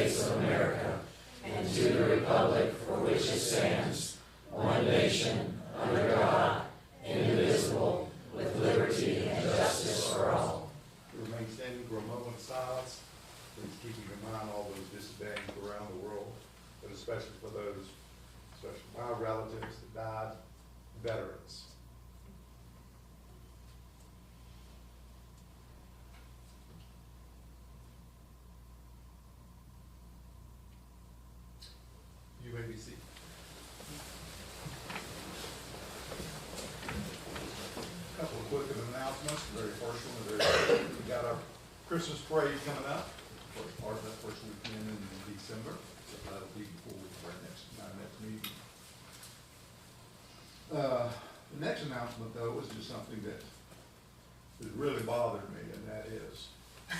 States of America and to the republic for which it stands, one nation, under God, indivisible, with liberty and justice for all. Remain standing for a moment of silence. Please keep in mind all those disadvantaged around the world, but especially for those, especially my relatives that died, veterans. You may be seated. A couple of quick announcements. The very first one, we got our Christmas parade coming up. First part of that first weekend in December. So that'll be before we our next meeting. The next announcement, though, was just something that really bothered me, and that is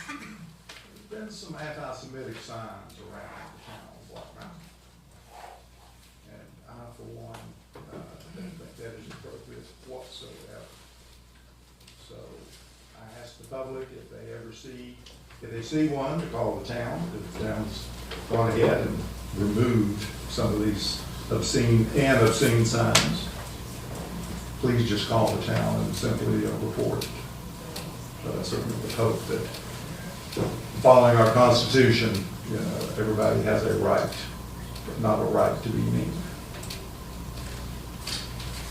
there's been some anti-Semitic signs around the town of Black Mountain. And I, for one, don't think that is appropriate whatsoever. So I ask the public if they see one, to call the town, because the town's gone ahead and removed some of these obscene signs. Please just call the town and simply report it. But I certainly would hope that, following our Constitution, everybody has a right, but not a right to be mean.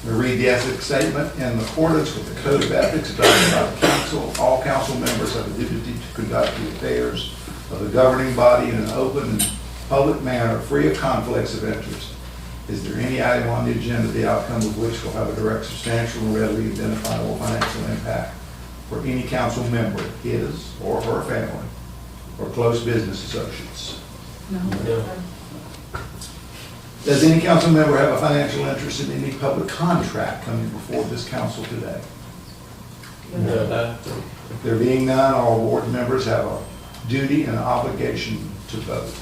We read the ethics statement. In accordance with the Code of Ethics adopted by the council, all council members have a duty to conduct the affairs of the governing body in an open and public manner, free of conflicts of interest. Is there any item on the agenda, the outcome of which will have a direct, substantial, and readily identifiable financial impact for any council member, his or her family, or close business associates? No. Does any council member have a financial interest in any public contract coming before this council today? No. There being none, all board members have a duty and obligation to vote.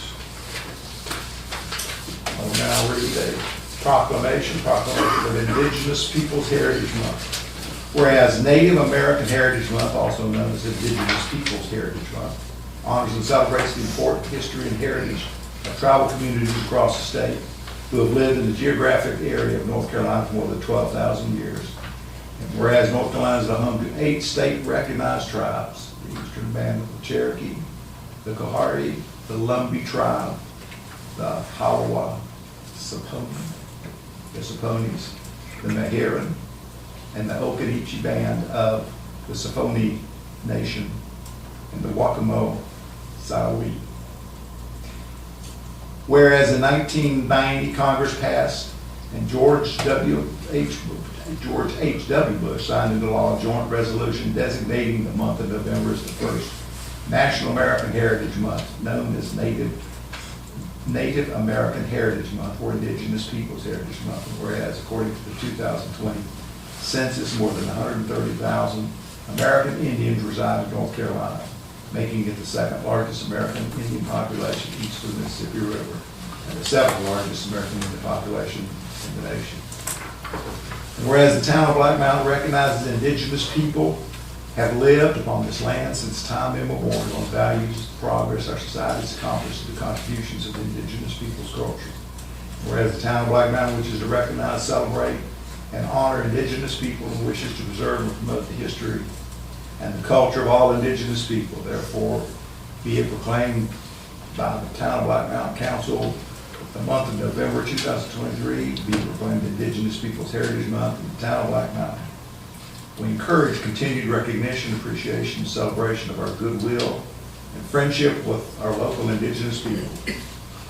I will now read a proclamation of Indigenous Peoples Heritage Month. Whereas Native American Heritage Month, also known as Indigenous Peoples Heritage Month, honors and celebrates the important history and heritage of tribal communities across the state who have lived in the geographic area of North Carolina for more than 12,000 years. And whereas North Carolina is the home to 8 state-recognized tribes, the Eastern Band of the Cherokee, the Cohari, the Lumbee Tribe, the Halawa, the Saponis, the Meherrin, and the Occaneechi Band of the Saponi Nation, and the Wakamo Sawi. Whereas in 1990, Congress passed and George H.W. Bush signed into law a joint resolution designating the month of November as the first National American Heritage Month, known as Native American Heritage Month or Indigenous Peoples Heritage Month. Whereas according to the 2020 census, more than 130,000 American Indians reside in North Carolina, making it the second largest American Indian population east of the Mississippi River and the seventh largest American Indian population in the nation. And whereas the town of Black Mountain recognizes indigenous people have lived upon this land since time immemorial and values the progress our society has accomplished through the contributions of the indigenous people's culture. Whereas the town of Black Mountain wishes to recognize, celebrate, and honor indigenous people and wishes to preserve and promote the history and the culture of all indigenous people. Therefore, be it proclaimed by the Town of Black Mountain Council, the month of November 2023, be it proclaimed Indigenous Peoples Heritage Month in the Town of Black Mountain. We encourage continued recognition, appreciation, and celebration of our goodwill and friendship with our local indigenous people.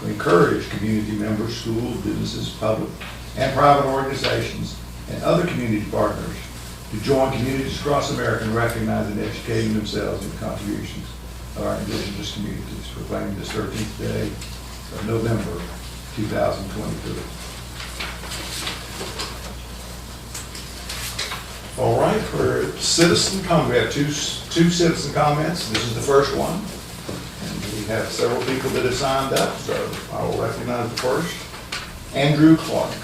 We encourage community members, schools, businesses, public and private organizations, and other community partners to join communities across America in recognizing and educating themselves in the contributions of our indigenous communities, proclaiming this 13th day of November 2023. All right, for citizen comment, we have two citizen comments. This is the first one. And we have several people that have signed up, so I will recognize the first. Andrew Clark.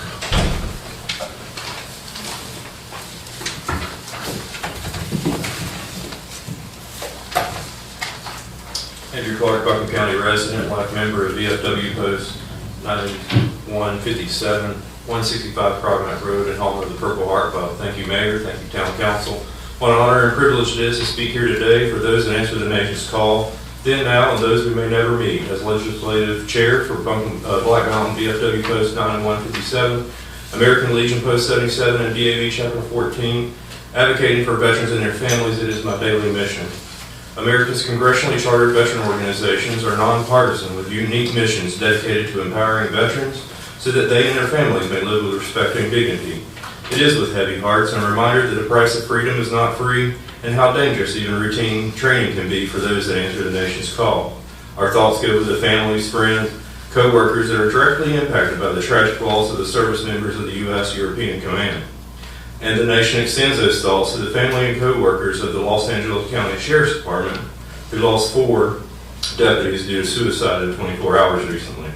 Andrew Clark, Buckham County resident, life member of VFW Post 9157, 165 Provident Road, and home of the Purple Heart Club. Thank you, Mayor. Thank you, Town Council. What an honor and privilege it is to speak here today for those that answer the nation's call, then, now, and those we may never meet. As Legislative Chair for Black Mountain VFW Post 9157, American Legion Post 77, and DAV Chapter 14, advocating for veterans and their families, it is my daily mission. America's congressionally chartered veteran organizations are nonpartisan with unique missions dedicated to empowering veterans so that they and their families may live with respect and dignity. It is with heavy hearts and a reminder that the price of freedom is not free and how dangerous even routine training can be for those that answer the nation's call. Our thoughts go with the families, friends, co-workers that are directly impacted by the tragic loss of the service members of the U.S. European Command. And the nation extends those thoughts to the family and co-workers of the Los Angeles County Sheriff's Department who lost 4 deputies due to suicide in 24 hours recently.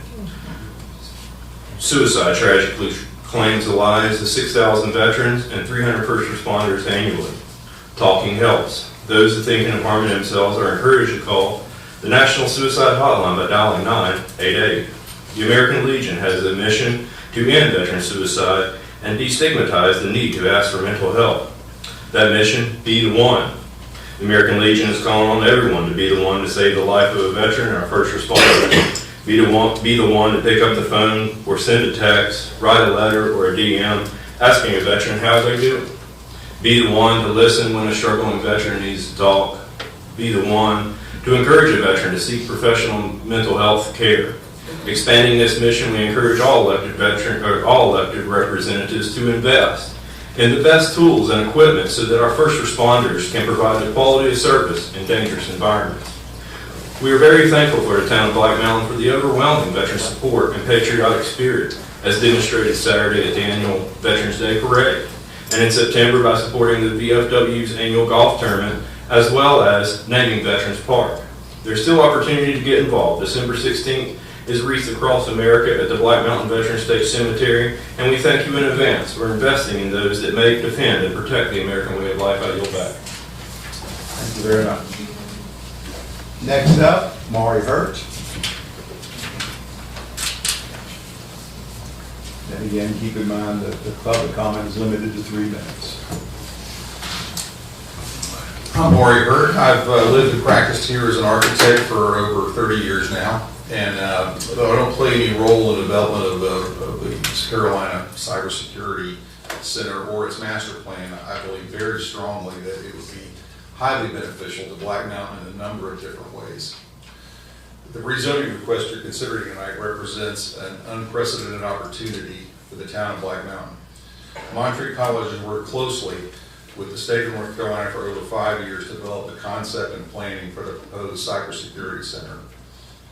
Suicide tragically claims the lives of 6,000 veterans and 300 first responders annually. Talking helps. Those that think of harming themselves are encouraged to call the National Suicide Hotline by dialing 988. The American Legion has a mission to end veteran suicide and destigmatize the need to ask for mental help. That mission, be the one. The American Legion is calling on everyone to be the one to save the life of a veteran or a first responder. Be the one to pick up the phone or send a text, write a letter or a DM asking a veteran how they do. Be the one to listen when a struggling veteran needs to talk. Be the one to encourage a veteran to seek professional mental health care. Expanding this mission, we encourage all elected representatives to invest in the best tools and equipment so that our first responders can provide the quality of service in dangerous environments. We are very thankful for the town of Black Mountain for the overwhelming veteran support and patriotic spirit as demonstrated Saturday at the annual Veterans Day Parade, and in September by supporting the VFW's annual golf tournament as well as naming Veterans Park. There's still opportunity to get involved. December 16th is Wreaths Across America at the Black Mountain Veteran State Cemetery, and we thank you in advance for investing in those that make, defend, and protect the American way of life. I yield back. Thank you very much. Next up, Maury Hurt. And again, keep in mind that the public comment is limited to 3 minutes. I'm Maury Hurt. I've lived and practiced here as an architect for over 30 years now. And though I don't play any role in the development of the East Carolina Cybersecurity Center or its master plan, I believe very strongly that it would be highly beneficial to Black Mountain in a number of different ways. The rezoning request you're considering tonight represents an unprecedented opportunity for the town of Black Mountain. Montreat College has worked closely with the state of North Carolina for over 5 years to develop the concept and planning for the proposed cybersecurity center.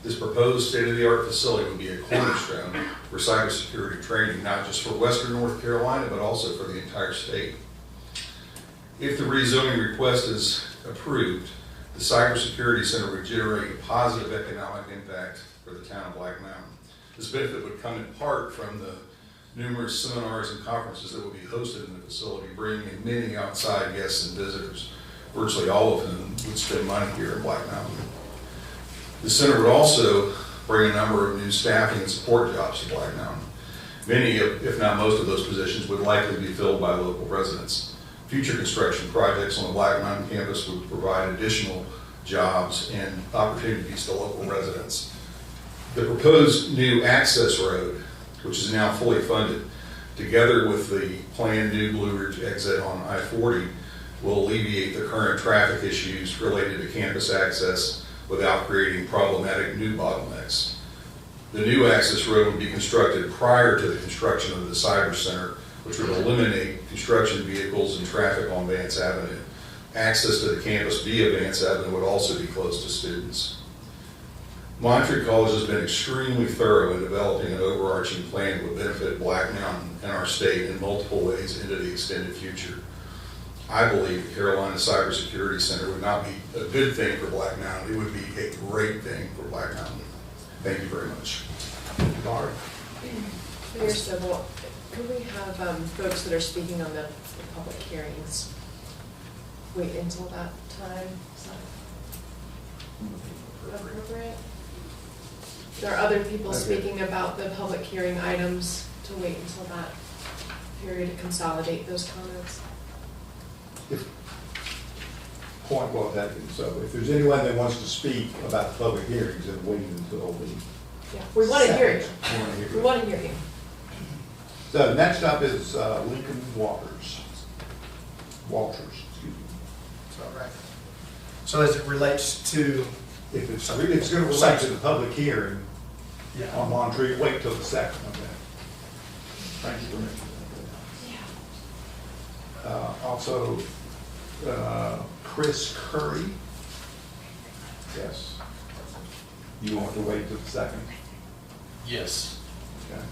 This proposed state-of-the-art facility would be a cornerstone for cybersecurity training, not just for Western North Carolina, but also for the entire state. If the rezoning request is approved, the cybersecurity center would generate a positive economic impact for the town of Black Mountain. This benefit would come in part from the numerous seminars and conferences that will be hosted in the facility, bringing in many outside guests and visitors, virtually all of whom would spend money here in Black Mountain. The center would also bring a number of new staffing and support jobs to Black Mountain. Many, if not most of those positions, would likely be filled by local residents. Future construction projects on the Black Mountain campus would provide additional jobs and opportunities to local residents. The proposed new access road, which is now fully funded, together with the planned new Blue Ridge exit on I-40, will alleviate the current traffic issues related to campus access without creating problematic new bottlenecks. The new access road would be constructed prior to the construction of the Cyber Center, which would eliminate construction vehicles and traffic on Vance Avenue. Access to the campus via Vance Avenue would also be closed to students. Montreat College has been extremely thorough in developing an overarching plan that would benefit Black Mountain and our state in multiple ways into the extended future. I believe the Carolina Cybersecurity Center would not be a good thing for Black Mountain. It would be a great thing for Black Mountain. Thank you very much. Barb. Mayor Civil, could we have folks that are speaking on the public hearings wait until that time? appropriate? There are other people Okay. speaking about the public hearing items, to wait until that period to consolidate those comments. Point well taken. So if there's anyone that wants to speak about the public hearings, then wait until the. Yeah, we want to hear you. We wanna hear We you. want to hear you. So next up is Lincoln Walters, excuse me. All right. So as it relates to, If it's going to relate to the public hearing on Monterey, wait till the second, okay? Thank you for mentioning that. Also, Chris Curry. Yes. You want to wait till the second? yes, Okay.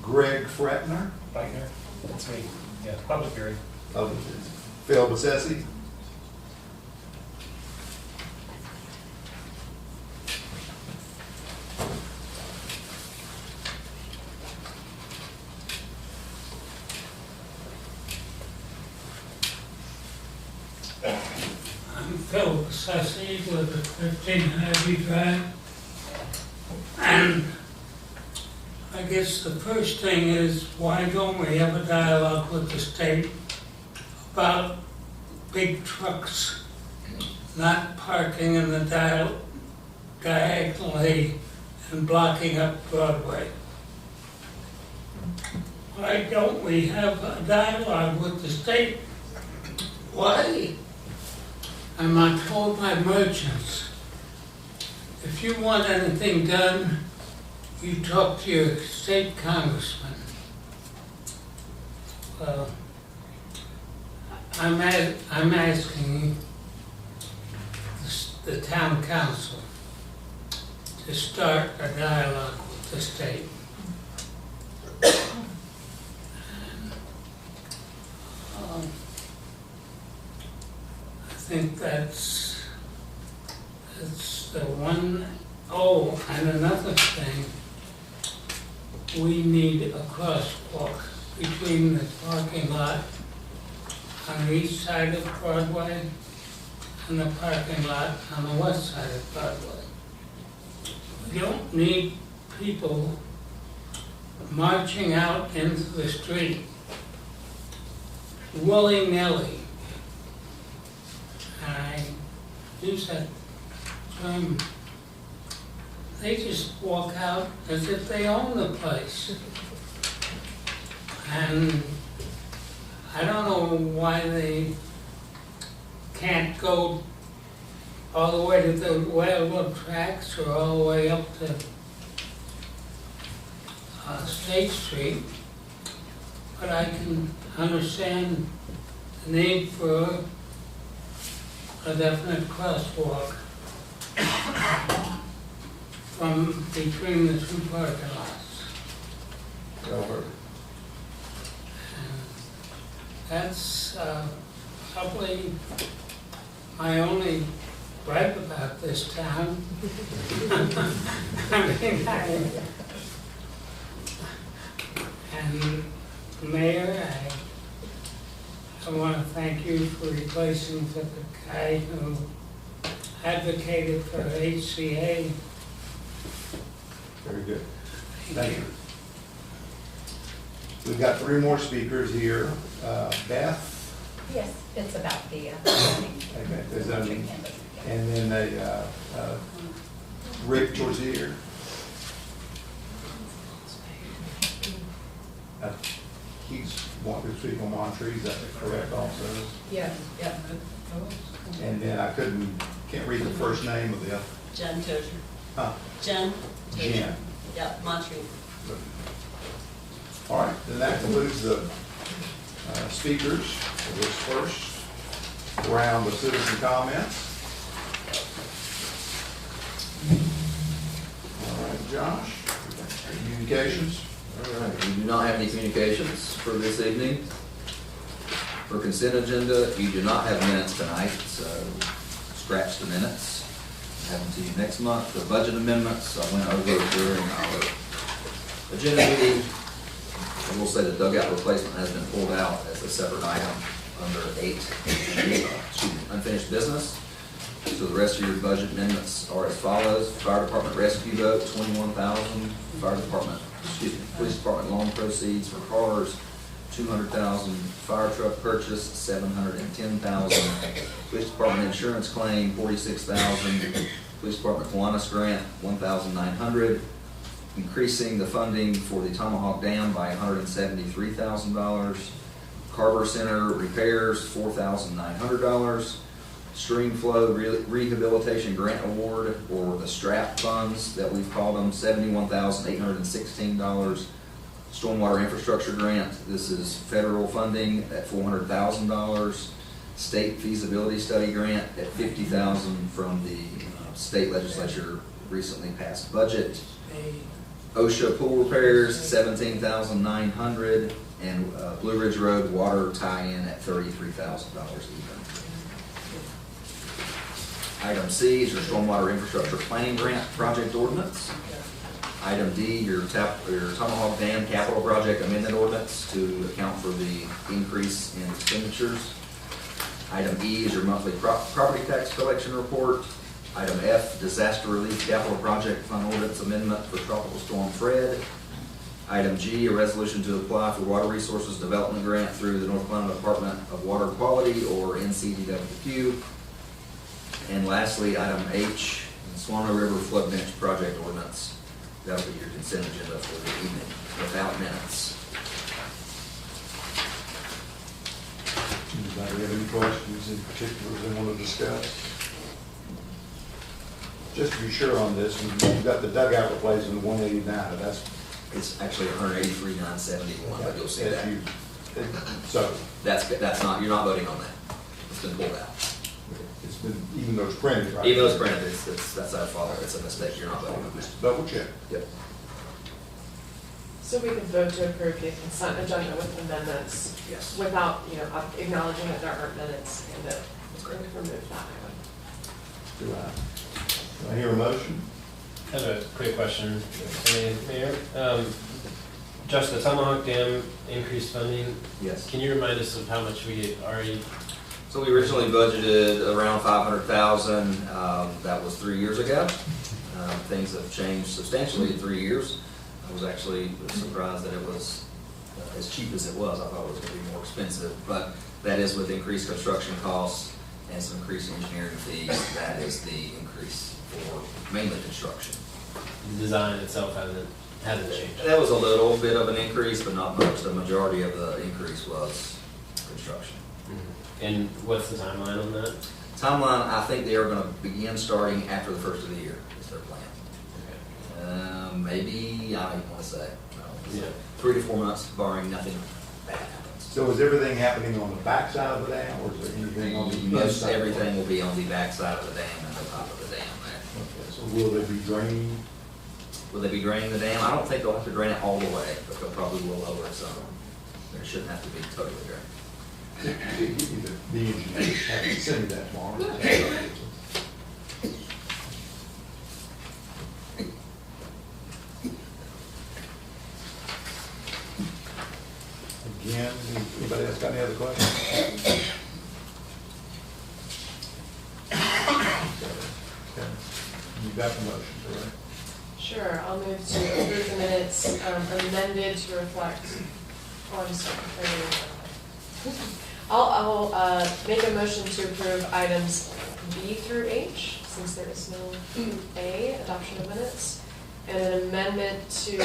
Greg Fretner, Right here, that's me, yeah, public hearing. Phil Bessesi. I'm Phil Sassy, live at 15 Abbey Drive. And I guess the first thing is, why don't we have a dialogue with the state about big trucks not parking in the diagonally and blocking up Broadway? Why don't we have a dialogue with the state? Why? And I told my merchants, if you want anything done, you talk to your state congressman. Well, I'm asking the town council to start a dialogue with the state. And, I think that's the one. Oh, and another thing, we need a crosswalk between the parking lot on the east side of Broadway and the parking lot on the west side of Broadway. We don't need people marching out into the street willy-nilly. I use that term. They just walk out as if they own the place. And I don't know why they can't go all the way to the railroad tracks or all the way up to State Street. But I can understand the need for a definite crosswalk from between the two parking lots. Over. And that's probably my only gripe about this town. I mean, and Mayor, I want to thank you for replacing the guy who advocated for HCA. Very good. Thank you. We've got three more speakers here. Beth, Yes, it's about the zoning. okay, the zoning, and then Rick Torzier. He's wanting to speak on Monterey, is that correct also? Yeah, yeah. And then I can't read the first name of the other. Jen Tozier. Huh? Jen Tozier. Jen. Yep, Monterey. All right, then that concludes the speakers for this first round of citizen comments. All right, Josh, communications. All right, we do not have any communications for this evening. For consent agenda, you do not have minutes tonight, so scratch the minutes. Have them to you next month. The budget amendments, I went over during our agenda meeting. I will say the dugout replacement has been pulled out as a separate item. under 8, unfinished business. So the rest of your budget amendments are as follows. Fire department rescue boat, 21,000. Police department loan proceeds for cars, 200,000. Fire truck purchase, 710,000. Police department insurance claim, 46,000. Police department Kiwanis grant, 1,900. Increasing the funding for the Tomahawk Dam by $173,000. Carver Center repairs, $4,900. Stream flow rehabilitation grant award, or the STRAP funds that we've called them, $71,816. Stormwater infrastructure grant, this is federal funding at $400,000. State feasibility study grant at $50,000 from the state legislature recently passed budget. OSHA pool repairs, $17,900, and Blue Ridge Road water tie-in at $33,000 even. Item C is your stormwater infrastructure planning grant project ordinance. Item D, your Tomahawk Dam capital project amendment ordinance to account for the increase in expenditures. Item E is your monthly property tax collection report. Item F, disaster relief capital project fund ordinance amendment for Tropical Storm Fred. Item G, a resolution to apply for water resources development grant through the North Carolina Department of Water Quality, or NCDWQ. And lastly, item H, Swanee River Flood Bench project ordinance. That'll be your consent agenda for the evening, without minutes. Anybody have any questions in particular they want to discuss? Just to be sure on this, you've got the dugout replacement 189, that's. It's actually 183,971, but you'll see that. So, That's not, you're not voting on that. It's been pulled out. it's been, even though it's printed, right? Even though it's printed, that's our fault, it's a mistake, you're not voting on that. Just double check. Yep. So we can vote to approve the consent agenda with amendments Yes. without, acknowledging that there aren't minutes and that we're going to remove that item. Do I hear a motion? I have a quick question, Mayor. Just the Tomahawk Dam increased funding, Yes. can you remind us of how much we already, So we originally budgeted around 500,000. That was 3 years ago. Things have changed substantially in 3 years. I was actually surprised that it was as cheap as it was. I thought it was going to be more expensive, but that is with increased construction costs and some increased engineering fees. That is the increase for mainly construction. the design itself hasn't changed? That was a little bit of an increase, but not much. The majority of the increase was construction. And what's the timeline on that? Timeline, I think they are going to begin starting after the first of the year, is their plan. Maybe, I don't even want to say. Yeah. 3 to 4 months, barring nothing bad happens. So is everything happening on the back side of the dam, or is there anything on the east Most side? everything will be on the back side of the dam and the top of the dam there. Okay, so will they be draining? Will they be draining the dam? I don't think they'll have to drain it all the way, but they'll probably will lower it some. There shouldn't have to be totally drained. The engineers have to send me that tomorrow. Again, anybody else got any other questions? Okay. You got the motion, correct? Sure, I'll move to approve the minutes amended to reflect, I'm sorry. I'll make a motion to approve items B through H, since there is no A, adoption of minutes, and an amendment to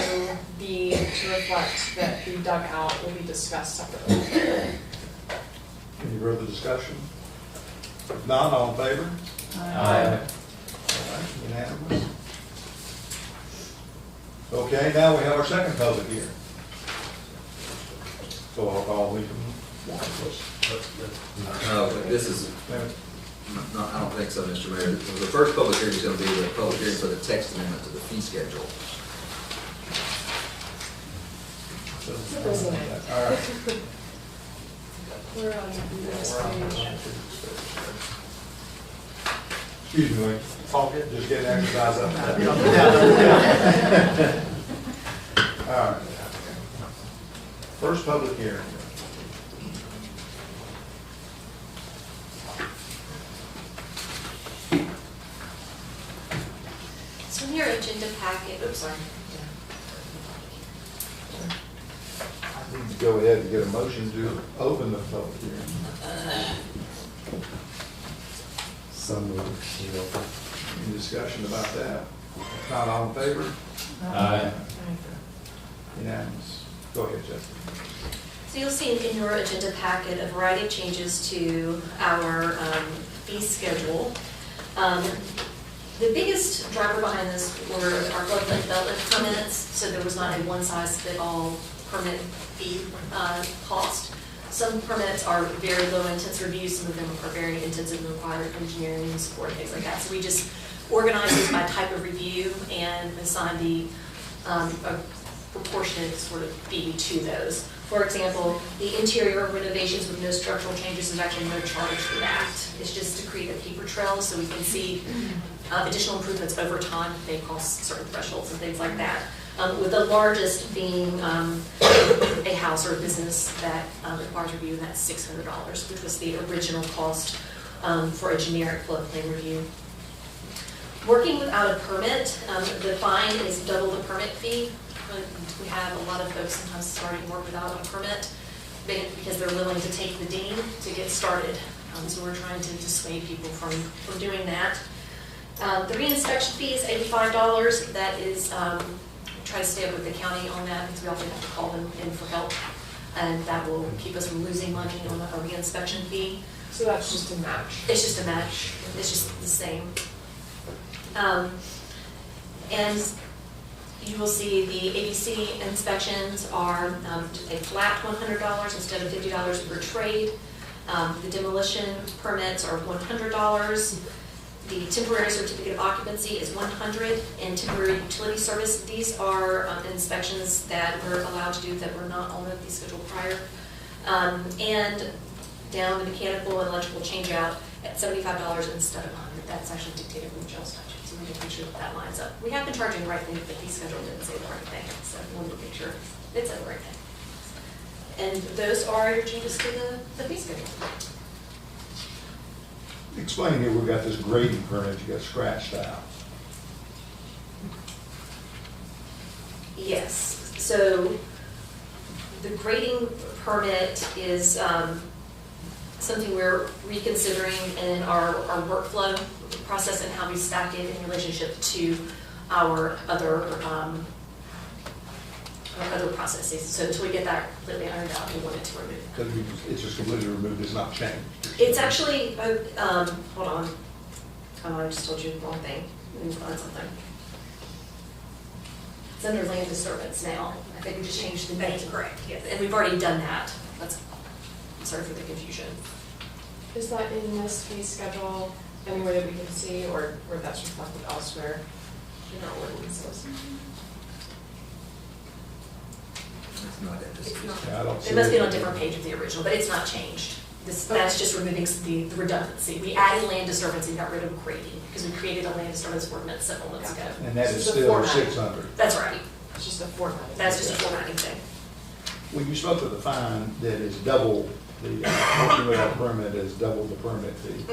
B to reflect that the dugout will be discussed separately. Any further discussion? If none, all in favor? Aye. All right, unanimous. Okay, now we have our second public hearing. So I'll call Lee from No, but this is, no, I don't think so, Mr. Mayor. The first public hearing is going to be the public hearing for the text amendment to the fee schedule. All right. We're on this page. Excuse me, Lee. All good. Just getting exercise up. All right. First public hearing. In your agenda packet, oops, sorry. I need to go ahead and get a motion to open the public hearing. Any discussion about that? If not, all in favor? Aye. Unanimous. Go ahead, Jessica. So you'll see in your agenda packet a variety of changes to our fee schedule. The biggest driver behind this were our floodplain development permits, so there was not a one-size-fit-all permit fee cost. Some permits are very low intense reviews, some of them are very intensive and require engineering support, things like that. So we just organized these by type of review and assigned a proportionate sort of fee to those. For example, the interior renovations with no structural changes, there's actually no charge for that. It's just to create a paper trail so we can see additional improvements over time. They cost certain thresholds and things like that. With the largest being a house or a business that requires review, and that's $600, which was the original cost for a generic floodplain review. Working without a permit, the fine is double the permit fee. We have a lot of folks sometimes starting work without a permit because they're willing to take the ding to get started. So we're trying to dissuade people from doing that. The reinspection fee is $85. That is, try to stay up with the county on that because we often have to call them in for help. And that will keep us from losing money on a reinspection fee. So that's just a match. It's just a match. It's just the same. And you will see the ABC inspections are a flat $100 instead of $50 per trade. The demolition permits are $100. The temporary certificate of occupancy is $100, and temporary utility service, these are inspections that we're allowed to do that were not on the fee schedule prior. And down the mechanical and electrical changeout at $75 instead of $100. That's actually dictated from the jail statute, so we need to make sure that lines up. We have been charging the right thing, but the fee schedule didn't say the right thing, so we wanted to make sure it said the right thing. And those are your changes to the fee schedule. Explain here, we've got this grading permit you got scratched out. Yes, so the grading permit is something we're reconsidering in our workflow process and how we stack it in relationship to our other processes. So until we get that completely ironed out, we wanted to remove that. Because it's just completely removed, it's not changed. It's actually, hold on. Oh, I just told you the wrong thing. Let me find something. It's under land disturbance now. I think we just changed the name. That's correct, yes. And we've already done that. Sorry for the confusion. Is that in this fee schedule anywhere that we can see, or that's reflected elsewhere in our ordinances? It's not in this. It's not. Yeah, I don't see It must be on a it. different page of the original, but it's not changed. That's just removing the redundancy. We added land disturbance and got rid of grading because we created a land disturbance ordinance several months ago. And that is This is the still formatting. 600. That's right. It's just a formatting. That's just a formatting thing. When you spoke of the fine that is double, the working without permit is double the permit fee.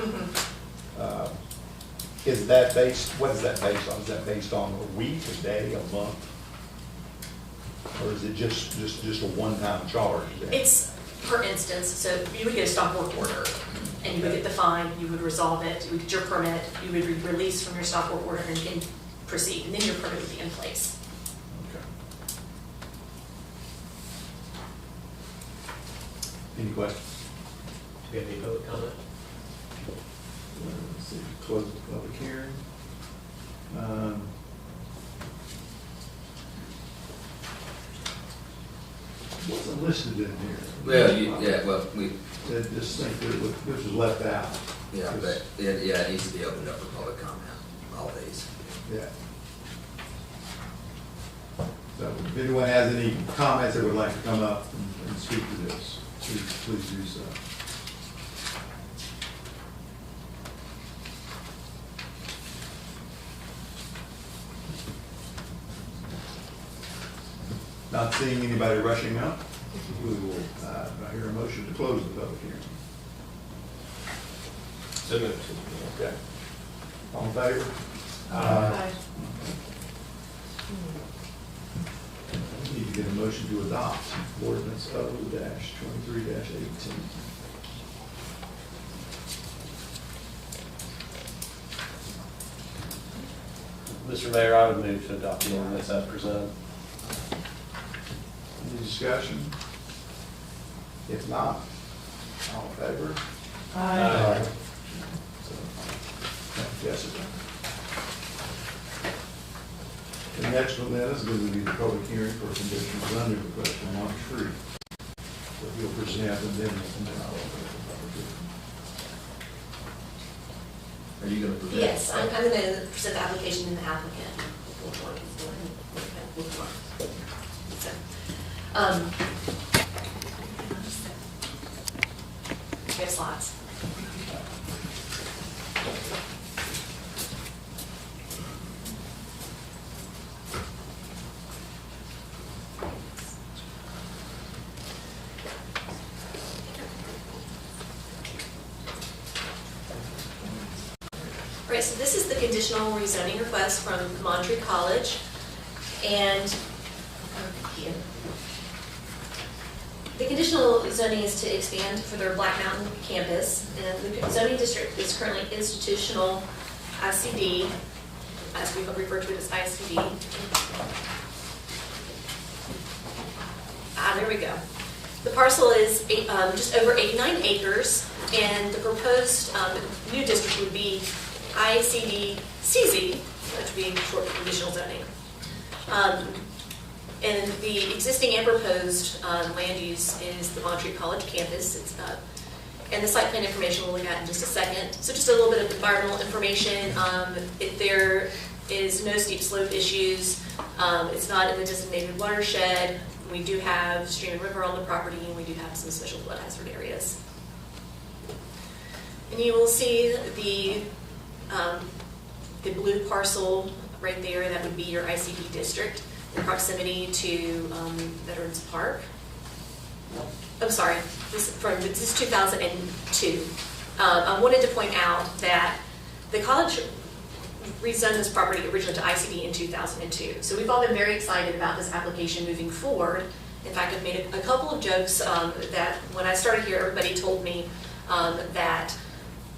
Is that based, what is that based on? Is that based on a week, a day, a month? Or is it just a one-time charge? It's per instance, so you would get a stop work order, and you would get the fine, you would resolve it, you would get your permit, you would be released from your stop work order and proceed, and then your permit would be in place. Okay. Any questions? Do we have any public comment? Let's see, close the public hearing. Wasn't listed in here. Well, we, I just think that this was left out. yeah, but, it needs to be opened up for public comment, all these. Yeah. So if anyone has any comments that would like to come up and speak to this, please do so. Not seeing anybody rushing up, we will, I hear a motion to close the public hearing. So moved. Okay. All in favor? Aye. We need to get a motion to adopt ordinance O-23-18. Mr. Mayor, I would move to adopt the ordinance as presented. Any discussion? If not, all in favor? Aye. So, thank you, Jessica. The next one then is going to be the public hearing for a conditional zoning request from Mark Street. That you'll present and then I'll open it for public hearing. Are you gonna present? Yes, I'm going to present the application in the applicant. So, we have slides. Right, so this is the conditional rezoning request from Monterey College, and the conditional zoning is to expand for their Black Mountain campus, and the zoning district is currently institutional ICD, as we refer to it as ICD. There we go. The parcel is just over 89 acres, and the proposed new district would be ICD-CZ, which would be short for conditional zoning. And the existing and proposed land use is the Monterey College campus. And the site plan information we'll look at in just a second. So just a little bit of environmental information. There is no steep slope issues. It's not in the designated watershed. We do have stream and river on the property, and we do have some special flood hazard areas. And you will see the blue parcel right there. That would be your ICD district in proximity to Veterans Park. I'm sorry, this is 2002. I wanted to point out that the college rezoned this property originally to ICD in 2002. So we've all been very excited about this application moving forward. In fact, I've made a couple of jokes that when I started here, everybody told me that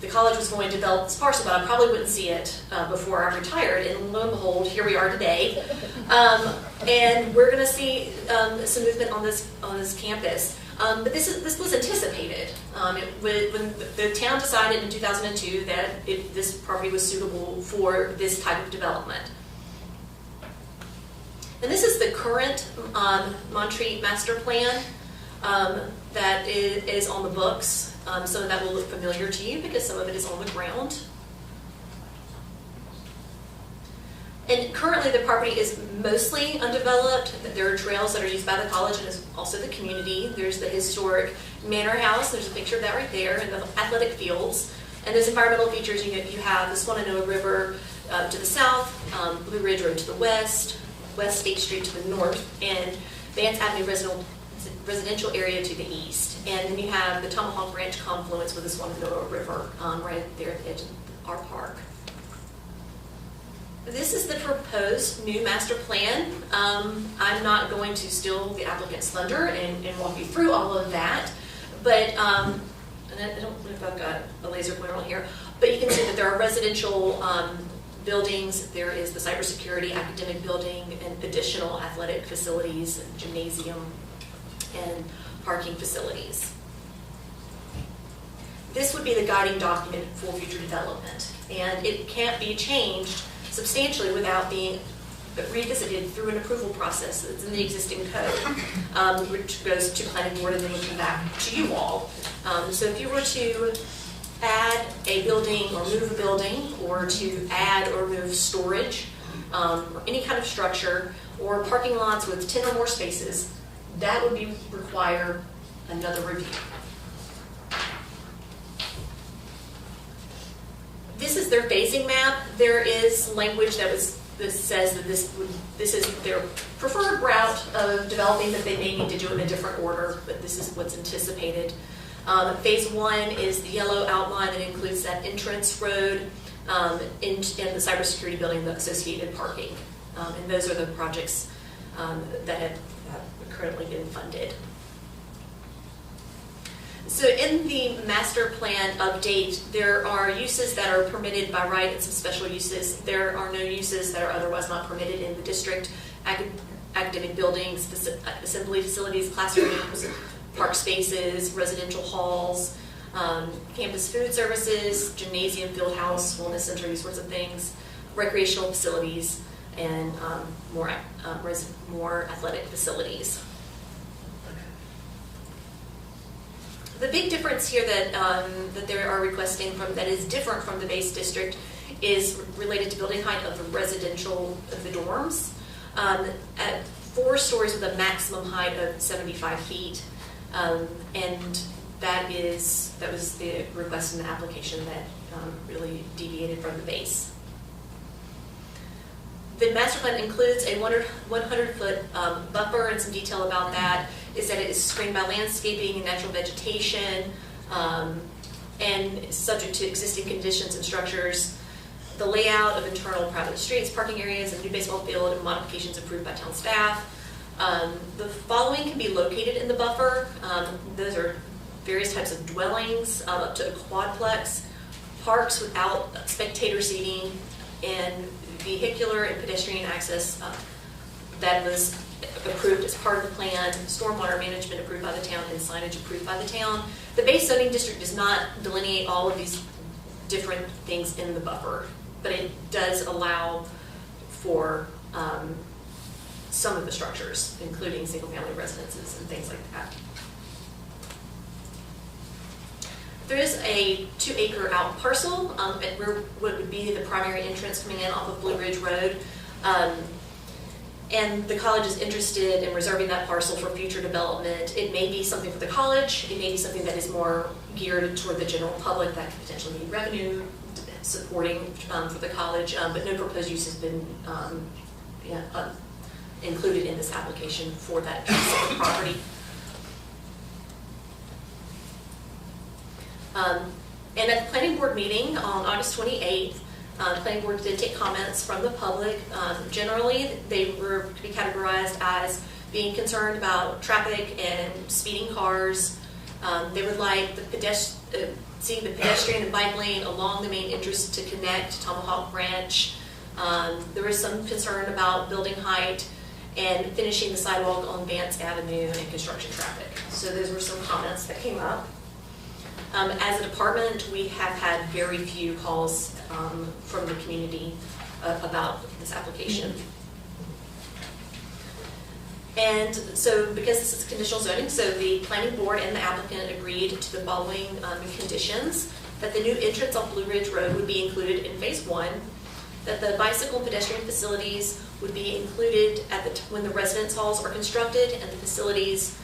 the college was going to develop this parcel, but I probably wouldn't see it before I retired. And lo and behold, here we are today. And we're going to see some movement on this campus. But this was anticipated. When the town decided in 2002 that this property was suitable for this type of development. And this is the current Monterey master plan that is on the books. Some of that will look familiar to you because some of it is on the ground. And currently the property is mostly undeveloped. There are trails that are used by the college and also the community. There's the historic manor house. There's a picture of that right there, and the athletic fields. And those environmental features, you have the Swannanoa River to the south, Blue Ridge Road to the west, West State Street to the north, and Vance Avenue residential area to the east. And then you have the Tomahawk Ranch confluence with the Swannanoa River right there at the edge of our park. This is the proposed new master plan. I'm not going to steal the applicant's thunder and walk you through all of that, but and I don't know if I've got a laser pointer on here, but you can see that there are residential buildings. There is the cybersecurity academic building and additional athletic facilities, and gymnasium, and parking facilities. This would be the guiding document for future development, and it can't be changed substantially without being revisited through an approval process that's in the existing code, which goes to planning board and then would come back to you all. So if you were to add a building or move a building, or to add or move storage, or any kind of structure, or parking lots with 10 or more spaces, that would require another review. This is their phasing map. There is language that says that this is their preferred route of developing, that they may need to do it in a different order, but this is what's anticipated. Phase 1 is the yellow outline that includes that entrance road and the cybersecurity building, the associated parking. And those are the projects that have currently been funded. So in the master plan update, there are uses that are permitted by right and some special uses. There are no uses that are otherwise not permitted in the district. Academic buildings, assembly facilities, classrooms, park spaces, residential halls, campus food services, gymnasium, field house, wellness center, these sorts of things, recreational facilities, and more athletic facilities. The big difference here that they are requesting that is different from the base district is related to building height of the residential, of the dorms, at 4 stories with a maximum height of 75 feet. And that was the request in the application that really deviated from the base. The master plan includes a 100-foot buffer, and some detail about that is that it is screened by landscaping and natural vegetation, and subject to existing conditions and structures, the layout of internal private streets, parking areas, a new baseball field, and modifications approved by town staff. The following can be located in the buffer. Those are various types of dwellings, up to a quadplex, parks without spectator seating, and vehicular and pedestrian access that was approved as part of the plan, stormwater management approved by the town, and signage approved by the town. The base zoning district does not delineate all of these different things in the buffer, but it does allow for some of the structures, including single-family residences and things like that. There is a 2-acre out parcel at where what would be the primary entrance coming in off of Blue Ridge Road. And the college is interested in reserving that parcel for future development. It may be something for the college. It may be something that is more geared toward the general public that could potentially be revenue supporting for the college, but no proposed use has been included in this application for that piece of the property. And at the planning board meeting on August 28th, the planning board did take comments from the public. Generally, they were to be categorized as being concerned about traffic and speeding cars. They would like seeing the pedestrian and bike lane along the main entrance to connect Tomahawk Branch. There was some concern about building height and finishing the sidewalk on Vance Avenue and construction traffic. So those were some comments that came up. As a department, we have had very few calls from the community about this application. And so because this is conditional zoning, so the planning board and the applicant agreed to the following conditions: that the new entrance off Blue Ridge Road would be included in phase 1, that the bicycle and pedestrian facilities would be included when the residence halls are constructed, and the facilities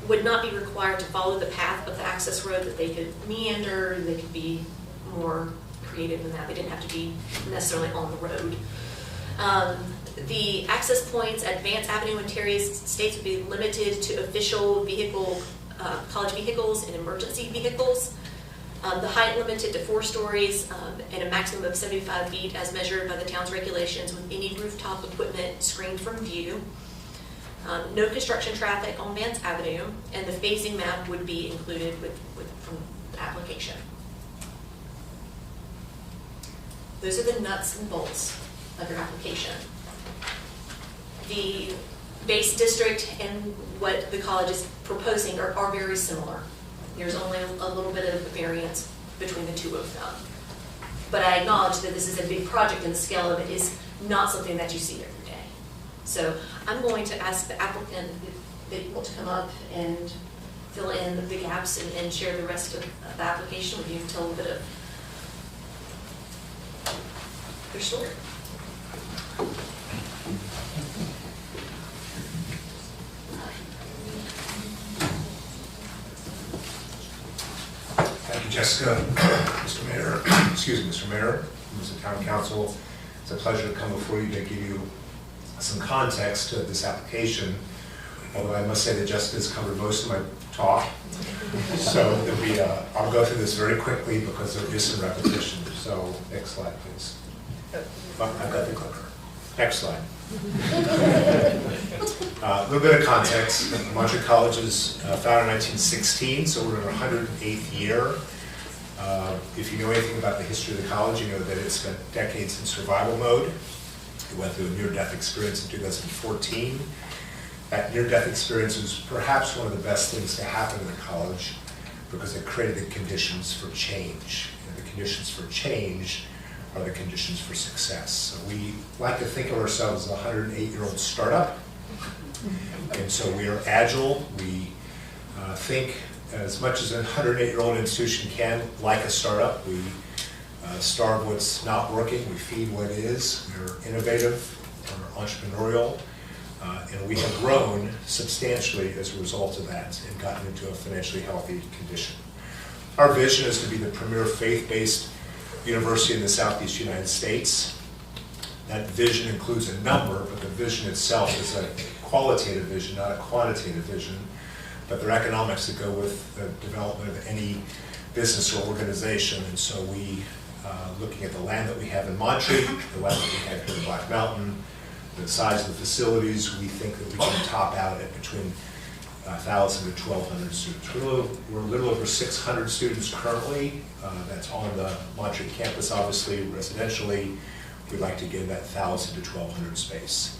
would not be required to follow the path of the access road, that they could meander, and they could be more creative than that. They didn't have to be necessarily on the road. The access points at Vance Avenue and Terry Estates would be limited to official vehicle, college vehicles and emergency vehicles. The height limited to 4 stories and a maximum of 75 feet as measured by the town's regulations, with any rooftop equipment screened from view. No construction traffic on Vance Avenue, and the phasing map would be included from the application. Those are the nuts and bolts of your application. The base district and what the college is proposing are very similar. There's only a little bit of variance between the two of them. But I acknowledge that this is a big project, and the scale of it is not something that you see every day. So I'm going to ask the applicant if they want to come up and fill in the gaps and share the rest of the application with you and tell a little bit of their story. Thank you, Jessica. Mr. Mayor, excuse me, Mr. Mayor, members of Town Council, it's a pleasure to come before you to give you some context to this application, although I must say that Jessica's covered most of my talk. So I'll go through this very quickly because there is some repetition. So next slide, please. I've got the clicker. Next slide. A little bit of context. Monterey College was founded in 1916, so we're in our 108th year. If you know anything about the history of the college, you know that it spent decades in survival mode. It went through a near-death experience in 2014. That near-death experience was perhaps one of the best things to happen in the college because it created the conditions for change. And the conditions for change are the conditions for success. So we like to think of ourselves as a 108-year-old startup. And so we are agile. We think as much as a 108-year-old institution can, like a startup. We starve what's not working. We feed what is. We're innovative. We're entrepreneurial. And we have grown substantially as a result of that and gotten into a financially healthy condition. Our vision is to be the premier faith-based university in the Southeast United States. That vision includes a number, but the vision itself is a qualitative vision, not a quantitative vision. But there are economics that go with the development of any business or organization. And so we, looking at the land that we have in Monterey, the land that we have here in Black Mountain, the size of the facilities, we think that we can top out at between 1,000 to 1,200 students. We're a little over 600 students currently. That's on the Monterey campus, obviously. Residentially, we'd like to get that 1,000 to 1,200 space.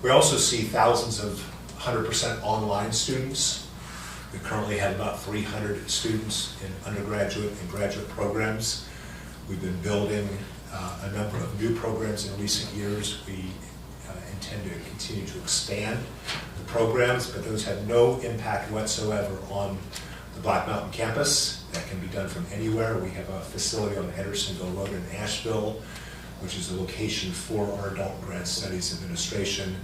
We also see thousands of 100% online students. We currently have about 300 students in undergraduate and graduate programs. We've been building a number of new programs in recent years. We intend to continue to expand the programs, but those have no impact whatsoever on the Black Mountain campus. That can be done from anywhere. We have a facility on Hendersonville Road in Asheville, which is a location for our Adult Grad Studies Administration.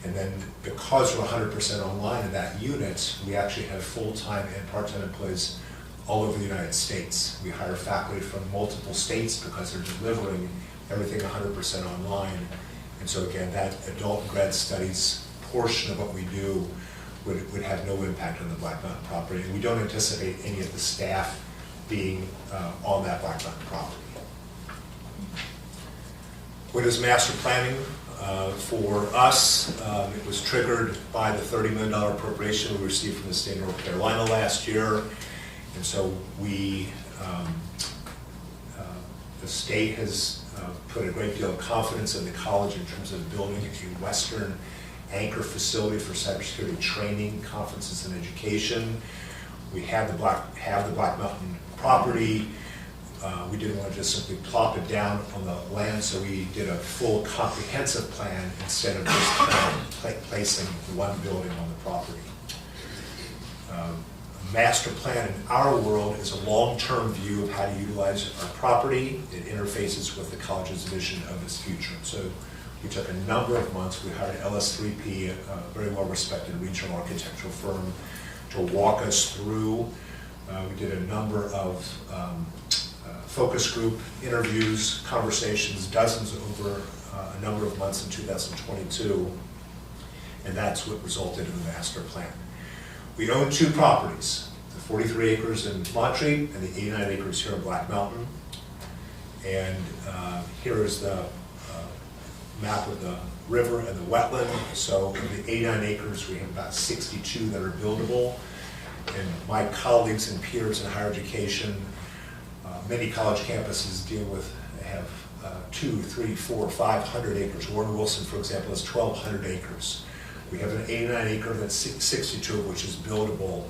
And then because we're 100% online in that unit, we actually have full-time and part-time employees all over the United States. We hire faculty from multiple states because they're delivering everything 100% online. And so again, that adult grad studies portion of what we do would have no impact on the Black Mountain property. And we don't anticipate any of the staff being on that Black Mountain property. What is master planning? For us, it was triggered by the $30 million appropriation we received from the state of North Carolina last year. And so we, the state has put a great deal of confidence in the college in terms of building a Western anchor facility for cybersecurity training, conferences, and education. We have the Black Mountain property. We didn't want to just simply plop it down on the land, so we did a full comprehensive plan instead of just placing one building on the property. A master plan in our world is a long-term view of how to utilize our property. It interfaces with the college's vision of its future. So we took a number of months. We hired LS3P, a very well-respected regional architectural firm, to walk us through. We did a number of focus group interviews, conversations, dozens over a number of months in 2022, and that's what resulted in the master plan. We own two properties, the 43 acres in Monterey and the 89 acres here in Black Mountain. And here is the map of the river and the wetland. So in the 89 acres, we have about 62 that are buildable. And my colleagues and peers in higher education, many college campuses have 200, 300, 400, 500 acres. Warren Wilson, for example, has 1,200 acres. We have an 89 acre that's 62 of which is buildable.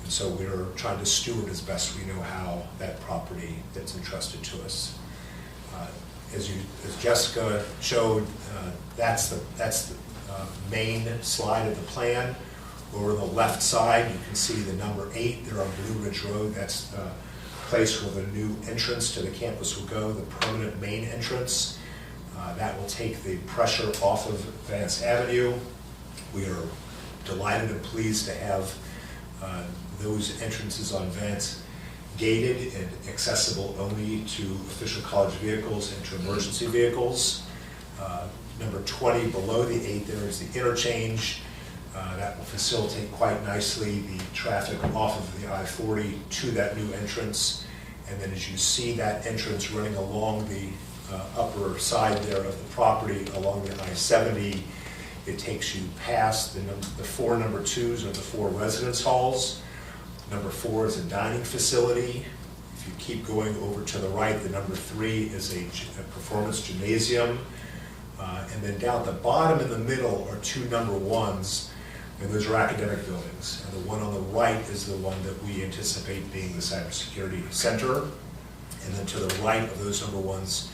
And so we're trying to steward as best we know how that property that's entrusted to us. As Jessica showed, that's the main slide of the plan. Over on the left side, you can see the number 8 there on Blue Ridge Road. That's the place where the new entrance to the campus will go, the permanent main entrance. That will take the pressure off of Vance Avenue. We are delighted and pleased to have those entrances on Vance gated and accessible only to official college vehicles and to emergency vehicles. Number 20 below the 8 there is the interchange. That will facilitate quite nicely the traffic off of the I-40 to that new entrance. And then as you see that entrance running along the upper side there of the property along the I-70. It takes you past the 4 number 2s or the 4 residence halls. Number 4 is a dining facility. If you keep going over to the right, the number 3 is a performance gymnasium. And then down at the bottom in the middle are 2 number 1s, and those are academic buildings. And the one on the right is the one that we anticipate being the cybersecurity center. And then to the right of those number 1s,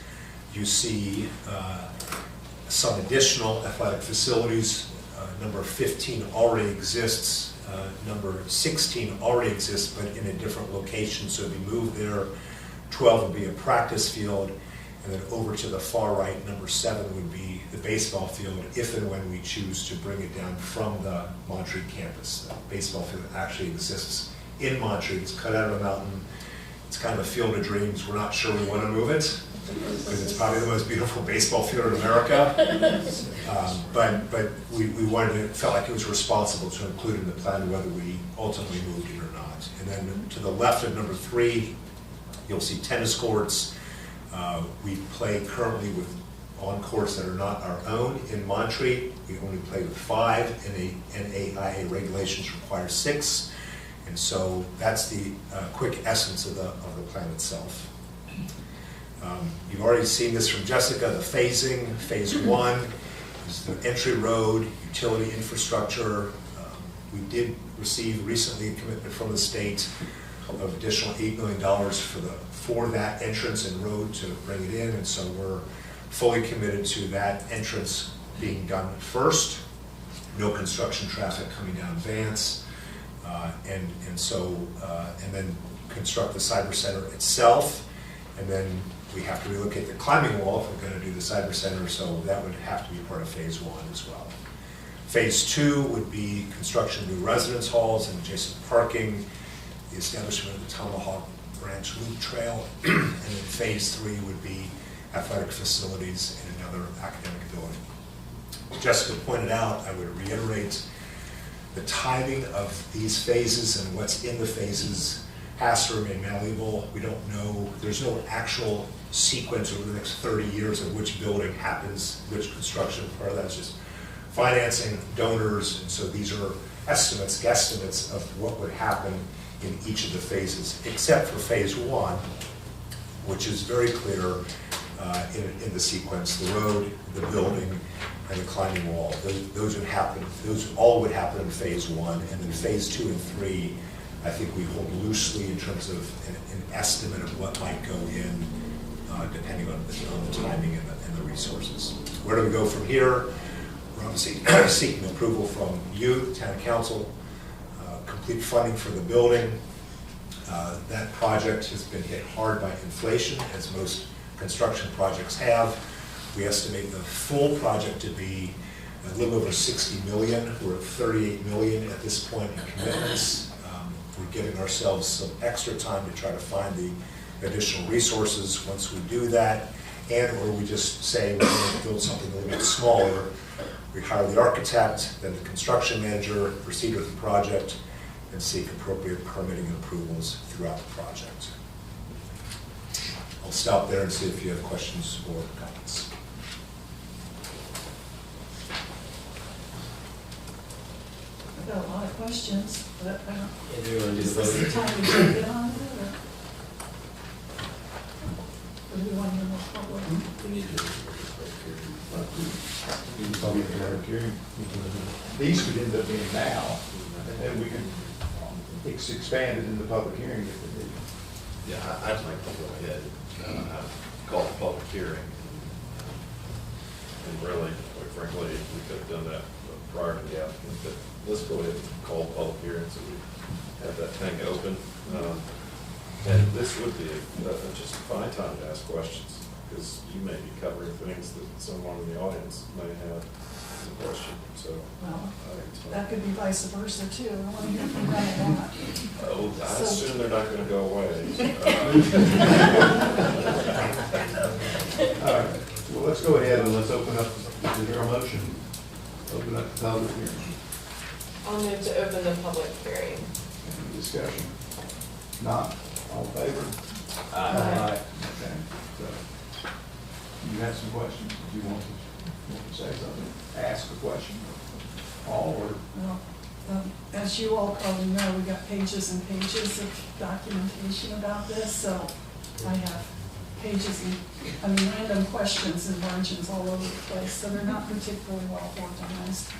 you see some additional athletic facilities. Number 15 already exists. Number 16 already exists, but in a different location. So if you move there, 12 would be a practice field. And then over to the far right, number 7 would be the baseball field, if and when we choose to bring it down from the Montreat campus. The baseball field actually exists in Montreat. It's cut out of a mountain. It's kind of a field of dreams. We're not sure we want to move it, because it's probably the most beautiful baseball field in America. But we wanted to, felt like it was responsible to include in the plan whether we ultimately moved it or not. And then to the left of number 3, you'll see tennis courts. We play currently on courts that are not our own in Montreat. We only play with 5, and NAIA regulations require 6. And so that's the quick essence of the plan itself. You've already seen this from Jessica, the phasing. Phase 1 is the entry road, utility infrastructure. We did receive recently a commitment from the state of additional $8 million for that entrance and road to bring it in, and so we're fully committed to that entrance being done first. No construction traffic coming down Vance, and then construct the cyber center itself, and then we have to relocate the climbing wall if we're going to do the cyber center, so that would have to be part of phase 1 as well. Phase 2 would be construction of new residence halls and adjacent parking, the establishment of the Tomahawk Branch Loop Trail, and then phase 3 would be athletic facilities and another academic building. Jessica pointed out, I would reiterate, the timing of these phases and what's in the phases has to remain malleable. We don't know, there's no actual sequence over the next 30 years of which building happens, which construction. Part of that is just financing, donors, and so these are estimates, guesstimates of what would happen in each of the phases, except for phase 1, which is very clear in the sequence: the road, the building, and the climbing wall. Those would happen. Those all would happen in phase 1, and then phase 2 and 3, I think we hold loosely in terms of an estimate of what might go in, depending on the timing and the resources. Where do we go from here? We're obviously seeking approval from you, the town council, complete funding for the building. That project has been hit hard by inflation, as most construction projects have. We estimate the full project to be a little over $60 million. We're at $38 million at this point in commitments. We're giving ourselves some extra time to try to find the additional resources once we do that, and or we just say we're going to build something a little bit smaller. We hire the architect, then the construction manager, proceed with the project, and seek appropriate permitting and approvals throughout the project. I'll stop there and see if you have questions or comments. I've got a lot of questions, but I don't. Yeah, do you want to do Is the this the vote? time to get on it, or do we want to hear more public? These could end up being now, and we could expand it in the public hearing if we did. Yeah, I'd like to go ahead, call the public hearing. And really, quite frankly, we could have done that prior to the applicant, but let's go ahead and call the public hearing so we have that thing open. And this would be just a fine time to ask questions, because you may be covering things that someone in the audience may have a question, so. Well, I think it's fine. that could be vice versa too. I want to hear from them a lot. Oh, I assume they're not gonna go away. All right, well, let's go ahead and let's open up, is there a motion? Open up the public hearing. I'll move to open the public hearing. Any discussion? Not, all in favor? Aye. Okay, so, have some questions, if you want to say something, ask a question. Paul, or? Well, as you all probably know, we got pages and pages of documentation about this, so I have pages and, random questions and margins all over the place, so they're not particularly well organized.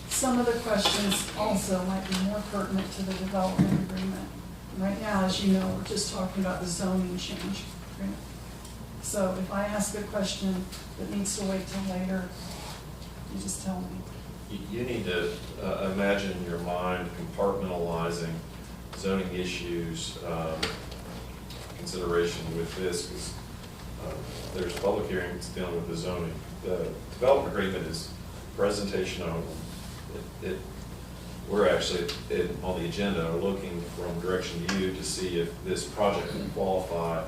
Some of the questions also might be more pertinent to the development agreement. Right now, as you know, we're just talking about the zoning change. Right? So if I ask a question that needs to wait till later, you just tell me. You need to imagine in your mind compartmentalizing zoning issues, consideration with this, because there's public hearings dealing with the zoning. The development agreement is presentation only. We're actually, on the agenda, are looking from direction to you to see if this project can qualify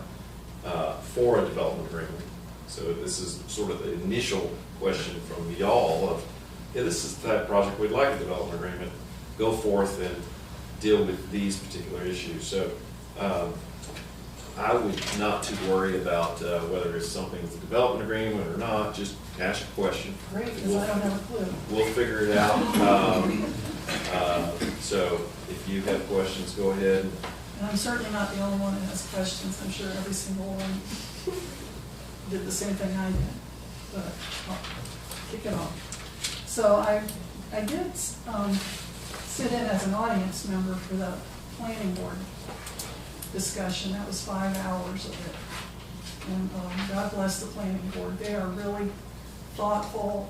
for a development agreement. So this is sort of the initial question from y'all of, yeah, this is the type of project we'd like a development agreement. Go forth and deal with these particular issues. So I would not too worry about whether it's something with a development agreement or not. Just ask a question. Great, because I don't have a clue. We'll figure it out. So if you have questions, go ahead. And I'm certainly not the only one that has questions. I'm sure every single one did the same thing I did. But I'll kick it off. So I did sit in as an audience member for the planning board discussion. That was 5 hours of it. And God bless the planning board. They are really thoughtful,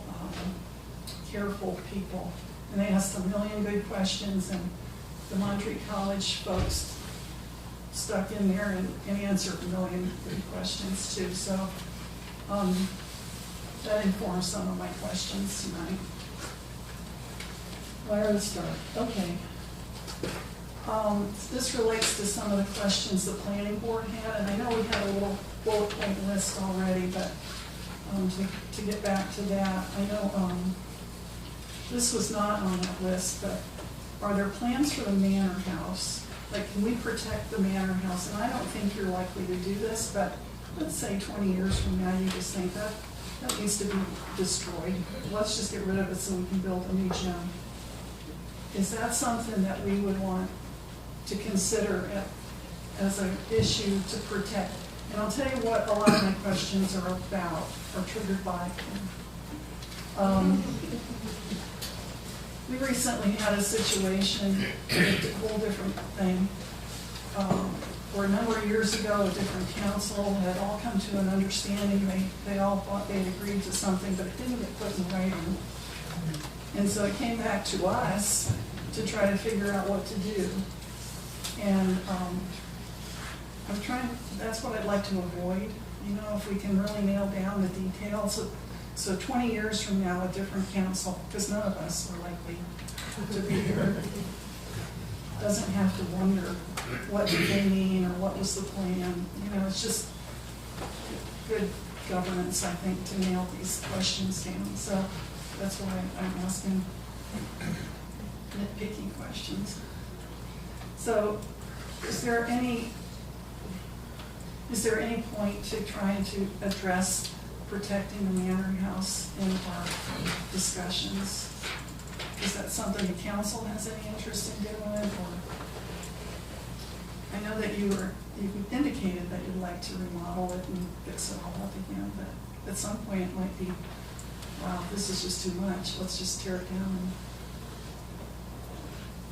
careful people. And they asked a million good questions, and the Montreat College folks stuck in there and answered a million good questions too. So that informs some of my questions tonight. Where to start? Okay. This relates to some of the questions the planning board had, and I know we had a little bullet point list already, but to get back to that, I know this was not on that list, but are there plans for the manor house? Like, can we protect the manor house? And I don't think you're likely to do this, but let's say 20 years from now, you just think that needs to be destroyed. Let's just get rid of it so we can build a new gym. Is that something that we would want to consider as an issue to protect? And I'll tell you what a lot of my questions are about, or triggered by. We recently had a situation, a whole different thing, where a number of years ago, a different council had all come to an understanding. They all thought they agreed to something, but it didn't get put in writing. And so it came back to us to try to figure out what to do. And that's what I'd like to avoid, if we can really nail down the details. So 20 years from now, a different council, because none of us are likely to be here, doesn't have to wonder what did they mean or what was the plan. It's just good governance, I think, to nail these questions down. So that's why I'm asking nitpicky questions. So is there any point to trying to address protecting the manor house in our discussions? Is that something the council has any interest in doing? Or I know that you indicated that you'd like to remodel it and fix it all up again, but at some point it might be, wow, this is just too much. Let's just tear it down. And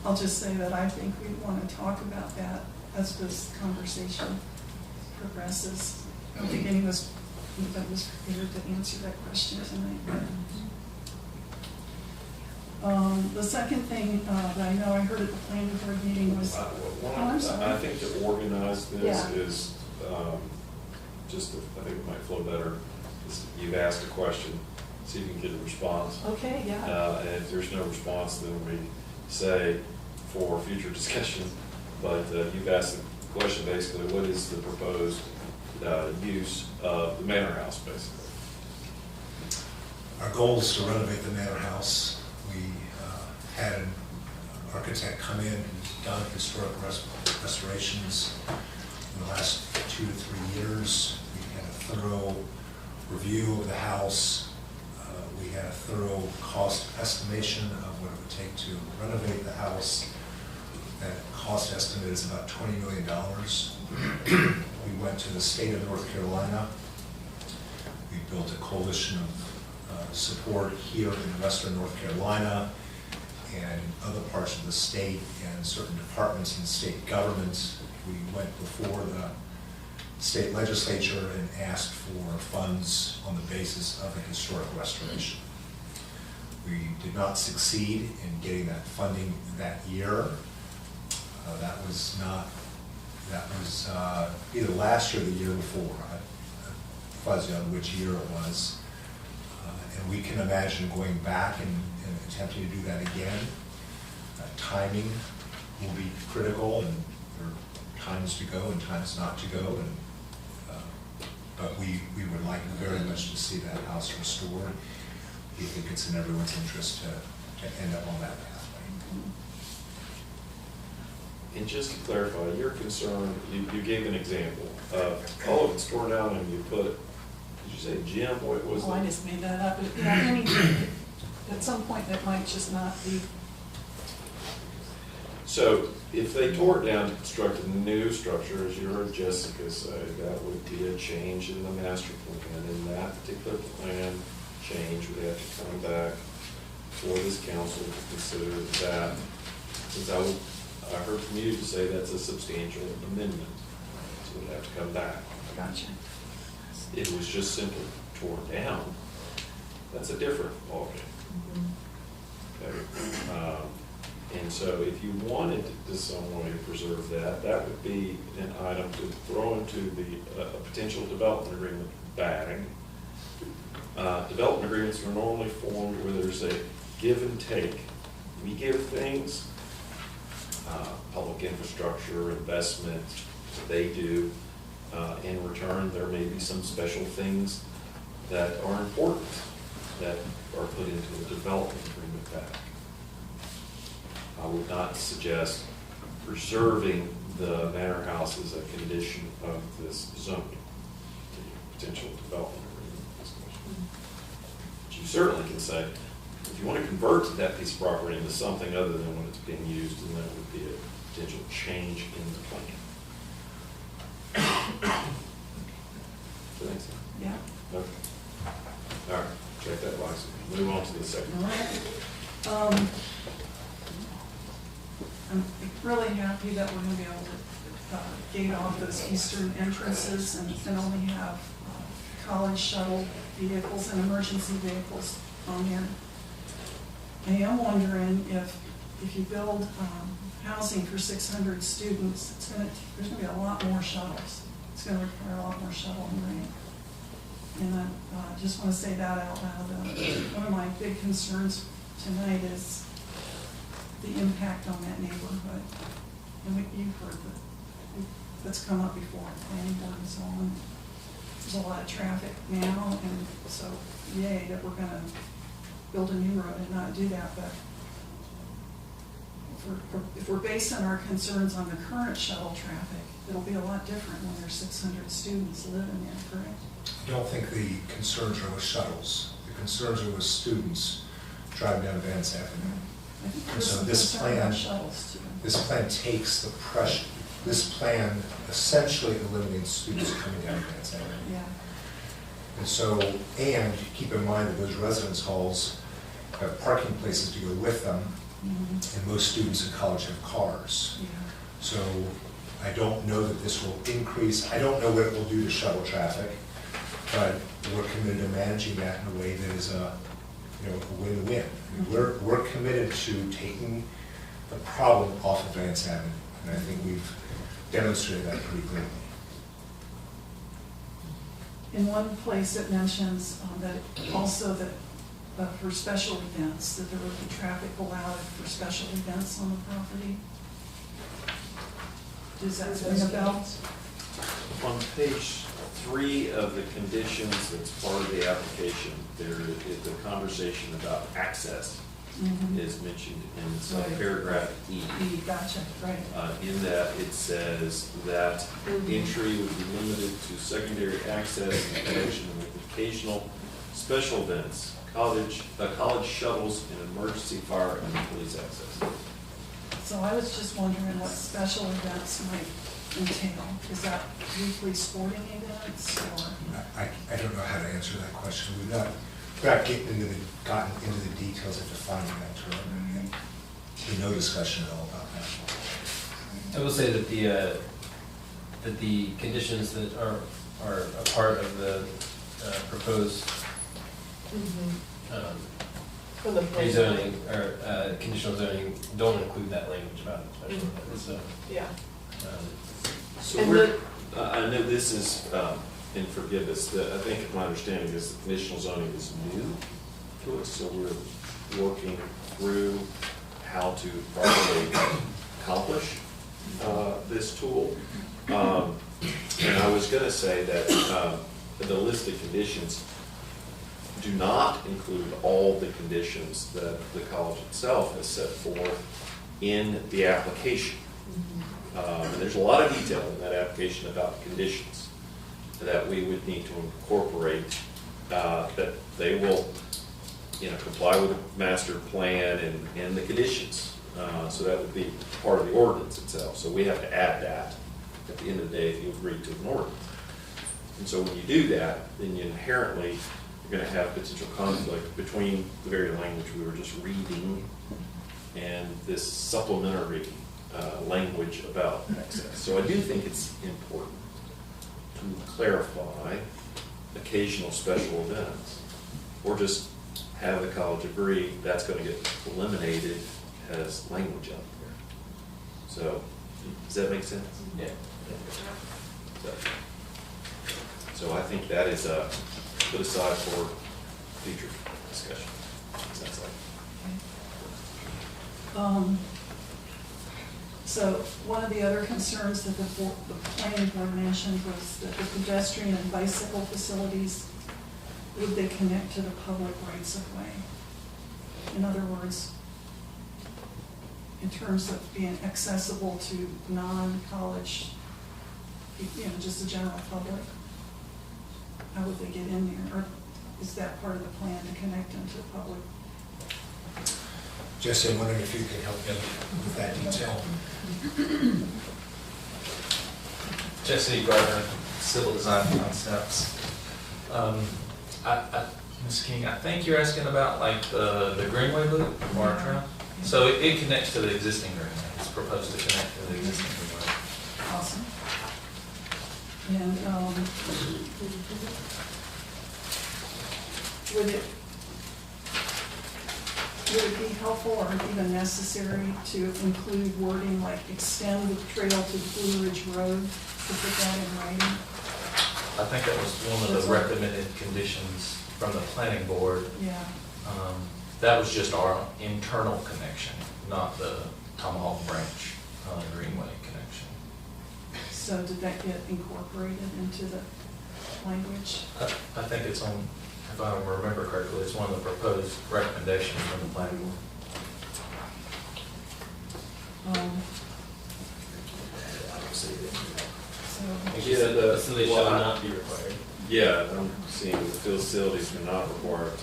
I'll just say that I think we want to talk about that as this conversation progresses. I don't think anyone was prepared to answer that question tonight. The second thing that I know I heard at the planning board meeting was, I think to organize this is I think it might flow better. You've asked a question, see if you can get a response. Okay, yeah. And if there's no response, then we say for future discussion. But you've asked the question basically, what is the proposed use of the manor house, basically? Our goal is to renovate the manor house. We had an architect come in who's done historic restorations in the last 2 to 3 years. We had a thorough review of the house. We had a thorough cost estimation of what it would take to renovate the house. That cost estimate is about $20 million. We went to the state of North Carolina. We built a coalition of support here in western North Carolina and in other parts of the state and certain departments in state governments. We went before the state legislature and asked for funds on the basis of a historic restoration. We did not succeed in getting that funding that year. That was either last year or the year before. I'm fuzzy on which year it was. And we can imagine going back and attempting to do that again. Timing will be critical, and there are times to go and times not to go. And but we would like very much to see that house restored. We think it's in everyone's interest to end up on that pathway. And just to clarify, your concern, you gave an example of, oh, it's torn down and you put, did you say gym? What was Oh, I it? just made that up. But, yeah, anything, at some point that might just not be. So if they tore it down to construct a new structure, as you heard Jessica say, that would be a change in the master plan. And that particular plan change would have to come back for this council to consider that. Since I heard from you to say that's a substantial amendment, so it would have to come back. Gotcha. It was just simply torn down. That's a different ballgame. Okay. And so if you wanted to some way preserve that, that would be an item to throw into the potential development agreement bag. Development agreements are normally formed where there's a give and take. We give things, public infrastructure, investment, they do. In return, there may be some special things that are important that are put into a development agreement bag. I would not suggest preserving the manor house as a condition of this zoning, the potential development agreement discussion. But you certainly can say, if you want to convert that piece of property into something other than what it's being used, then that would be a potential change in the plan. Does that make sense? Yeah. Okay. All right, check that box. Move on to the second. All right. I'm really happy that we're going to be able to gate off those eastern entrances and only have college shuttle vehicles and emergency vehicles on here. I am wondering if you build housing for 600 students, there's going to be a lot more shuttles. It's going to require a lot more shuttle and ramp. And I just want to say that out loud. One of my big concerns tonight is the impact on that neighborhood. And you've heard that's come up before, planning board and so on. There's a lot of traffic now, and so yay that we're going to build a new road and not do that. But if we're basing our concerns on the current shuttle traffic, it'll be a lot different when there's 600 students living there, correct? I don't think the concerns are with shuttles. The concerns are with students driving down Vance Avenue. I think And there's so some this concern about plan, shuttles too. this plan takes the pressure, this plan essentially eliminates students coming down Vance Avenue. Yeah. And so, and keep in mind that those residence halls have parking places to go with them, and most students in college have cars. Yeah. So I don't know that this will increase, I don't know what it will do to shuttle traffic, but we're committed to managing that in a way that is a win-win. We're committed to taking the problem off of Vance Avenue, and I think we've demonstrated that pretty clearly. In one place it mentions that also that for special events, that there would be traffic allowed for special events on the property. Does that ring a bell? On page 3 of the conditions that's part of the application, there is the conversation about access is mentioned in Right. paragraph E. Gotcha, right. In that, it says that entry would be limited to secondary access in connection with the occasional special events, college shuttles, and emergency fire and police access. So I was just wondering what special events might entail. Is that weekly sporting events or? I don't know how to answer that question. We've not gotten into the details of defining that term. And there's no discussion at all about that. I will say that the conditions that are a part of the proposed From the plan. rezoning or conditional zoning don't include that language about special events, so. Yeah. So And we're, I know this is, and forgive us, I think my understanding is that conditional zoning is new to us, so we're working through how to properly accomplish this tool. And I was gonna say that the list of conditions do not include all the conditions that the college itself has set forth in the application. And there's a lot of detail in that application about conditions that we would need to incorporate, that they will, comply with the master plan and the conditions. So that would be part of the ordinance itself. So we have to add that at the end of the day if you agree to an ordinance. And so when you do that, then you inherently, you're going to have potential conflict between the very language we were just reading and this supplementary language about access. So I do think it's important to clarify occasional special events, or just have the college agree that's going to get eliminated as language out there. So, does that make sense? Yeah. So I think that is put aside for future discussion. Sounds like. So one of the other concerns that the planning board mentioned was that the pedestrian and bicycle facilities, would they connect to the public rights of way? In other words, in terms of being accessible to non-college, just the general public, how would they get in there? Or is that part of the plan to connect them to the public? Jesse, I'm wondering if you could help me with that detail. Jesse Gardner, Civil Design Concepts. Ms. King, I think you're asking about like the Greenway Loop from Bartram. So it connects to the existing Greenway. It's proposed to connect to the existing Greenway. Awesome. And would it be helpful or even necessary to include wording like extend the trail to Blue Ridge Road, to put that in writing? I think that was one of the recommended conditions from the planning board. Yeah. That was just our internal connection, not the Tomahawk Branch Greenway connection. So did that get incorporated into the language? I think it's on, if I remember correctly, it's one of the proposed recommendations from the planning board. Yeah, the facility shall not be required. Yeah, I'm seeing the facilities are not required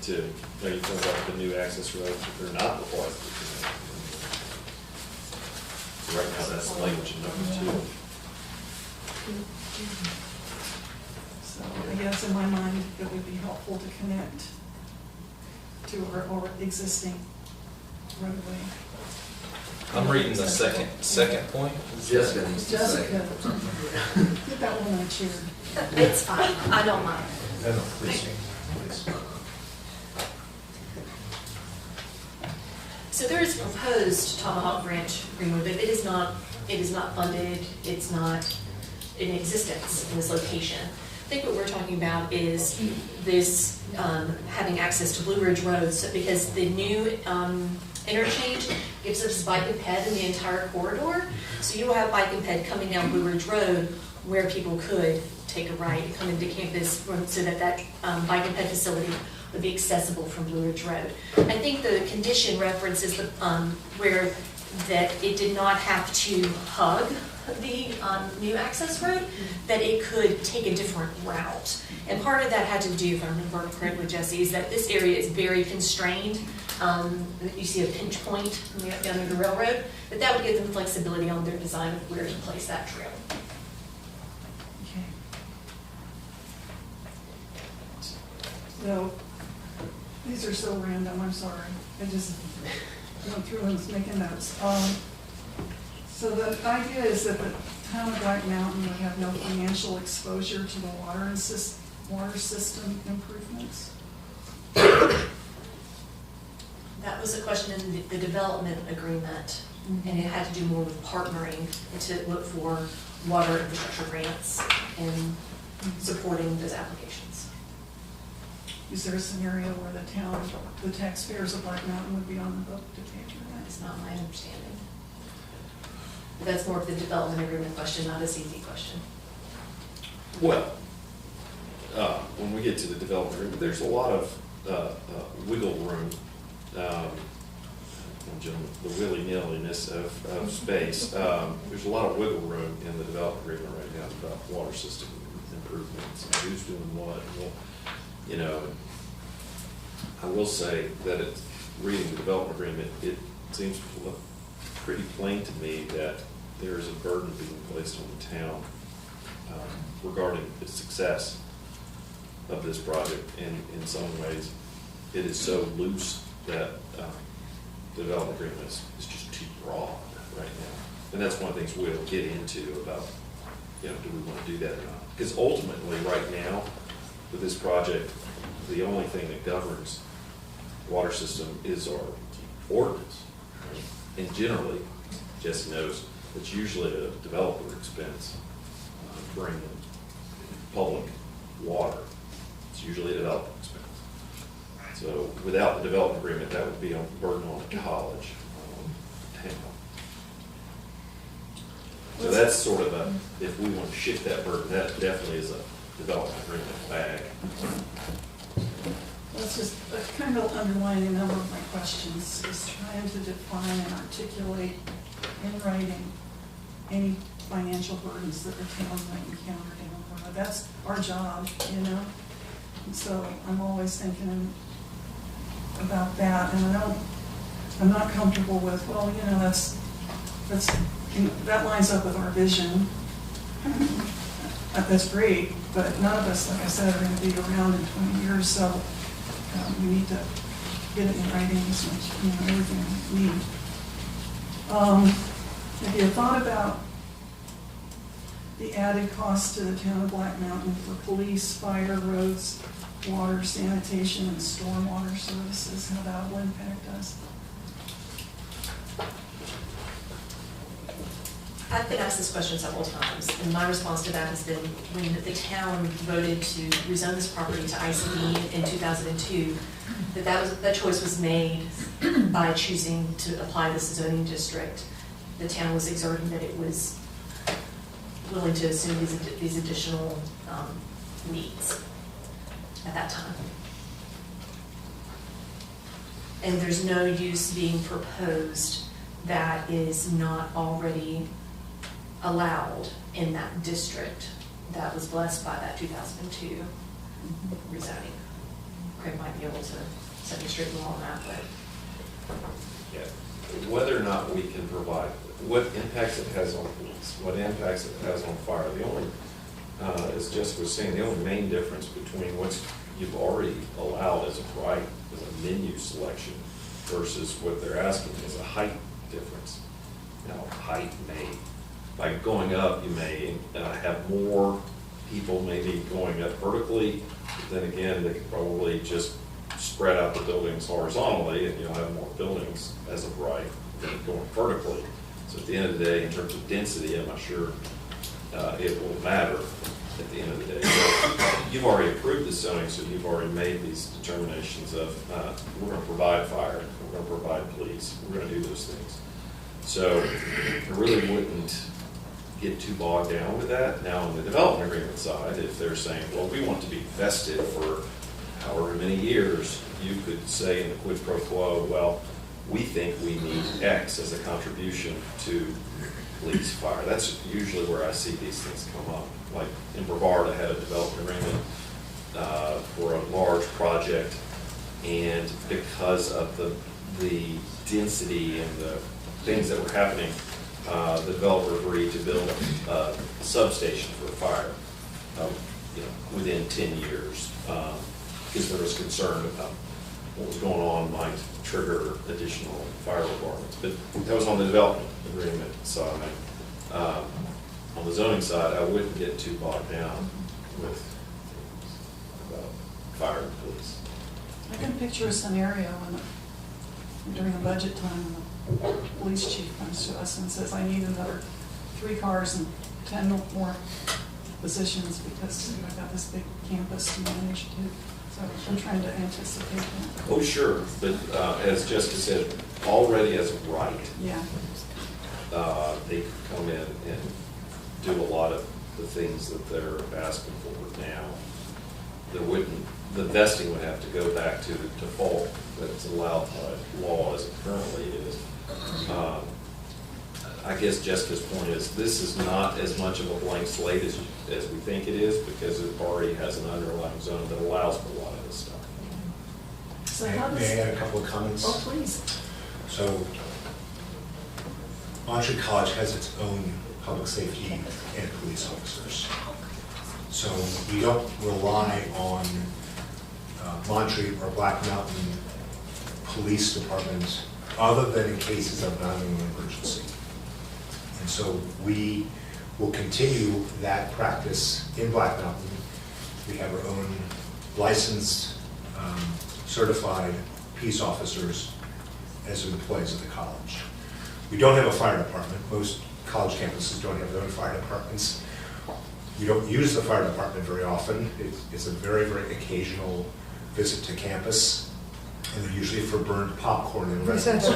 no, you talk about the new access roads, they're not required to connect. So right now, that's the language in number 2. So I guess in my mind, it would be helpful to connect to our existing roadway. I'm reading the second point. Jessica needs to say. Jessica, get that one on a chair. It's fine, I don't mind. No, please. So there is proposed Tomahawk Branch Greenway, but it is not funded, it's not in existence in this location. I think what we're talking about is this having access to Blue Ridge Road, so because the new interchange gives us bike and ped in the entire corridor. So you will have bike and ped coming down Blue Ridge Road where people could take a right and come into campus so that bike and ped facility would be accessible from Blue Ridge Road. I think the condition references where that it did not have to hug the new access road, that it could take a different route. And part of that had to do, if I remember correctly, Jesse, is that this area is very constrained. You see a pinch point down near the railroad, but that would give them flexibility on their design of where to place that trail. Okay. So, these are so random, I'm sorry. I just went through and was making notes. So the idea is that the town of Black Mountain would have no financial exposure to the water system improvements. That was a question in the development agreement, and it had to do more with partnering and to look for water infrastructure grants and supporting those applications. Is there a scenario where the town, the taxpayers of Black Mountain would be on the hook to pay for that? That's not my understanding. But that's more of the development agreement question, not a CZ question. Well, when we get to the development agreement, there's a lot of wiggle room, the willy-nilliness of space. There's a lot of wiggle room in the development agreement right now about water system improvements, and who's doing what. You know, I will say that it's, reading the development agreement, it seems pretty plain to me that there is a burden being placed on the town regarding the success of this project. And in some ways, it is so loose that the development agreement is just too broad right now. And that's one of the things we'll get into about, you know, do we want to do that or not? Because ultimately, right now, with this project, the only thing that governs water system is our ordinance. Right? And generally, Jesse knows, it's usually a developer expense bringing public water. It's usually a developer expense. So without the development agreement, that would be a burden on the college, town. So that's sort of a, if we want to shift that burden, that definitely is a development agreement bag. That's just kind of underlying a number of my questions, is trying to define and articulate in writing any financial burdens that the town might encounter down the road. That's our job, you know? And so I'm always thinking about that, and I'm not comfortable with, well, you know, that lines up with our vision. That's great, but none of us, like I said, are going to be around in 20 years, so we need to get it in writing as much, you know, everything we need. Have you thought about the added cost to the town of Black Mountain for police, fire, roads, water, sanitation, and stormwater services, how that will impact us? I've been asked this question several times, and my response to that has been, when the town voted to rezone this property to ICD in 2002, that choice was made by choosing to apply this zoning district. The town was exerting that it was willing to assume these additional needs at that time. And there's no use being proposed that is not already allowed in that district that was blessed by that 2002 rezoning. Craig might be able to set me straight on that, but. Yeah. Whether or not we can provide, what impacts it has on police, what impacts it has on fire, the only, as Jessica was saying, the only main difference between what you've already allowed as a right, as a menu selection, versus what they're asking is a height difference. Now, height may, by going up, you may have more people maybe going up vertically, but then again, they could probably just spread out the buildings horizontally, and you'll have more buildings as of right than going vertically. So at the end of the day, in terms of density, I'm not sure it will matter at the end of the day. So you've already approved the zoning, so you've already made these determinations of we're going to provide fire, we're going to provide police, we're going to do those things. So I really wouldn't get too bogged down with that. Now on the development agreement side, if they're saying, well, we want to be vested for however many years, you could say in the quid pro quo, well, we think we need X as a contribution to police, fire. That's usually where I see these things come up. Like in Brevard, I had a development agreement for a large project, and because of the density and the things that were happening, the developer agreed to build a substation for fire, within 10 years, because there was concern about what was going on might trigger additional fire requirements. But that was on the development agreement side. On the zoning side, I wouldn't get too bogged down with fire and police. I can picture a scenario during the budget time, when the police chief comes to us and says, I need another 3 cars and 10 more positions because I've got this big campus to manage too. So I'm trying to anticipate that. Oh, sure, but as Jessica said, already as of right, Yeah. they could come in and do a lot of the things that they're asking for now. The vesting would have to go back to the default that's allowed by law as it currently is. I guess Jessica's point is, this is not as much of a blank slate as we think it is, because it already has an underlying zone that allows for a lot of this stuff. So how does... May I add a couple of comments? Oh, please. So, Montreat College has its own public safety and police officers. So we don't rely on Montreat or Black Mountain Police Department other than in cases of non-human emergency. And so we will continue that practice in Black Mountain. We have our own licensed, certified peace officers as employees of the college. We don't have a fire department. Most college campuses don't have their own fire departments. We don't use the fire department very often. It's a very, very occasional visit to campus, and they're usually for burned popcorn and residence.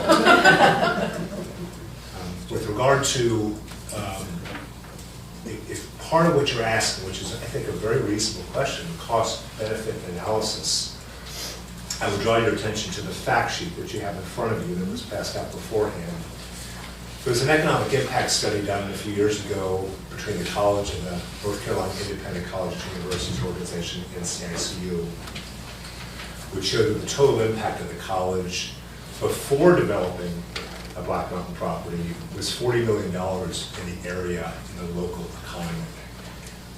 With regard to, if part of what you're asking, which is I think a very reasonable question, cost-benefit analysis, I would draw your attention to the fact sheet that you have in front of you that was passed out beforehand. There was an economic impact study done a few years ago between the college and the North Carolina Independent College and Universities Organization, NCICU, which showed that the total impact of the college before developing a Black Mountain property was $40 million in the area in the local economy.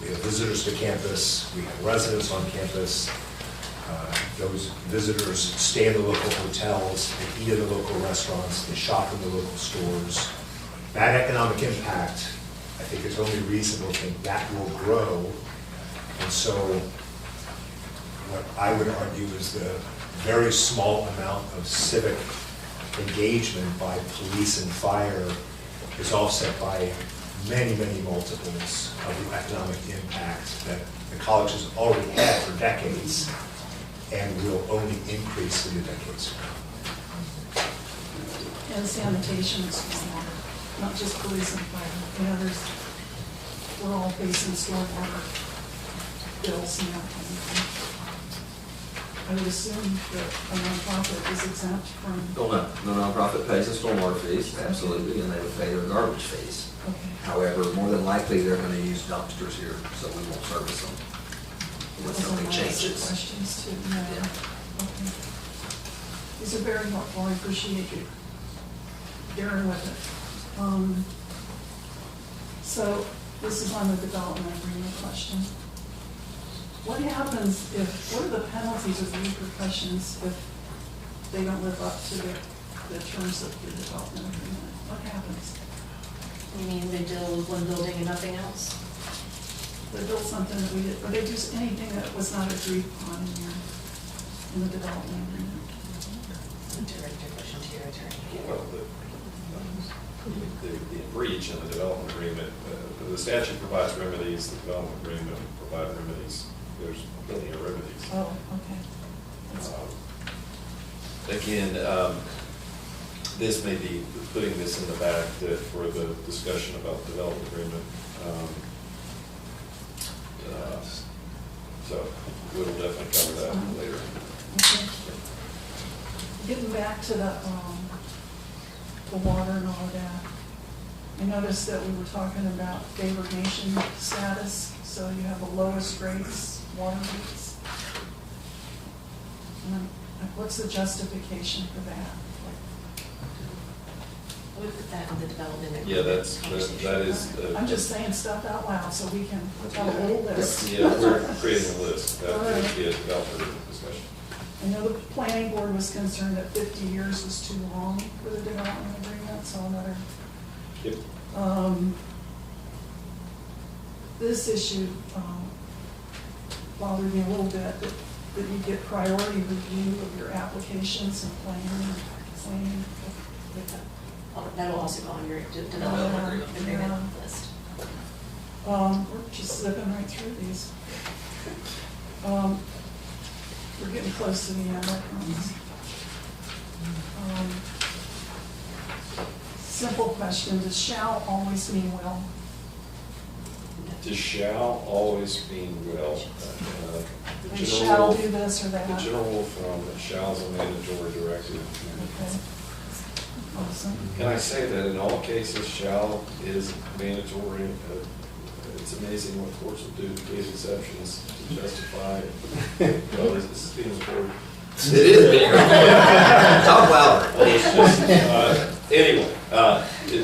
We have visitors to campus, we have residents on campus. Those visitors stay in the local hotels, they eat in the local restaurants, they shop in the local stores. That economic impact, I think it's only reasonable to think that will grow. And so what I would argue is the very small amount of civic engagement by police and fire is offset by many, many multiples of the economic impact that the college has already had for decades and will only increase in the decades to come. And sanitation is small, not just police and fire. You know, we're all facing stormwater bills and that kind of thing. I would assume that a nonprofit is exempt from... No nonprofit pays the stormwater fees, absolutely, and they would pay their garbage fees. Okay. However, more than likely, they're going to use dumpsters here, so we won't service them unless something changes. Questions too. No. Yeah. Okay. These are very helpful. I appreciate you bearing with it. So this is on the development agreement question. What happens what are the penalties or the repercussions if they don't live up to the terms of the development agreement? What happens? You mean they deal with one building and nothing else? They build something that we did, or they do anything that was not agreed upon in the development agreement? Director, question to your attorney. Well, the breach in the development agreement, the statute provides remedies, the development agreement provides remedies. There's plenty of remedies. Oh, okay. Again, this may be putting this in the back for the discussion about development agreement. So we'll definitely cover that later. Okay. Getting back to the water and all of that, I noticed that we were talking about favored nation status, so you have the lowest rates, water rates. What's the justification for that? We put that in the development Yeah, agreement that is. I'm just saying stuff out loud so we can tell a little list. Yeah, we're creating a list, that All would right. be a developer discussion. I know the planning board was concerned that 50 years was too long for the development agreement, so another. Yep. This issue bothered me a little bit, that you get priority review of your applications and planning. That'll also go on your development agreement list. We're just zipping right through these. We're getting close to the end, I promise. Simple question, does shall always mean will? Does shall always mean will? And shall do this or that? The general rule from that shall is a mandatory directive. Okay. Awesome. Can I say that in all cases, shall is mandatory? It's amazing what courts will do to create exceptions to justify. Well, this is being recorded. It is being recorded. Talk louder. Anyway,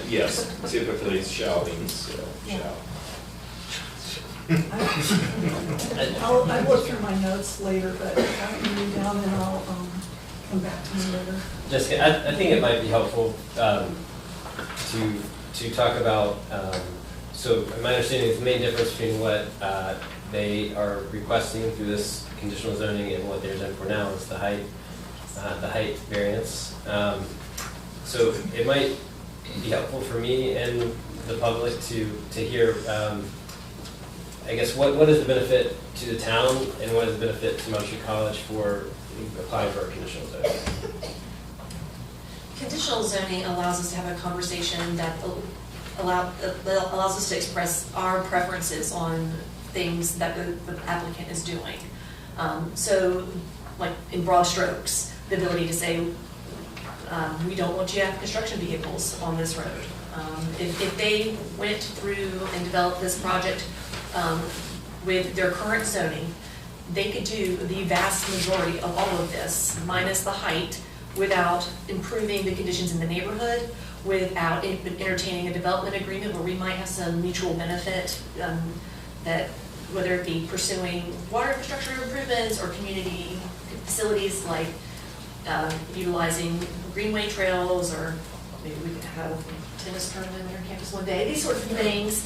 yes, typically shall means shall. I'll look through my notes later, but I can read down and I'll come back to you later. Jessica, I think it might be helpful to talk about, so my understanding is the main difference between what they are requesting through this conditional zoning and what they're done for now is the height variance. So it might be helpful for me and the public to hear, I guess, what is the benefit to the town and what is the benefit to Mount Street College for applying for a conditional zoning? Conditional zoning allows us to have a conversation that allows us to express our preferences on things that the applicant is doing. So, like in broad strokes, the ability to say, we don't want you to have construction vehicles on this road. If they went through and developed this project with their current zoning, they could do the vast majority of all of this, minus the height, without improving the conditions in the neighborhood, without entertaining a development agreement where we might have some mutual benefit, that whether it be pursuing water infrastructure improvements or community facilities like utilizing greenway trails, or maybe we could have a tennis tournament on our campus one day. These sorts of things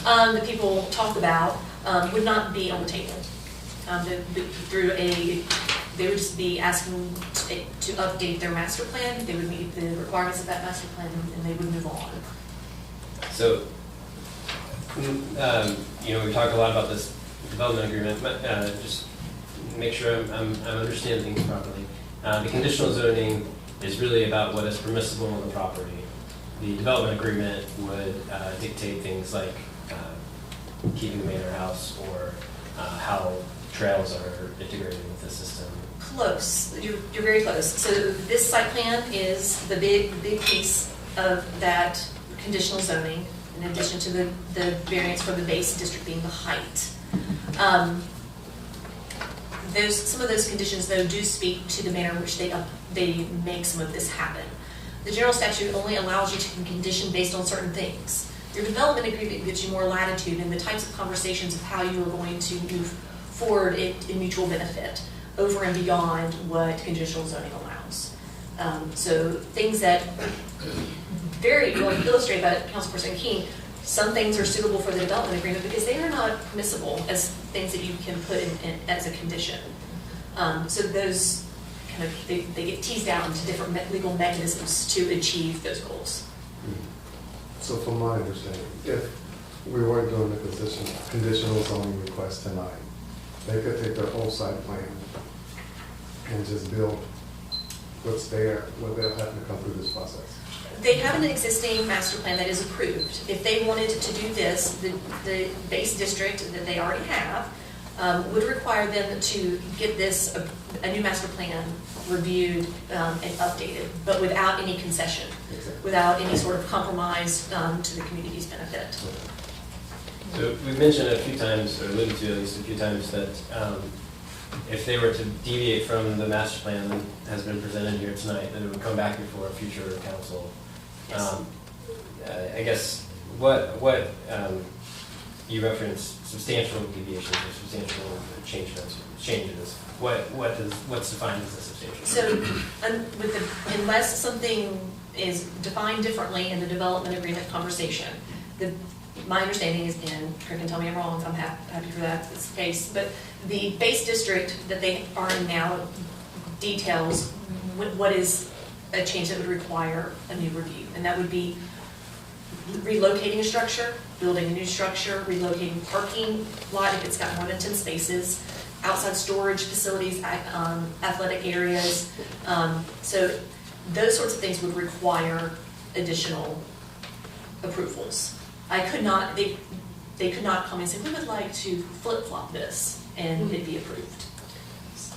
that people talk about would not be on the table. They would just be asking to update their master plan. They would meet the requirements of that master plan, and they would move on. So, we talk a lot about this development agreement, but just make sure I'm understanding things properly. The conditional zoning is really about what is permissible on the property. The development agreement would dictate things like keeping the manor house or how trails are integrated with the system. Close. You're very close. So this site plan is the big piece of that conditional zoning, in addition to the variance for the base district being the height. Some of those conditions, though, do speak to the manner in which they make some of this happen. The general statute only allows you to condition based on certain things. Your development agreement gives you more latitude in the types of conversations of how you are going to move forward in mutual benefit over and beyond what conditional zoning allows. So things that very well illustrated by Councilperson King, some things are suitable for the development agreement because they are not permissible as things that you can put in as a condition. So those kind of, they get teased out into different legal mechanisms to achieve those goals. So from my understanding, if we weren't doing the conditional zoning request tonight, they could take their whole site plan and just build what's there without having to come through this process. They have an existing master plan that is approved. If they wanted to do this, the base district that they already have would require them to get this, a new master plan reviewed and updated, but without any concession, without any sort of compromise to the community's benefit. So we've mentioned a few times, or alluded to at least a few times, that if they were to deviate from the master plan that has been presented here tonight, that it would come back before a future council. I guess what you referenced substantial deviations or substantial changes. What's defined as a substantial? So unless something is defined differently in the development agreement conversation, my understanding is, and Craig can tell me I'm wrong, I'm happy for that, it's the case, but the base district that they are in now details what is a change that would require a new review, and that would be relocating a structure, building a new structure, relocating parking lot if it's got more than 10 spaces, outside storage facilities, athletic areas. So those sorts of things would require additional approvals. They could not come and say, we would like to flip-flop this, and it'd be approved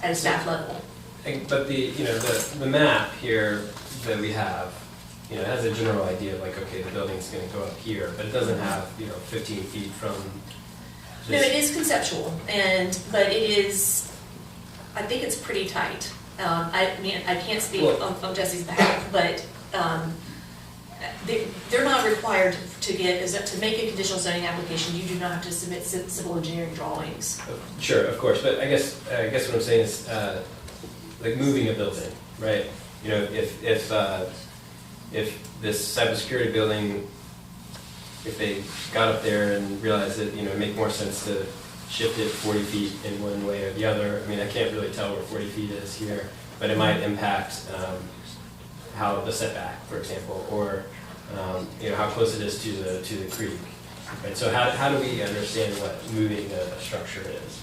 at a staff level. But the map here that we have, has a general idea of like, okay, the building's going to go up here, but it doesn't have 15 feet from. No, it is conceptual, but it is. I think it's pretty tight. I mean, I can't speak on Jesse's behalf, but they're not required to make a conditional zoning application. You do not have to submit civil engineering drawings. Sure, of course, but I guess what I'm saying is like moving a building, right? If this cybersecurity building, if they got up there and realized that it'd make more sense to shift it 40 feet in one way or the other. I mean, I can't really tell where 40 feet is here, but it might impact how the setback, for example, or how close it is to the creek. Right. So how do we understand what moving a structure is?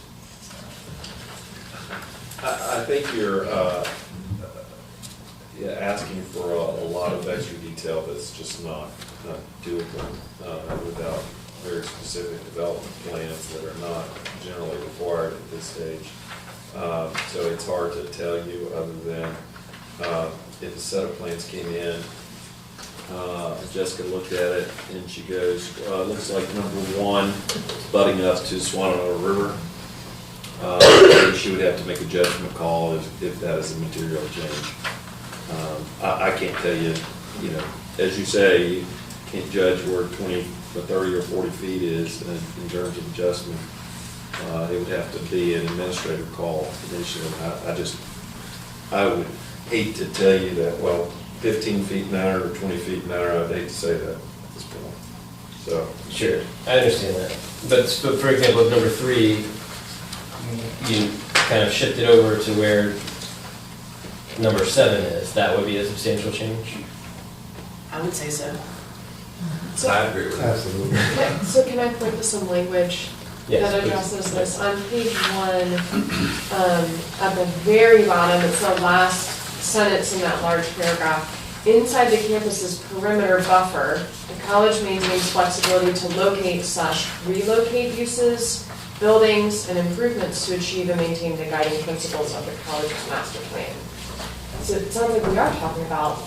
I think you're asking for a lot of extra detail that's just not doable without very specific development plans that are not generally required at this stage. So it's hard to tell you other than if a set of plans came in, Jessica looked at it and she goes, looks like number one, butting up to Swannanoa River. She would have to make a judgment call if that is a material change. I can't tell you, as you say, you can't judge where 20 or 30 or 40 feet is in terms of adjustment. It would have to be an administrative call initially. I would hate to tell you that, well, 15 feet an hour or 20 feet an hour, I'd hate to say that at this point. So. Sure, I understand that. But for example, number 3, you kind of shift it over to where number 7 is. That would be a substantial change? I would say so. I agree with that. Absolutely. So can I point to some language that addresses this? On page 1, at the very bottom, it's the last sentence in that large paragraph. Inside the campus's perimeter buffer, the college maintains flexibility to locate/relocate uses, buildings, and improvements to achieve and maintain the guiding principles of the college's master plan. So it sounds like we are talking about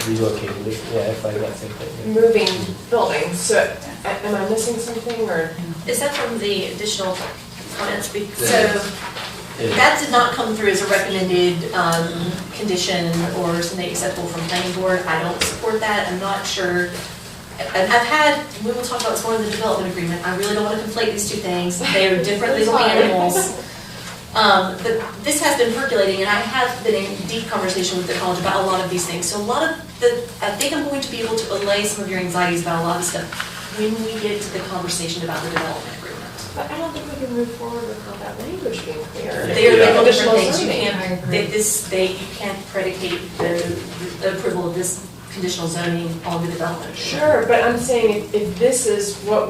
relocating, if I got something. Moving buildings. So am I missing something, or? Is that from the additional comments? So that did not come through as a recommended condition or something acceptable from planning board. I don't support that. I'm not sure. And we will talk about this more in the development agreement. I really don't want to conflate these two things. They are different legal animals. But this has been percolating, and I have been in deep conversation with the college about a lot of these things. So I think I'm going to be able to allay some of your anxieties about a lot of stuff when we get to the conversation about the development agreement. But I don't think we can move forward without that language being clear. They are different things. You can't predicate the approval of this conditional zoning on the development. Sure, but I'm saying if this is what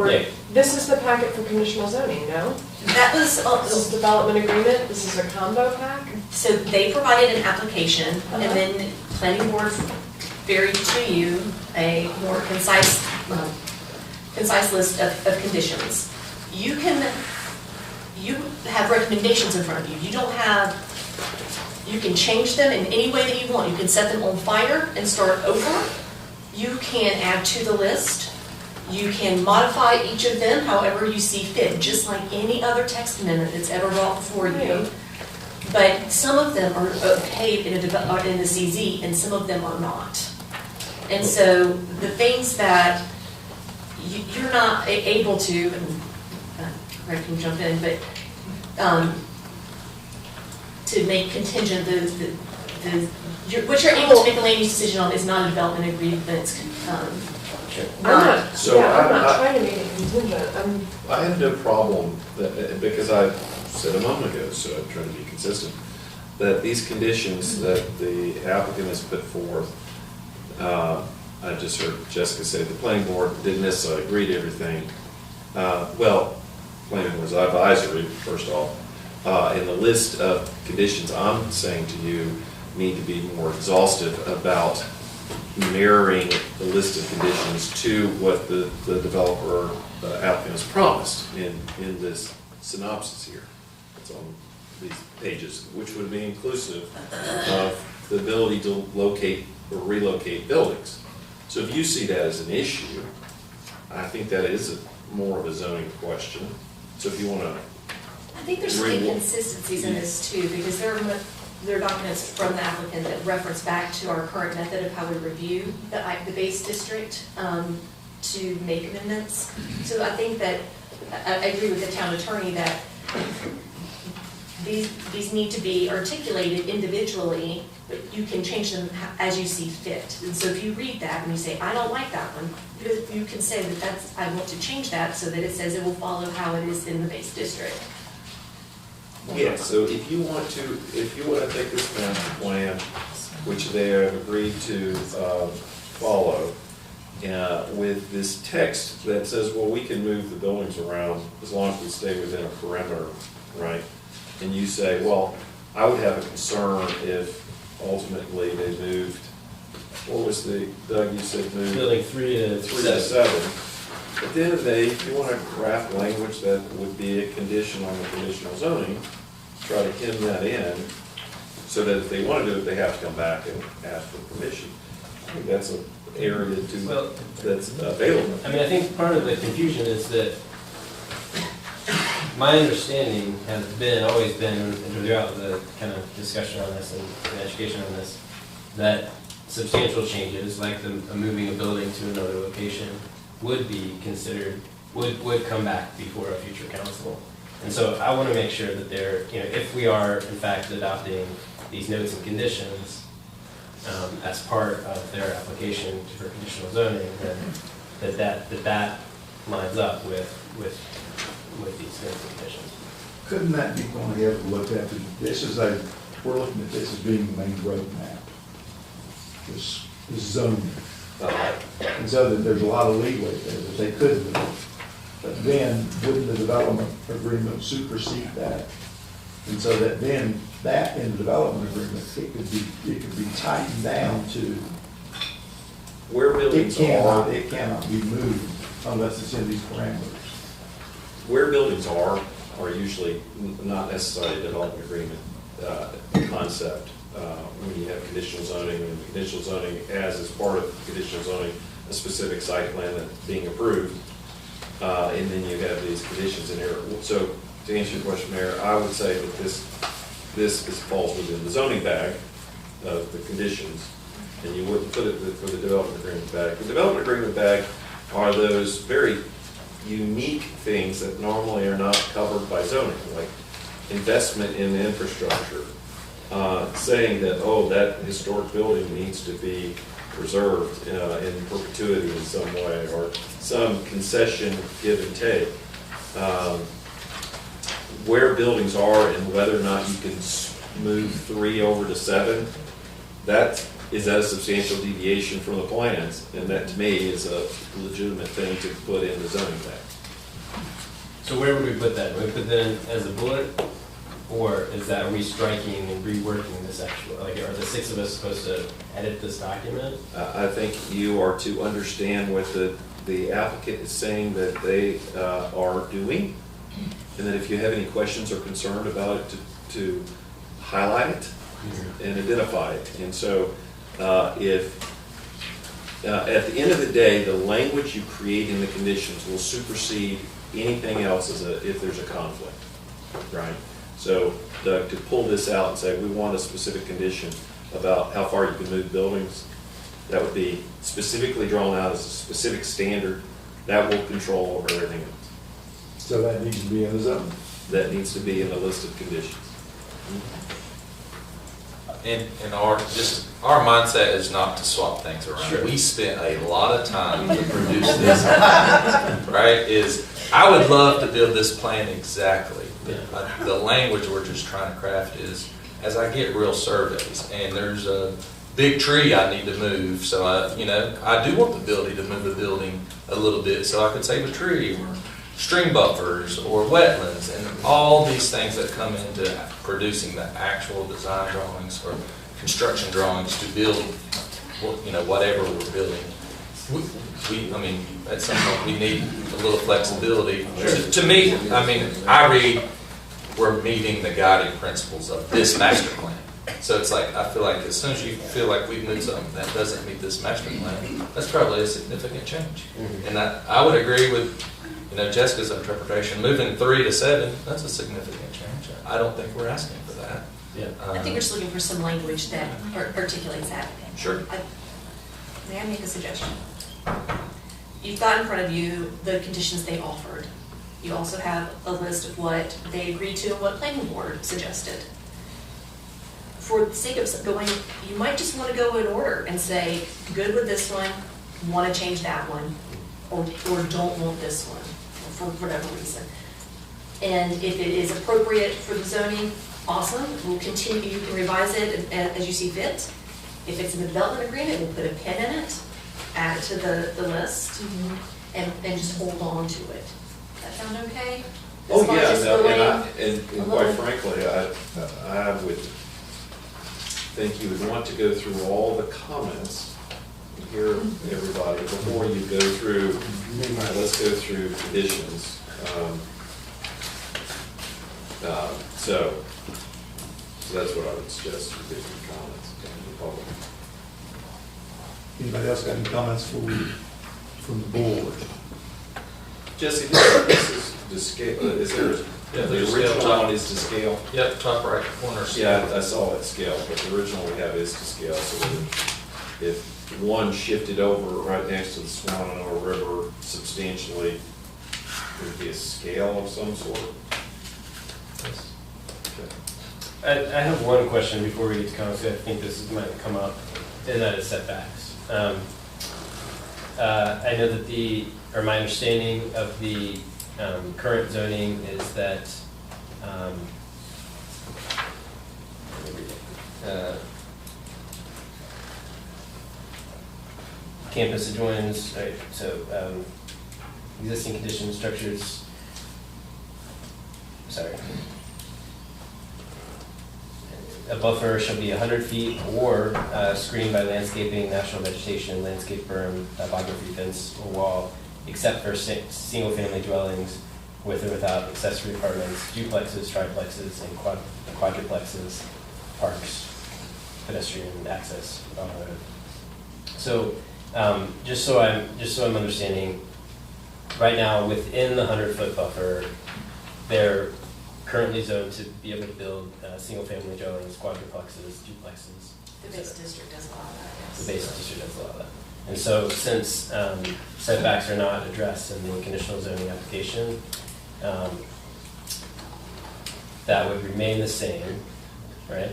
this is the packet for conditional zoning, no? That was this is development agreement. This is a combo pack. So they provided an application, and then planning board buried to you a more concise list of conditions. You you have recommendations in front of you. You don't have, you can change them in any way that you want. You can set them on fire and start over. You can add to the list. You can modify each of them however you see fit, just like any other text amendment that's ever brought before you. But some of them are okay in the CZ and some of them are not. And so the things that you're not able to, and Greg can jump in, but to make contingent what you're able to make a land use decision on is not a development agreement. I'm not, So I'm not I- trying to make it contingent. I have no problem, that because I said a moment ago, so I'm trying to be consistent, that these conditions that the applicant has put forth, I just heard Jessica say the planning board didn't necessarily agree to everything. Well, planning board's advisory, first off, and the list of conditions I'm saying to you need to be more exhaustive about mirroring the list of conditions to what the developer applicant has promised in this synopsis here. It's on these pages, which would be inclusive of the ability to locate or relocate buildings. So if you see that as an issue, I think that is more of a zoning question. So if you want to... I think there's some inconsistencies in this too, because there are documents from the applicant that reference back to our current method of how we review the base district to make amendments. So I think that, I agree with the town attorney that these need to be articulated individually, but you can change them as you see fit. And so if you read that and you say, I don't like that one, you can say that I want to change that so that it says it will follow how it is in the base district. Yeah, so if you want to take this master plan, which they have agreed to follow, with this text that says, well, we can move the buildings around as long as we stay within a perimeter, right? And you say, well, I would have a concern if ultimately they moved, what was Doug, you said moved? Building 3 to 7. At the end of the day, if you want to craft language that would be a condition on the conditional zoning, try to hem that in, so that if they want to do it, they have to come back and ask for permission. I think that's an area that's available. I mean, I think part of the confusion is that my understanding has always been, throughout the kind of discussion on this and education on this, that substantial changes, like moving a building to another location, would be considered, would come back before a future council. And so I want to make sure that they're, if we are in fact adopting these notes and conditions as part of their application for conditional zoning, then that lines up with these notes and conditions. Couldn't that be one we have to look at? We're looking at this as being the main road map. This zoning. And so that there's a lot of leeway there that they could do. But then, wouldn't the development agreement supersede that? And so that then, that in the development agreement, it could be tightened down to, Where buildings it cannot be moved unless it's in these parameters. Where buildings are usually not necessarily a development agreement concept. When you have conditional zoning, and conditional zoning as part of conditional zoning, a specific site plan that's being approved, and then you have these conditions in there. So to answer your question, Mayor, I would say that this falls within the zoning bag of the conditions, and you wouldn't put it for the development agreement bag. The development agreement bag are those very unique things that normally are not covered by zoning, like investment in infrastructure, saying that, oh, that historic building needs to be preserved in perpetuity in some way, or some concession give and take. Where buildings are and whether or not you can move 3 over to 7, that is a substantial deviation from the plans, and that to me is a legitimate thing to put in the zoning tag. So where would we put that? Would we put that in as a bullet? Or are we striking and reworking this actual, are the 6 of us supposed to edit this document? I think you are to understand what the applicant is saying that they are doing, And then if you have any questions or concern about it, to highlight it and identify it. And so if at the end of the day, the language you create in the conditions will supersede anything else if there's a conflict, right? So to pull this out and say, we want a specific condition about how far you can move buildings, that would be specifically drawn out as a specific standard that will control over everything else. So that needs to be in the zone. That needs to be in the list of conditions. And our mindset is not to swap things around. Sure. We spent a lot of time to produce this, right? I would love to build this plan exactly. The language we're just trying to craft is, as I get real surveys and there's a big tree I need to move, so I do want the ability to move a building a little bit so I could save a tree, or stream buffers, or wetlands, and all these things that come into producing the actual design drawings or construction drawings to build, whatever we're building. At some point we need a little flexibility. To me, I read we're meeting the guiding principles of this master plan. So it's like, I feel like as soon as you feel like we've moved something that doesn't meet this master plan, that's probably a significant change. And I would agree with Jessica's interpretation. Moving 3 to 7, that's a significant change. I don't think we're asking for that. Yeah. I think we're just looking for some language that articulates that. Sure. May I make a suggestion? You've got in front of you the conditions they offered. You also have a list of what they agreed to and what planning board suggested. For the sake of going, you might just want to go in order and say, good with this one, want to change that one, or don't want this one, for whatever reason. And if it is appropriate for the zoning, awesome, we'll continue, you can revise it as you see fit. If it's in the development agreement, we'll put a pin in it, add it to the list, and just hold on to it. That sound okay? Oh, As far as yeah, and a quite little- frankly, I would think you would want to go through all the comments, and hear everybody before you go through, all right, let's go through conditions. So that's what I would suggest, you get some comments from the public. Anybody else got any comments from the board? Jesse, this is to scale, is there, Yeah, the there's original scale. one is to scale? Yep, top right corner. Yeah, I saw it scale, but the original we have is to scale, so if one shifted over right next to the Swannanoa River substantially, it would be a scale of some sort? Okay. I have one question before we get to comments. I think this might come up, and that is setbacks. I know that my understanding of the current zoning is that campus adjoins, right, so existing conditions, structures, a buffer shall be 100 feet or screened by landscaping, natural vegetation, landscape berm, topography fence or wall, except for single-family dwellings with or without accessory apartments, duplexes, triplexes, and quadruplexes, parks, pedestrian access on the road. So, just so I'm understanding, right now within the 100-foot buffer, they're currently zoned to be able to build single-family dwellings, quadruplexes, duplexes. The base district does allow that, yes. The base district does allow that. And so since setbacks are not addressed in the conditional zoning application, that would remain the same, right?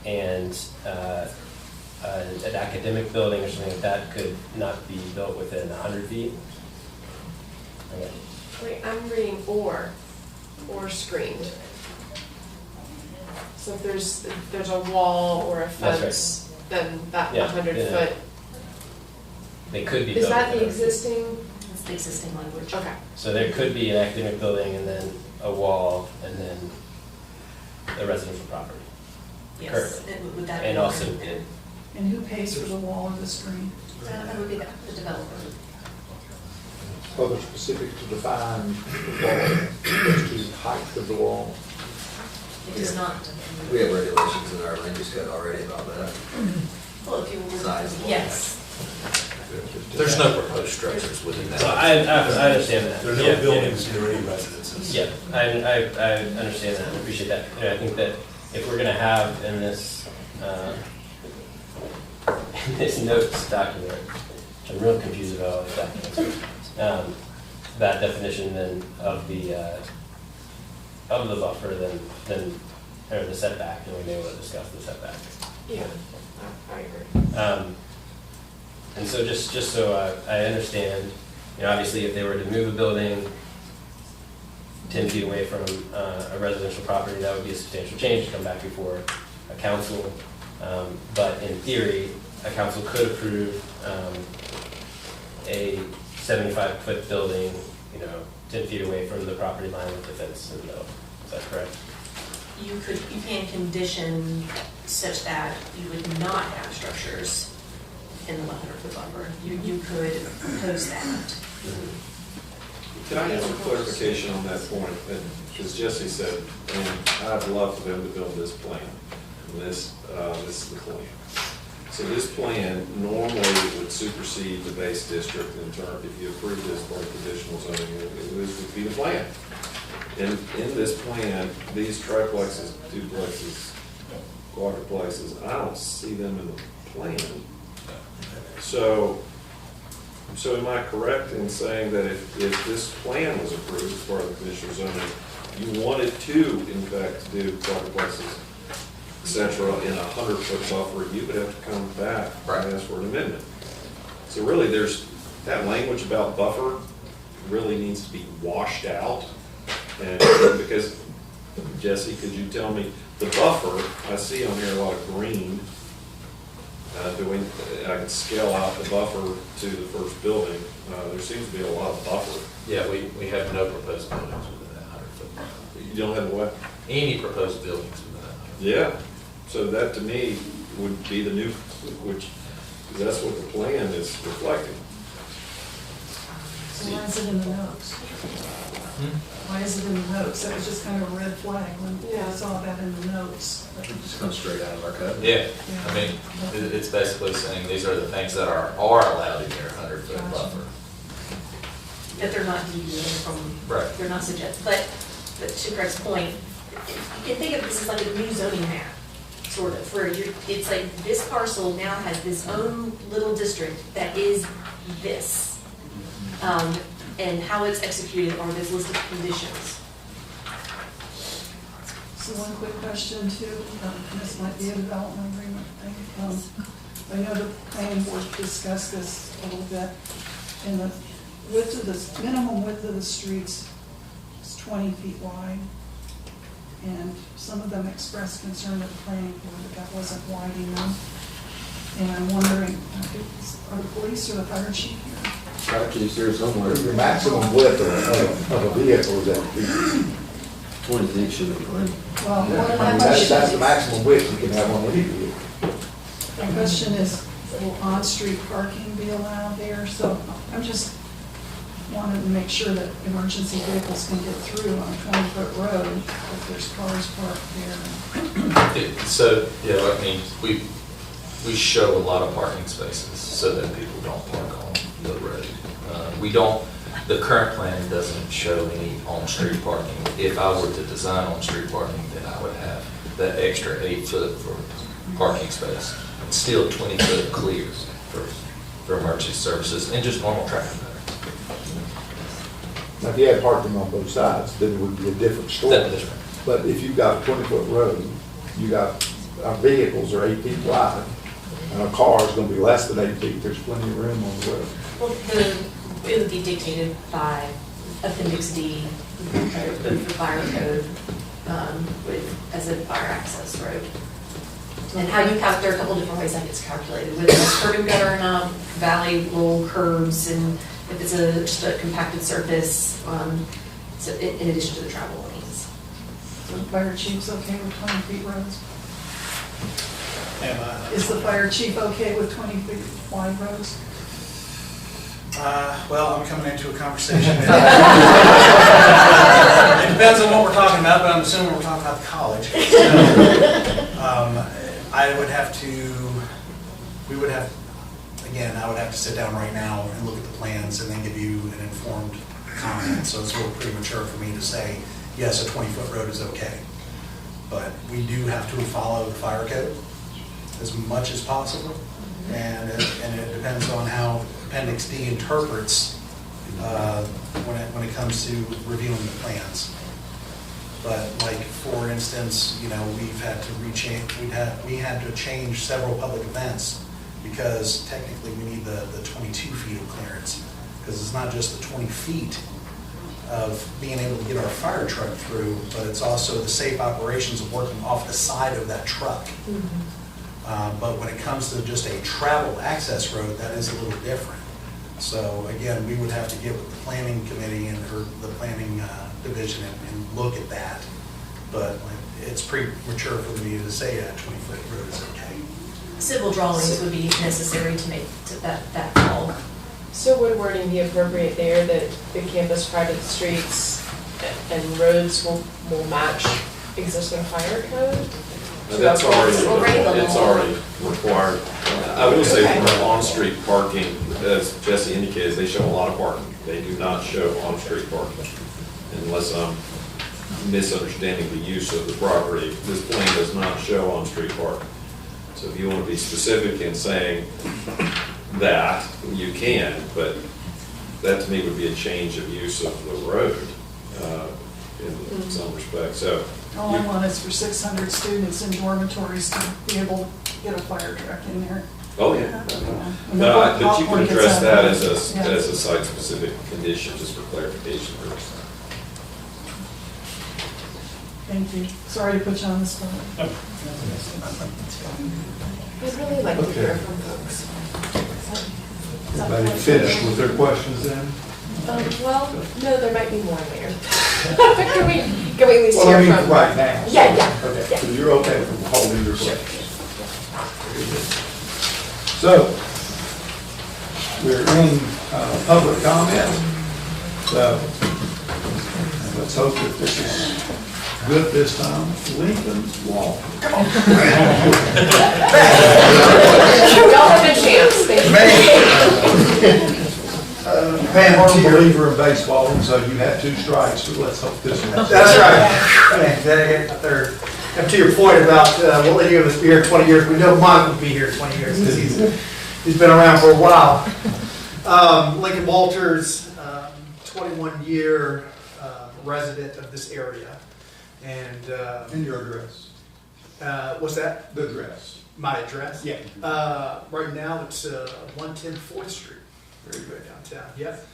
And an academic building or something like that could not be built within 100 feet. Okay. Wait, I'm reading or screened. So if there's a wall or a That's fence, then that Yeah, 100 yeah. foot. They could be Is built that the within 100 feet. existing? That's the existing language. Okay. So there could be an academic building and then a wall and then a residential property. Yes, Currently. and would that be? And also, And who pays for the wall or the screen? That would be the developer. other specifics to define the wall, as to height of the wall? It does not. We have regulations in our land use code already about that. Well, if you were. Size. Yes. There's no proposed structures within that. So I understand that. There are Yeah, no buildings near any residences. Yeah, I understand that, I appreciate that. And I think that if we're gonna have in this, in this notes document, which I'm real confused about all these documents, that definition then of the buffer, then, or the setback, and we may want to discuss the setback. Yeah, I agree. And so just so I understand, obviously if they were to move a building 10 feet away from a residential property, that would be a substantial change to come back before a council. But in theory, a council could approve a 75-foot building, 10 feet away from the property line with the fence in the middle. Is that correct? You can condition such that you would not have structures in the 100-foot buffer. You could propose that. Can I have a clarification on that point? Because Jesse said, and I'd love for them to build this plan. And this is the plan. So this plan normally would supersede the base district in terms, if you approve this for conditional zoning, it would be the plan. And in this plan, these triplexes, duplexes, quadruplexes, I don't see them in the plan. So am I correct in saying that if this plan was approved as part of the conditional zoning, you wanted to, in fact, do quadruplexes, et cetera, in a 100-foot buffer, you would have to come back and ask for an amendment. So really, there's, that language about buffer really needs to be washed out. And because, Jesse, could you tell me, the buffer, I see on here a lot of green. I can scale out the buffer to the first building. There seems to be a lot of buffer. Yeah, we have no proposed buildings within that 100-foot buffer. You don't have what? Any proposed buildings within that 100-foot. Yeah. So that to me would be the new, which, because that's what the plan is reflecting. So why is it in the notes? Why is it in the notes? That was just kind of a red flag when I saw that in the notes. It just comes straight out of our code. Yeah, I mean, it's basically saying these are the things that are allowed in your 100-foot Gotcha. buffer. That they're not deviating from, Right. they're not suggested. But to Craig's point, you can think of this as like a new zoning map, sort of, where it's like this parcel now has this own little district that is this. And how it's executed are this list of conditions. So one quick question too, this might be a development agreement thing. I know the planning board discussed this a little bit, and the width of the, minimum width of the streets is 20 feet wide. And some of them expressed concern at the planning board that wasn't wide enough. And I'm wondering, are the police or the fire chief here? Fire chief's here somewhere. The maximum width of a vehicle is at feet. 20 feet should be plenty. Well, one of my I mean, questions that's the is, maximum width you can have on any vehicle. my question is, will on-street parking be allowed there? So I'm just wanting to make sure that emergency vehicles can get through on a 20-foot road if there's cars parked there. So, yeah, I mean, we show a lot of parking spaces so that people don't park on the road. The current plan doesn't show any on-street parking. If I were to design on-street parking, then I would have that extra 8 foot for parking space. It's still 20 foot clear for emergency services and just normal traffic patterns. Now, if you had parking on both sides, then it would be a different story. That's different. But if you've got a 20-foot road, you got, our vehicles are 8 feet wide, and a car is gonna be less than 8 feet, there's plenty of room on the road. Well, it would be dictated by Appendix D of the fire code as a fire access road. And how you there are a couple different ways that gets calculated, whether it's curb and gutter and up, valley roll curbs, and if it's just a compacted surface, so in addition to the travel lanes. So the fire chief's okay with 20 feet roads? Am I? Is the fire chief okay with 20 feet wide roads? Well, I'm coming into a conversation. It depends on what we're talking about, but I'm assuming we're talking about the college. I would have to, I would have to sit down right now and look at the plans and then give you an informed comment. So it's a little premature for me to say, yes, a 20-foot road is okay. But we do have to follow the fire code as much as possible. And it depends on how Appendix D interprets when it comes to reviewing the plans. But like, for instance, we've had to we had to change several public events because technically we need the 22 feet of clearance, because it's not just the 20 feet of being able to get our fire truck through, but it's also the safe operations of working off the side of that truck. But when it comes to just a travel access road, that is a little different. So again, we would have to get with the planning committee or the planning division and look at that. But it's premature for me to say a 20-foot road is okay. Civil drawings would be necessary to make that call. So would wording be appropriate there that the campus private streets and roads will match existing fire code? That's Already it's already required. I will say for on-street parking, as Jesse indicated, they show a lot of parking. They do not show on-street parking. Unless I'm misunderstanding the use of the property, this plan does not show on-street parking. So if you want to be specific in saying that, you can, but that to me would be a change of use of the road in some respect. So All I want is for 600 students in dormitories to be able to get a fire truck in there. oh yeah. And But you can popcorn gets address out that of as it. Yeah. a site-specific condition, just for clarification purposes. Thank you. Sorry to put you on the spot. I'd really like to hear from folks. Everybody finished with their questions then? Well, no, there might be more there. Can we at least Well, I hear mean, from? right now. Yeah. Okay, so you're okay with holding your questions? So, we're in public comment, so let's hope that this is good this time. Lincoln Wall. Y'all have a chance. Thank you. Pam, I'm a believer in baseball, so you had 2 strikes, but let's hope this one. That's right. Man, did I get the third? And to your point about won't any of us be here 20 years, we know Mike will be here 20 years because he's been around for a while. Lincoln Walters, 21-year resident of this area. And your address? What's that? The address. My address? Yeah. Right now it's 110 4th Street. Very good. Downtown, yep.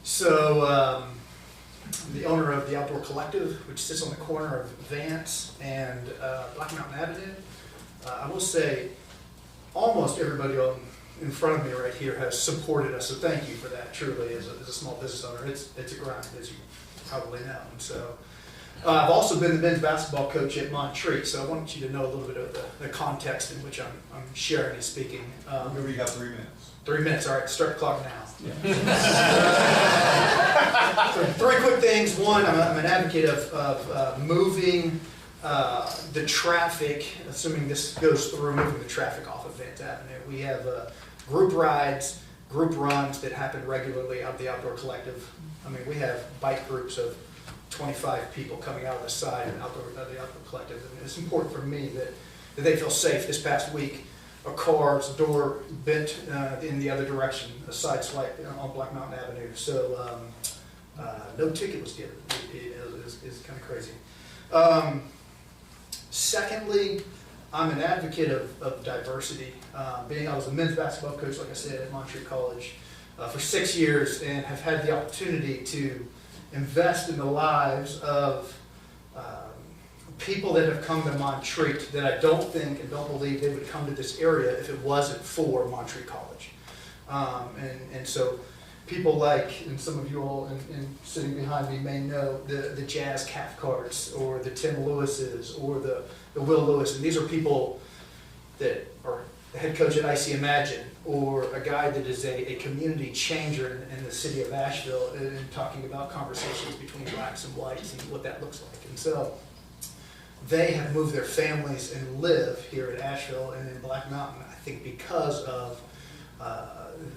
So, I'm the owner of the Outdoor Collective, which sits on the corner of Vance and Black Mountain Avenue. I will say, almost everybody in front of me right here has supported us, so thank you for that, truly, as a small business owner. It's a grind, as you probably know. And so, I've also been the men's basketball coach at Montreat, so I want you to know a little bit of the context in which I'm sharing and speaking. Remember, you got 3 minutes. 3 minutes, all right, start the clock now. So 3 quick things. One, I'm an advocate of moving the traffic, assuming this goes through, moving the traffic off of Vance Avenue. We have group rides, group runs that happen regularly out of the Outdoor Collective. I mean, we have bike groups of 25 people coming out of the side of the Outdoor Collective. And it's important for me that they feel safe. This past week, a car's door bent in the other direction, a side swipe on Black Mountain Avenue. So no ticket was given. It's kind of crazy. Secondly, I'm an advocate of diversity. I was a men's basketball coach, like I said, at Montreat College for 6 years, and have had the opportunity to invest in the lives of people that have come to Montreat that I don't think and don't believe they would come to this area if it wasn't for Montreat College. And so people like, and some of you all and sitting behind me may know the Jazz Cathcarts or the Tim Lewises or the Will Lewis. And these are people that the head coach at IC Imagine, or a guy that is a community changer in the city of Asheville, and talking about conversations between blacks and whites and what that looks like. And so they have moved their families and live here in Asheville and in Black Mountain, I think because of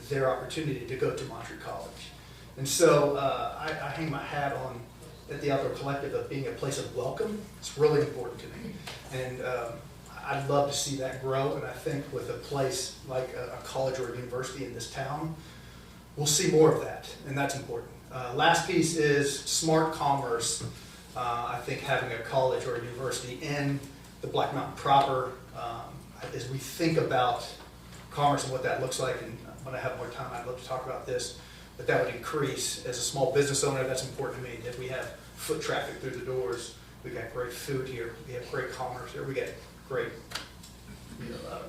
their opportunity to go to Montreat College. And so I hang my hat on at the Outdoor Collective of being a place of welcome. It's really important to me. And I'd love to see that grow, and I think with a place like a college or a university in this town, we'll see more of that, and that's important. Last piece is smart commerce. I think having a college or a university in the Black Mountain proper, as we think about commerce and what that looks like, and when I have more time, I'd love to talk about this, but that would increase. As a small business owner, that's important to me, that we have foot traffic through the doors. We got great food here. We have great commerce here. We got great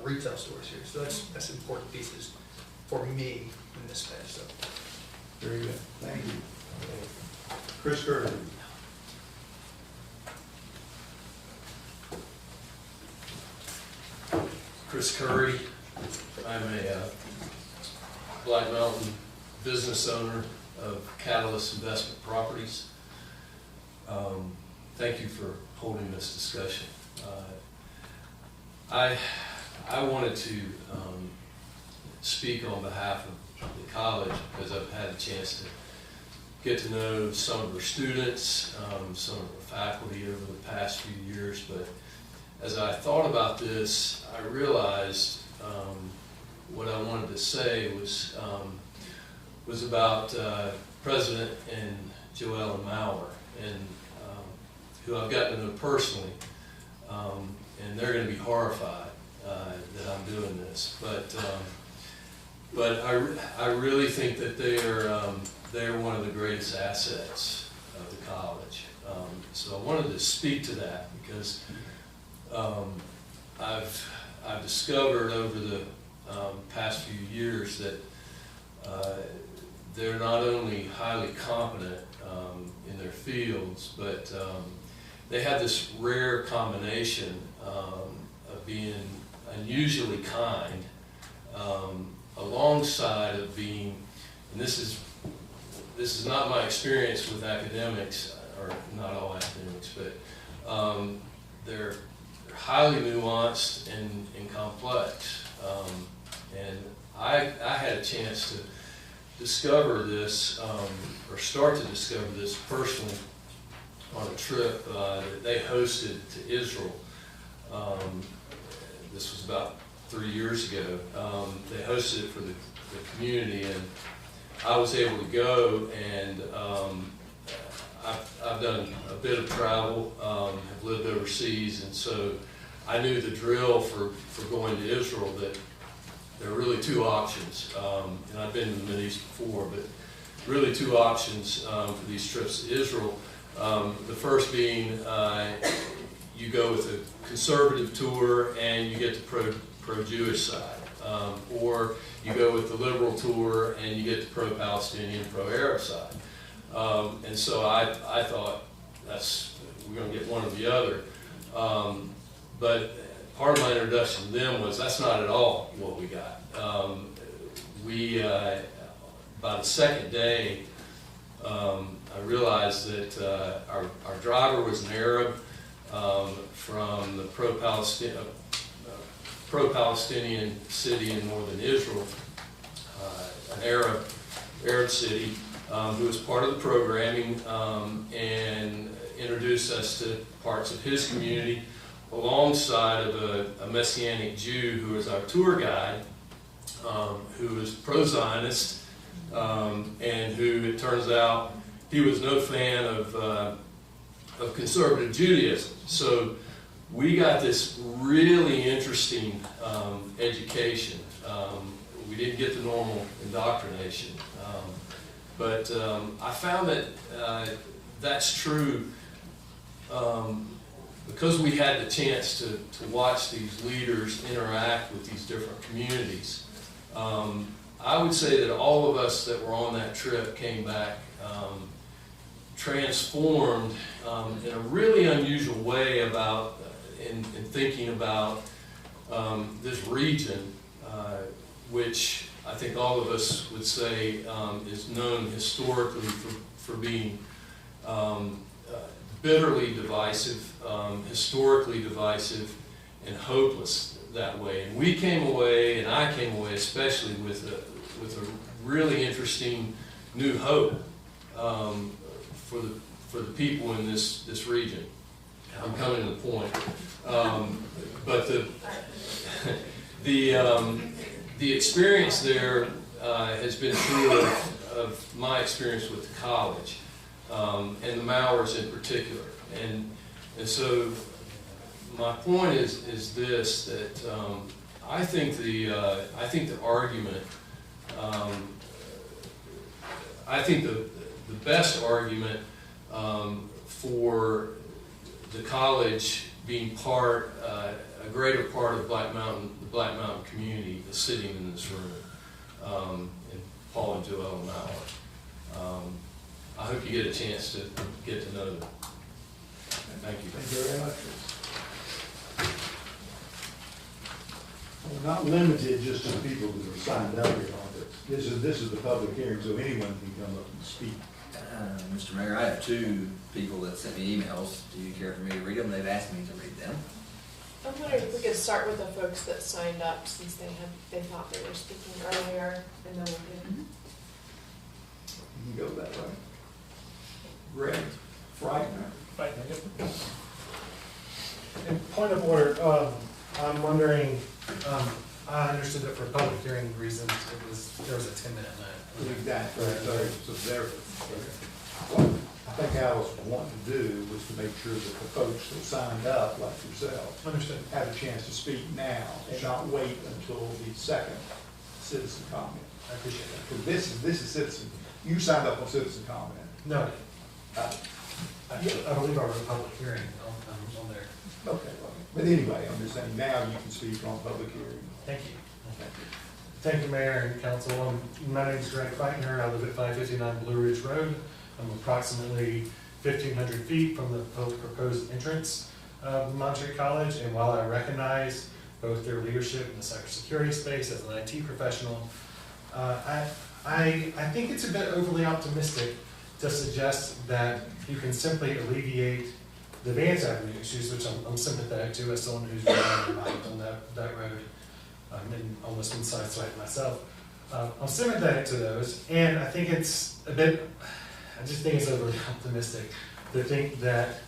retail stores here. So that's important pieces for me in this space. So. Very good. Thank you. Chris Curry. Chris Curry. I'm a Black Mountain business owner of Catalyst Investment Properties. Thank you for holding this discussion. I wanted to speak on behalf of the college because I've had a chance to get to know some of our students, some of the faculty over the past few years, but as I thought about this, I realized what I wanted to say was about President and Joella Maurer, and who I've gotten to know personally, and they're going to be horrified that I'm doing this. But I really think that they're one of the greatest assets of the college. So I wanted to speak to that because I've discovered over the past few years that they're not only highly competent in their fields, but they have this rare combination of being unusually kind, alongside of being, and this is not my experience with academics, or not all academics, but they're highly nuanced and complex. And I had a chance to discover this, or start to discover this personally on a trip that they hosted to Israel. This was about 3 years ago. They hosted it for the community, and I was able to go, and I've done a bit of travel, have lived overseas, and so I knew the drill for going to Israel, that there are really two options, and I've been to the Middle East before, but really two options for these trips to Israel. The first being you go with a conservative tour and you get the pro-Jewish side, or you go with the liberal tour and you get the pro-Palestinian, pro-Arab side. And so I thought we're going to get one or the other. But part of my introduction to them was that's not at all what we got. By the second day, I realized that our driver was an Arab from the pro-Palestinian city in northern Israel, an Arab city, who was part of the programming and introduced us to parts of his community, alongside of a Messianic Jew who was our tour guide, who was pro-Zionist, and who, it turns out, he was no fan of conservative Judaism. So we got this really interesting education. We didn't get the normal indoctrination, but I found that that's true because we had the chance to watch these leaders interact with these different communities. I would say that all of us that were on that trip came back transformed in a really unusual way in thinking about this region which I think all of us would say is known historically for being bitterly divisive, historically divisive, and hopeless that way. And we came away, and I came away especially with a really interesting new hope for the people in this region. I'm coming to the point. But the experience there has been true of my experience with the college, and the Mowers in particular. And so my point is this, that I think the argument, I think the best argument for the college being a greater part of the Black Mountain community is sitting in this room, and Paul and Joelle Mauer. I hope you get a chance to get to know them. Thank you. Thank you very much. We're not limited just to the people that are signed up here on this. This is the public hearing, so anyone can come up and speak. Mr. Mayor, I have two people that sent me emails. Do you care for me to read them? They've asked me to read them. I'm wondering if we could start with the folks that signed up, since they thought they were speaking earlier, and then we'll get. You can go that way. Greg Freitner. In point of order, I'm wondering, I understood that for public hearing reasons, there was a 10-minute limit. Exactly. So there, what I think Alice wanted to do was to make sure that the folks that signed up, like yourself, Understood. have a chance to speak now and not wait until the second citizen comment. I appreciate that. Because this is citizen, you signed up on citizen comment. No, I believe I wrote a public hearing on there. Okay, well, but anyway, I'm just saying now you can speak on public hearing. Thank you. Thank you, Mayor and Council. My name is Greg Feitner. I live at 559 Blue Ridge Road. I'm approximately 1,500 feet from the proposed entrance of Montreat College. And while I recognize both their leadership in the cybersecurity space as an IT professional, I think it's a bit overly optimistic to suggest that you can simply alleviate the Vance Avenue issues, which I'm sympathetic to as someone who's riding a bike on that road. And almost been sideswiped myself. I'm sympathetic to those, and I think it's a bit, I just think it's overly optimistic to think that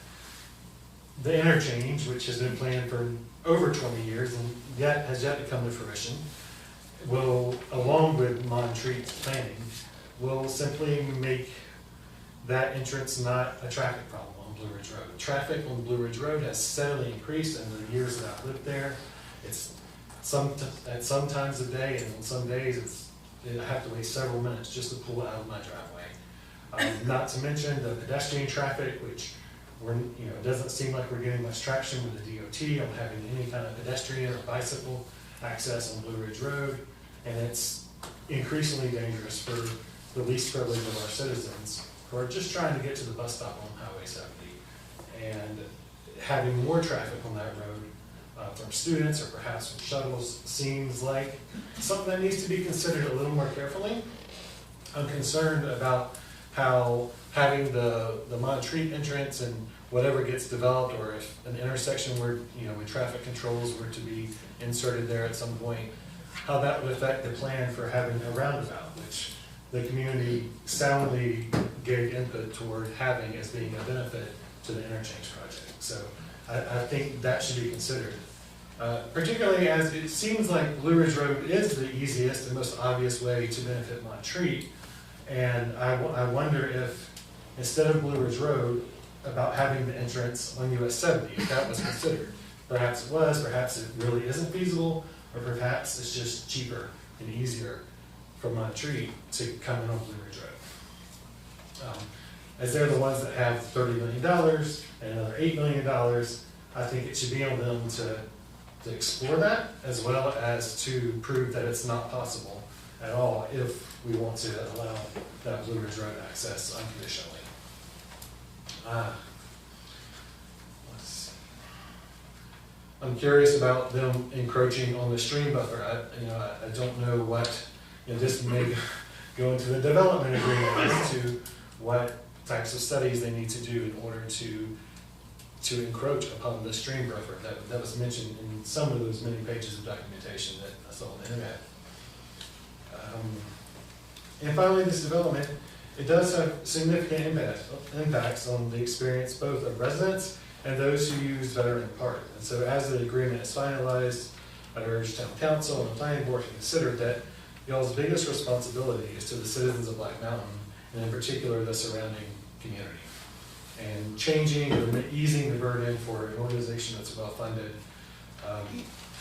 the interchange, which has been planned for over 20 years and has yet to come to fruition, will, along with Montreat's planning, will simply make that entrance not a traffic problem on Blue Ridge Road. Traffic on Blue Ridge Road has steadily increased in the years that I've lived there. It's at some times of day, and on some days I have to wait several minutes just to pull out of my driveway. Not to mention the pedestrian traffic, which it doesn't seem like we're getting much traction with the DOT on having any kind of pedestrian or bicycle access on Blue Ridge Road, and it's increasingly dangerous for the least privileged of our citizens who are just trying to get to the bus stop on Highway 70, and having more traffic on that road from students or perhaps from shuttles seems like something that needs to be considered a little more carefully. I'm concerned about how having the Montreat entrance and whatever gets developed, or if an intersection where, with traffic controls were to be inserted there at some point, how that would affect the plan for having a roundabout, which the community soundly gave input toward having as being a benefit to the interchange project. So I think that should be considered. Particularly as it seems like Blue Ridge Road is the easiest and most obvious way to benefit Montreat. And I wonder if, instead of Blue Ridge Road, about having the entrance on US 70, if that was considered. Perhaps it was, perhaps it really isn't feasible, or perhaps it's just cheaper and easier for Montreat to come in on Blue Ridge Road. As they're the ones that have $30 million and another $8 million, I think it should be on them to explore that, as well as to prove that it's not possible at all if we want to allow that Blue Ridge Road access unconditionally. Let's see. I'm curious about them encroaching on the stream buffer. I don't know what, this may go into the development agreement as to what types of studies they need to do in order to encroach upon the stream buffer. That was mentioned in some of those many pages of documentation that I saw on the internet. And finally, this development, it does have significant impacts on the experience both of residents and those who use Veteran Park. And so as the agreement is finalized, I urge Town Council and the Planning Board to consider that y'all's biggest responsibility is to the citizens of Black Mountain, and in particular the surrounding community. And changing or easing the burden for an organization that's well-funded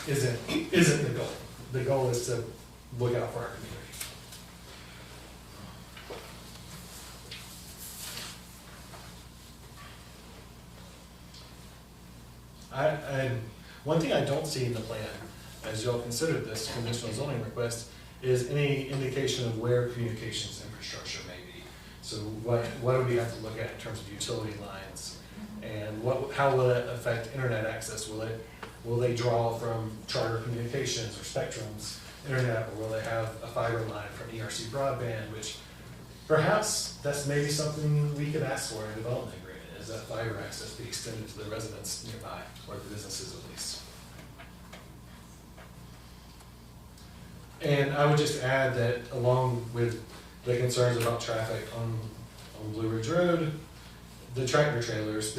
isn't the goal. The goal is to look out for our community. One thing I don't see in the plan, as y'all consider this conditional zoning request, is any indication of where communications infrastructure may be. So what do we have to look at in terms of utility lines? And how will it affect internet access? Will they draw from Charter Communications or Spectrum's internet, or will they have a fiber line from ERC Broadband, which perhaps that's maybe something we could ask for in a development agreement, is that fiber access be extended to the residents nearby, or the businesses at least. And I would just add that along with the concerns about traffic on Blue Ridge Road, the tractor trailers,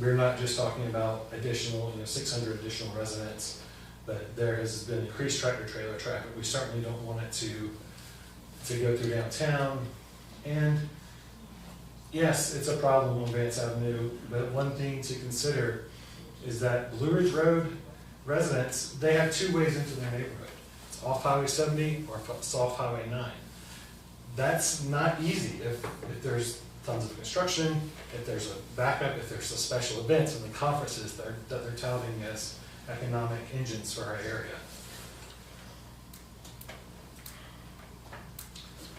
we're not just talking about additional, 600 additional residents, but there has been increased tractor trailer traffic. We certainly don't want it to go through downtown. And yes, it's a problem on Vance Avenue, but one thing to consider is that Blue Ridge Road residents, they have two ways into their neighborhood. It's off Highway 70 or it's off Highway 9. That's not easy if there's tons of construction, if there's a backup, if there's a special events and the conferences that they're touting as economic engines for our area.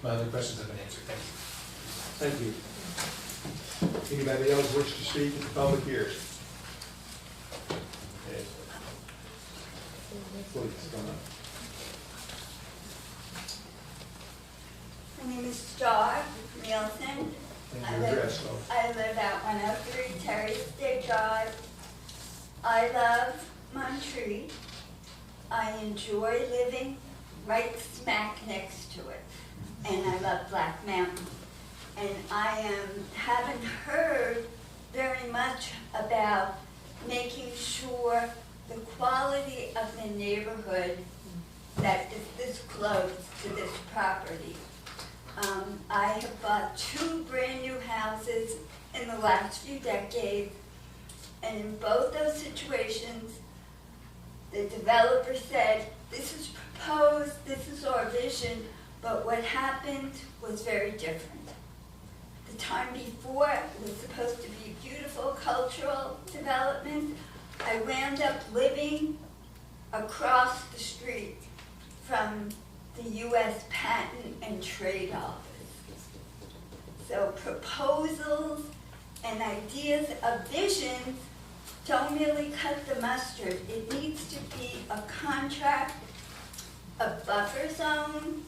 My other questions have been answered. Thank you. Thank you. Anybody else wish to speak at the public hearing? Okay. Please, come up. My name is Star Nielsen. I live at 103 Terry State Drive. I love Montreat. I enjoy living right smack next to it. And I love Black Mountain. And I haven't heard very much about making sure the quality of the neighborhood that is this close to this property. I have bought 2 brand new houses in the last few decades, and in both those situations, the developer said, this is proposed, this is our vision, but what happened was very different. The time before it was supposed to be beautiful cultural development. I wound up living across the street from the U.S. Patent and Trade Office. So proposals and ideas of visions don't really cut the mustard. It needs to be a contract, a buffer zone,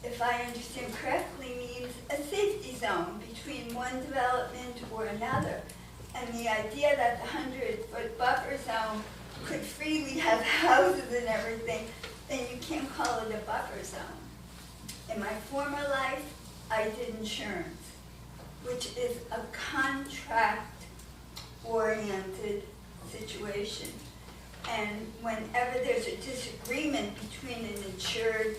if I understand correctly, means a safety zone between one development or another. And the idea that the 100-foot buffer zone could freely have houses and everything, then you can't call it a buffer zone. In my former life, I did insurance, which is a contract-oriented situation. And whenever there's a disagreement between an insured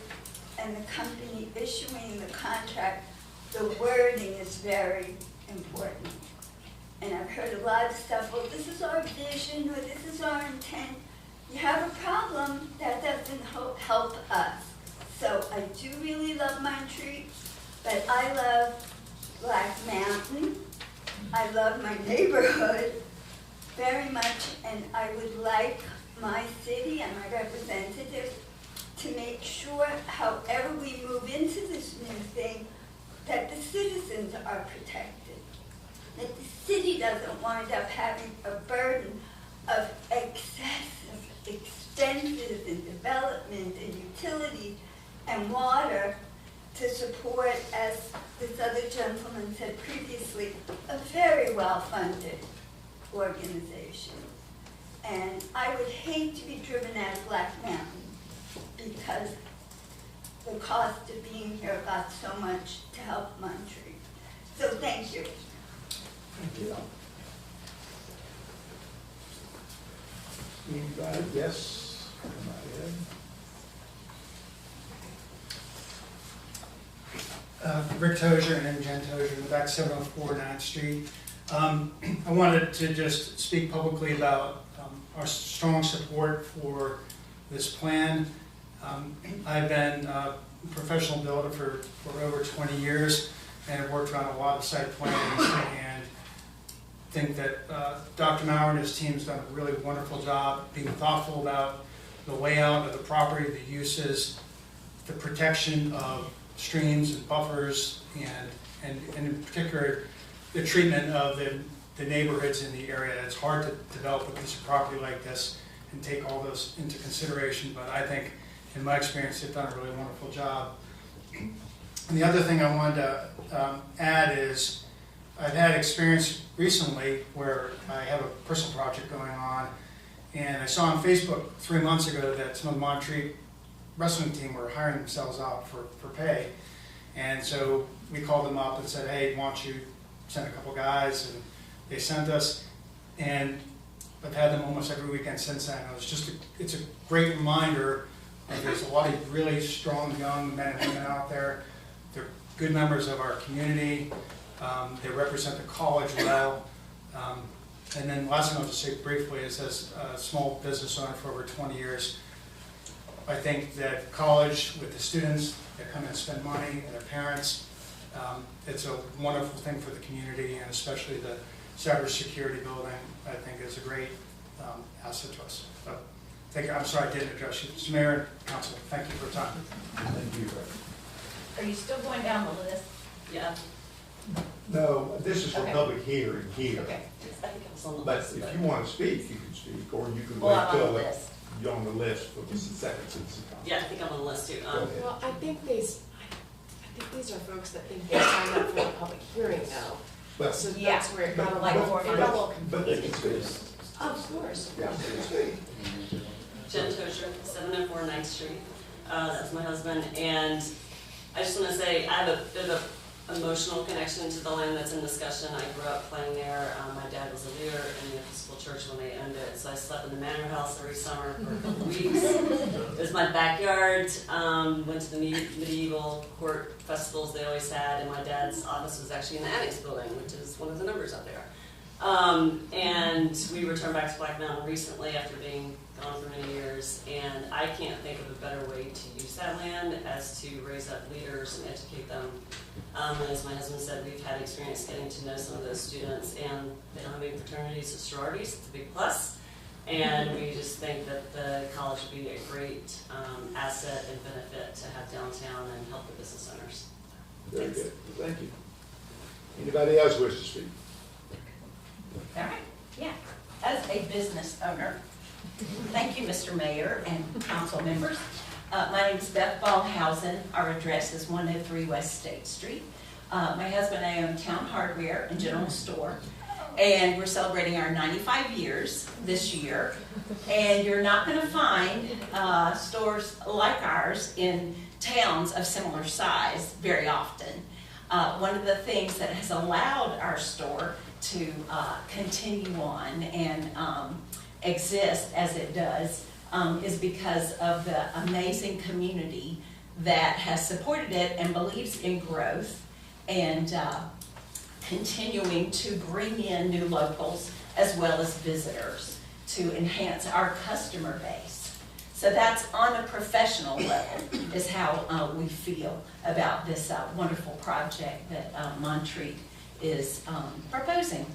and the company issuing the contract, the wording is very important. And I've heard a lot of stuff, well, this is our vision, or this is our intent. You have a problem, that doesn't help us. So I do really love Montreat, but I love Black Mountain. I love my neighborhood very much, and I would like my city and my representatives to make sure, however we move into this new thing, that the citizens are protected. That the city doesn't wind up having a burden of and water to support, as this other gentleman said previously, a very well-funded organization. And I would hate to be driven out of Black Mountain because the cost of being here got so much to help Montreat. So thank you. Thank you. Anybody? Yes? Come right ahead. Rick Tozier and Jen Tozier in the back 704 9th Street. I wanted to just speak publicly about our strong support for this plan. I've been a professional builder for over 20 years and have worked on a lot of site plans and think that Dr. Maurer and his team has done a really wonderful job being thoughtful about the layout of the property, the uses, the protection of streams and buffers, and in particular, the treatment of the neighborhoods in the area. It's hard to develop a piece of property like this and take all those into consideration, but I think, in my experience, they've done a really wonderful job. And the other thing I wanted to add is I've had experience recently where I have a personal project going on, and I saw on Facebook 3 months ago that some of the Montreat wrestling team were hiring themselves out for pay. And so we called them up and said, hey, why don't you send a couple guys? And they sent us, and I've had them almost every weekend since then. It's a great reminder that there's a lot of really strong young men and women out there. They're good members of our community. They represent the college well. And then last thing I'll just say briefly is, as a small business owner for over 20 years, I think that college, with the students that come and spend money, and their parents, it's a wonderful thing for the community, and especially the cybersecurity building, I think is a great asset to us. So, I'm sorry I didn't address you. Mr. Mayor and Council, thank you for your time. Thank you, Rick. Are you still going down the list? Yeah. No, this is for Okay. public hearing here. Okay. I think I was on the But list. if you want to speak, you can speak, or you can Well, wait I'm on till the list. you're on the list for the second citizen council. Yeah, I think I'm on the list too. Go ahead. Well, I think these are folks that think they signed up for a public hearing now. But- So Yeah. that's where it got a But- little, but- it got a little But they confusing. can speak. Of course. Yeah, they can speak. Jen Tozier, 704 9th Street. That's my husband. And I just want to say, I have a bit of an emotional connection to the land that's in discussion. I grew up playing there. My dad was a leader in the Episcopal Church when they owned it. So I slept in the manor house every summer for a couple weeks. It was my backyard. Went to the medieval court festivals they always had. And my dad's office was actually in the annex building, which is one of the numbers up there. And we returned back to Black Mountain recently after being gone for many years, and I can't think of a better way to use that land as to raise up leaders and educate them. And as my husband said, we've had experience getting to know some of those students, and they don't have any fraternities or sororities. It's a big plus. And we just think that the college would be a great asset and benefit to have downtown and help the business owners. Very good. Thank you. Anybody else wish to speak? All right, yeah. As a business owner, thank you, Mr. Mayor and council members. My name is Beth Ballhausen. Our address is 103 West State Street. My husband and I own Town Hardware and General Store, and we're celebrating our 95 years this year. And you're not going to find stores like ours in towns of similar size very often. One of the things that has allowed our store to continue on and exist as it does is because of the amazing community that has supported it and believes in growth and continuing to bring in new locals as well as visitors to enhance our customer base. So that's on a professional level is how we feel about this wonderful project that Montreat is proposing.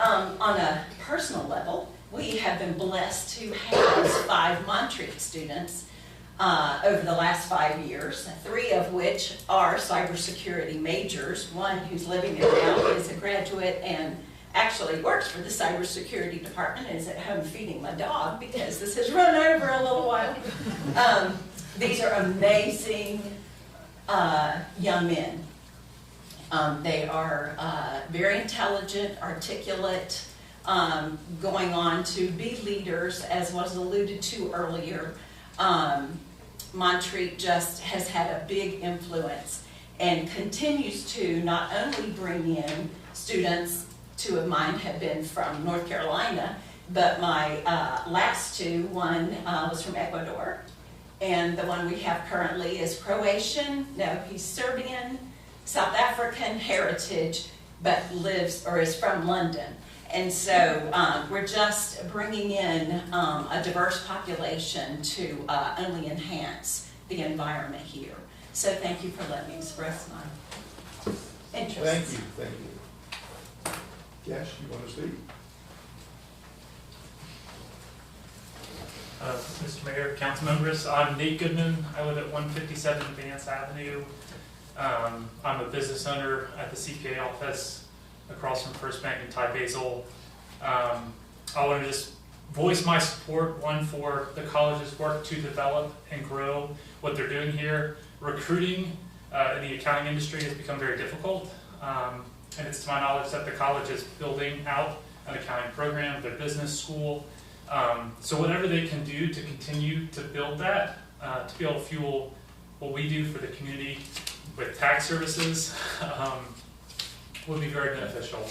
On a personal level, we have been blessed to house 5 Montreat students over the last 5 years, 3 of which are cybersecurity majors. One who's living there now is a graduate and actually works for the cybersecurity department and is at home feeding my dog because this has run over a little while. These are amazing young men. They are very intelligent, articulate, going on to be leaders, as was alluded to earlier. Montreat just has had a big influence and continues to not only bring in students. Two of mine have been from North Carolina, but my last two, one was from Ecuador, and the one we have currently is Croatian. No, he's Serbian, South African heritage, but lives or is from London. And so we're just bringing in a diverse population to only enhance the environment here. So thank you for letting me express my interest. Thank you, thank you. Yes, you want to speak? Mr. Mayor, council members, I'm Nate Goodman. I live at 157 Vance Avenue. I'm a business owner at the CPA office across from First Bank in Ty Basil. I want to just voice my support, one, for the college's work to develop and grow what they're doing here. Recruiting in the accounting industry has become very difficult, and it's to my knowledge that the college is building out an accounting program, their business school. So whatever they can do to continue to build that, to be able to fuel what we do for the community with tax services, would be very beneficial.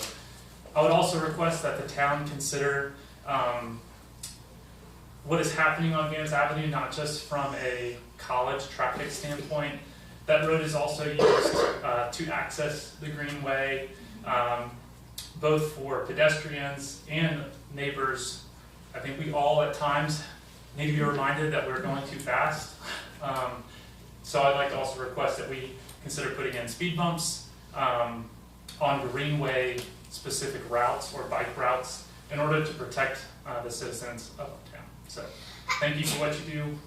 I would also request that the town consider what is happening on Vance Avenue, not just from a college traffic standpoint. That road is also used to access the Greenway, both for pedestrians and neighbors. I think we all at times need to be reminded that we're going too fast. So I'd like to also request that we consider putting in speed bumps on Greenway specific routes or bike routes in order to protect the citizens of our town. So thank you for what you do.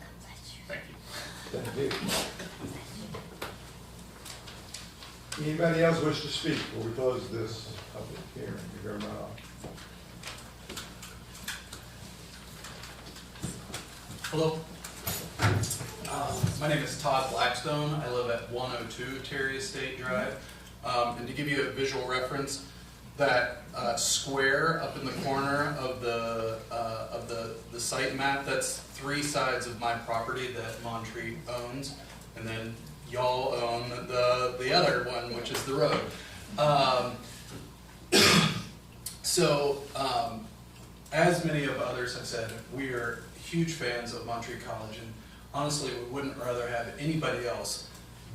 Thank you. Thank you. Anybody else wish to speak before we close this public hearing? You hear my Hello. My name is Todd Blackstone. I live at 102 Terry Estate Drive. And to give you a visual reference, that square up in the corner of the site map, that's 3 sides of my property that Montreat owns, and then y'all own the other one, which is the road. As many of others have said, we are huge fans of Montreat College, and honestly, we wouldn't rather have anybody else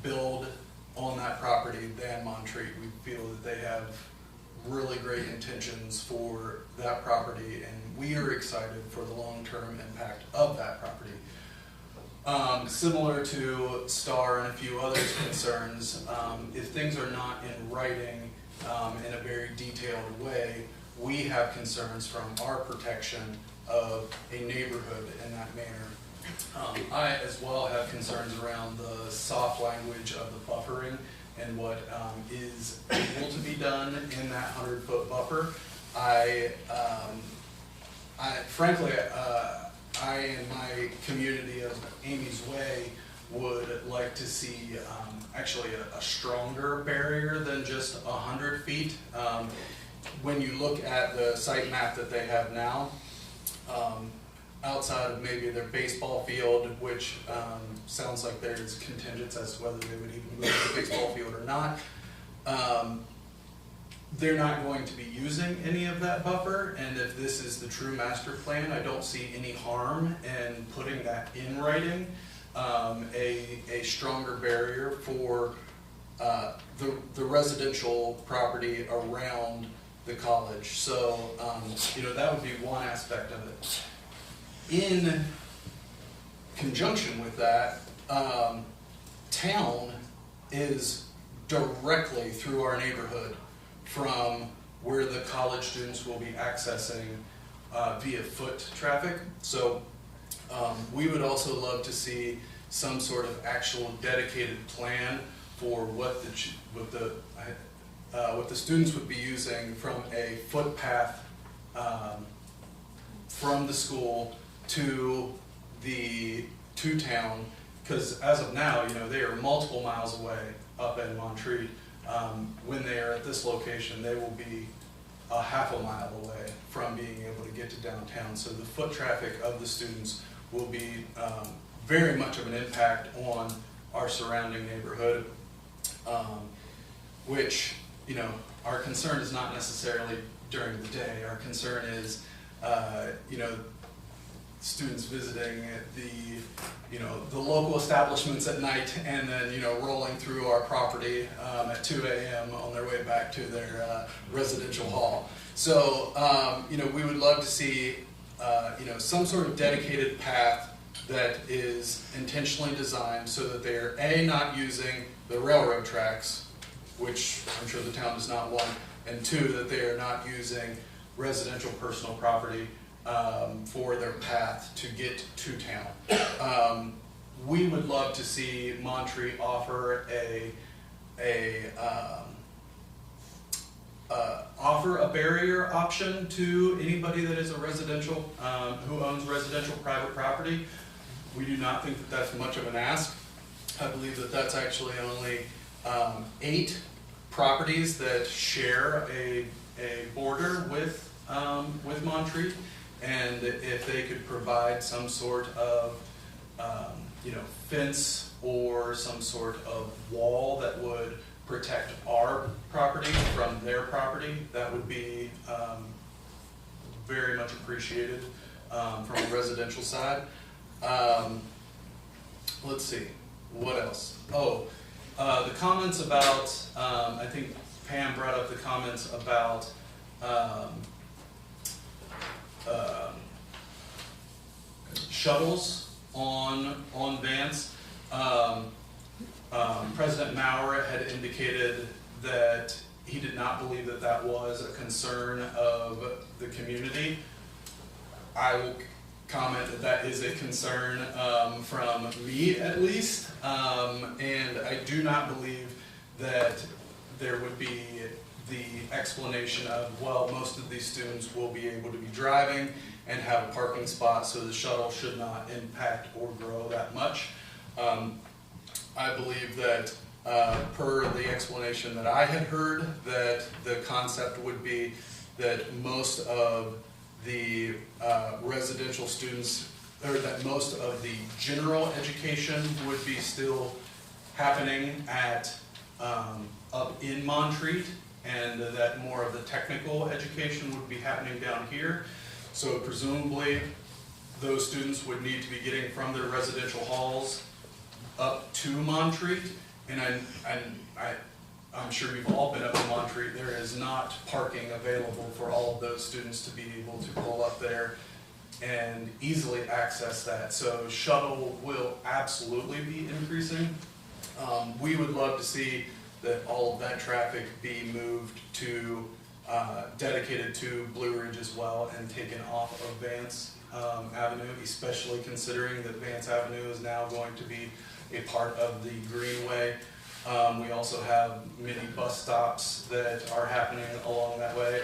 build on that property than Montreat. We feel that they have really great intentions for that property, and we are excited for the long-term impact of that property. Similar to Star and a few others' concerns, if things are not in writing in a very detailed way, we have concerns from our protection of a neighborhood in that manner. I as well have concerns around the soft language of the buffering and what is able to be done in that 100-foot buffer. Frankly, I and my community of Amy's Way would like to see actually a stronger barrier than just 100 feet. When you look at the site map that they have now, outside of maybe their baseball field, which sounds like there's contingents as to whether they would even move to the baseball field or not, they're not going to be using any of that buffer, and if this is the true master plan, I don't see any harm in putting that in writing, a stronger barrier for the residential property around the college. So, that would be one aspect of it. In conjunction with that, town is directly through our neighborhood from where the college students will be accessing via foot traffic. So we would also love to see some sort of actual dedicated plan for what the students would be using from a footpath from the school to town, because as of now, they are multiple miles away up in Montreat. When they are at this location, they will be a half a mile away from being able to get to downtown. So the foot traffic of the students will be very much of an impact on our surrounding neighborhood, which, our concern is not necessarily during the day. Our concern is, students visiting the local establishments at night and then, rolling through our property at 2 a.m. on their way back to their residential hall. So, we would love to see, some sort of dedicated path that is intentionally designed so that they are, A, not using the railroad tracks, which I'm sure the town does not want, and 2, that they are not using residential personal property for their path to get to town. We would love to see Montreat offer offer a barrier option to anybody that is a residential, who owns residential private property. We do not think that that's much of an ask. I believe that that's actually only 8 properties that share a border with Montreat, and if they could provide some sort of fence or some sort of wall that would protect our property from their property, that would be very much appreciated from a residential side. Let's see, what else? The comments about, I think Pam brought up the comments about shuttles on Vance. President Maurer had indicated that he did not believe that that was a concern of the community. I will comment that that is a concern from me at least, and I do not believe that there would be the explanation of, well, most of these students will be able to be driving and have a parking spot, so the shuttle should not impact or grow that much. I believe that per the explanation that I had heard, that the concept would be that most of the residential students, or that most of the general education would be still happening at up in Montreat, and that more of the technical education would be happening down here. So presumably, those students would need to be getting from their residential halls up to Montreat, and I'm sure you've all been up to Montreat. There is not parking available for all of those students to be able to pull up there and easily access that. So shuttle will absolutely be increasing. We would love to see that all of that traffic be moved to, dedicated to Blue Ridge as well and taken off of Vance Avenue, especially considering that Vance Avenue is now going to be a part of the Greenway. We also have many bus stops that are happening along that way.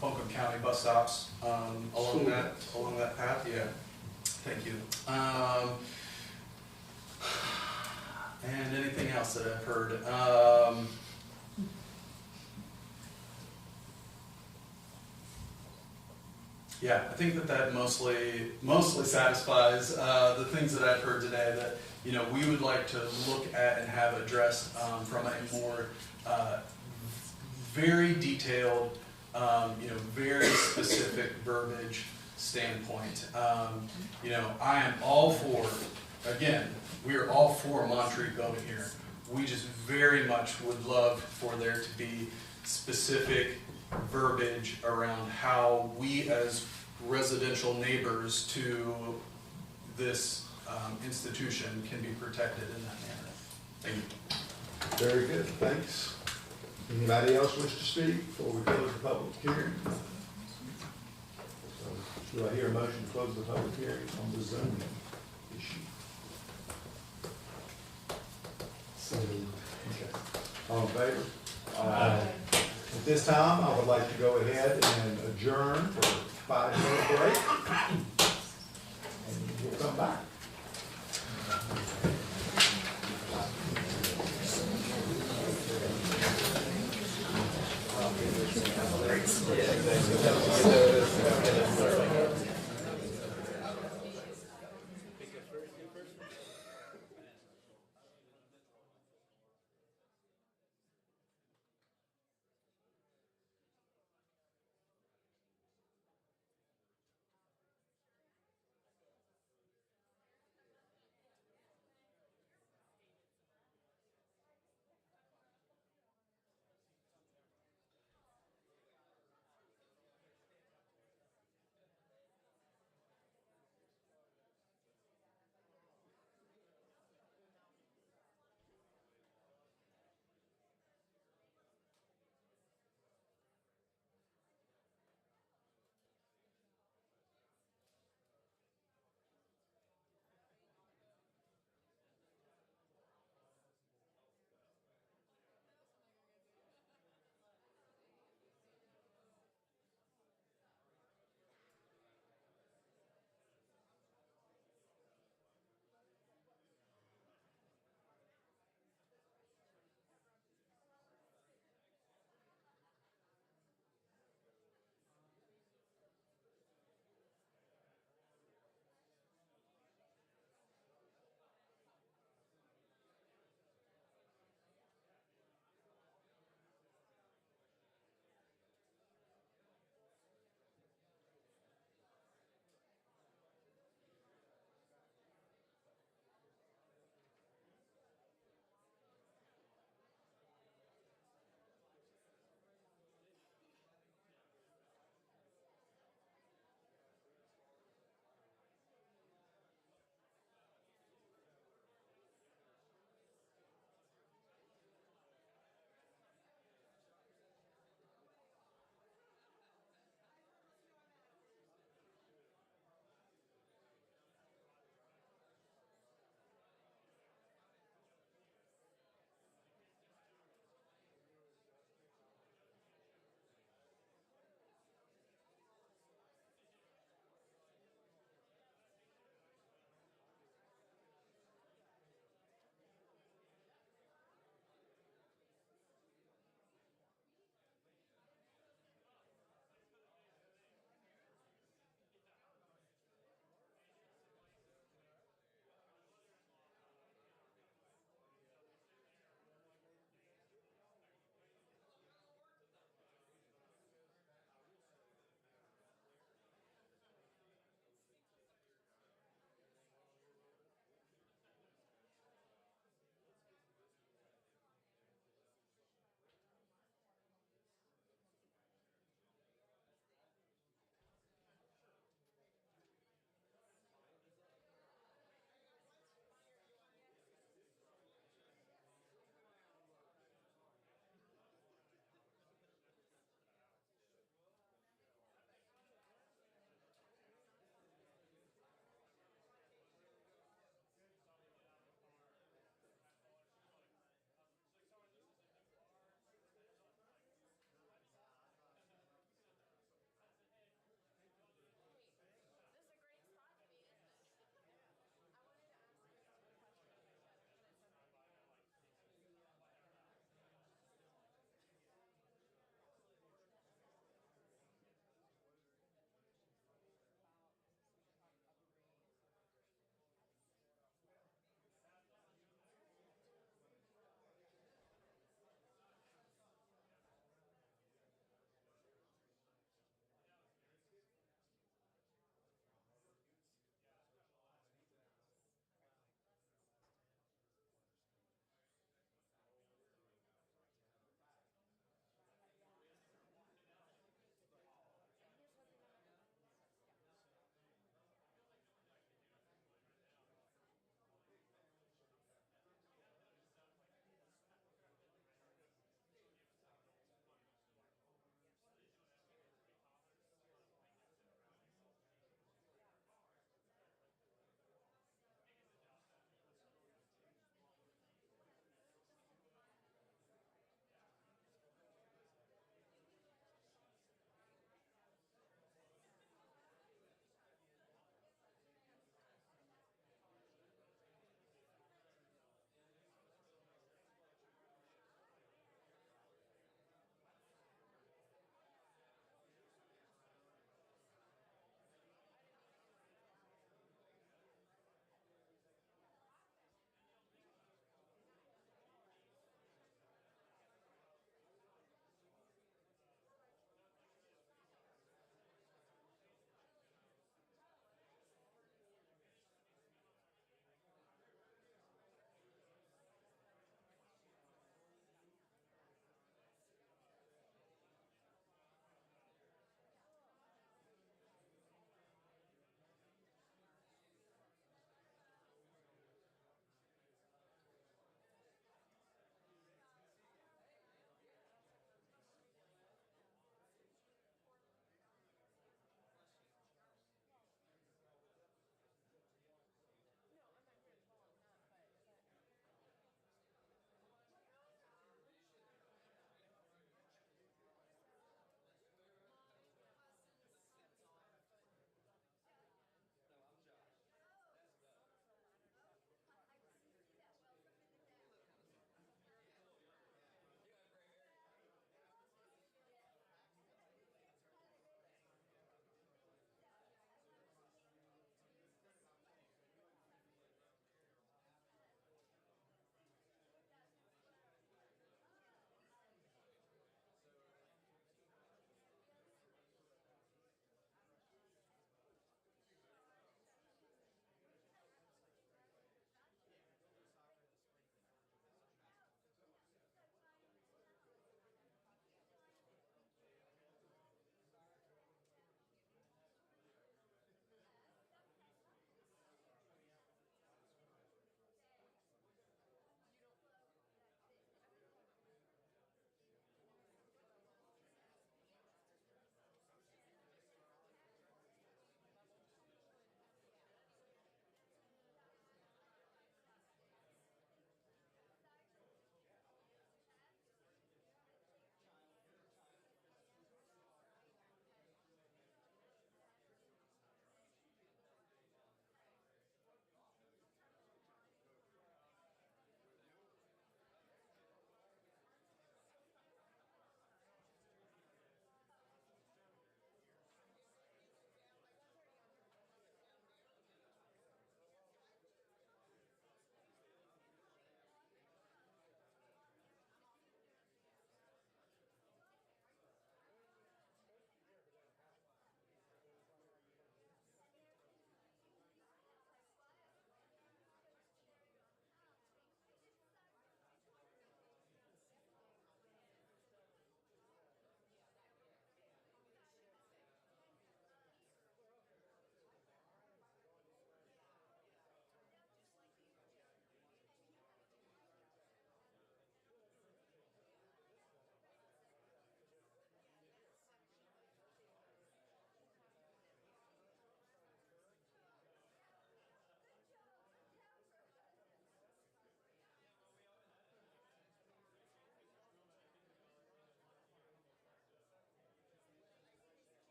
Buncombe County bus stops along that path. Yeah, thank you. And anything else that I've heard? Yeah, I think that mostly satisfies the things that I've heard today that, we would like to look at and have addressed from a more very detailed, very specific verbiage standpoint. I am all for, again, we are all for Montreat building here. We just very much would love for there to be specific verbiage around how we as residential neighbors to this institution can be protected in that manner. Thank you. Very good, thanks. Anybody else wish to speak before we close the public hearing? So, do I hear a motion to close the public hearing on the zoning issue? So, Okay. All in favor? Aye. At this time, I would like to go ahead and adjourn for a 5-minute break. come back.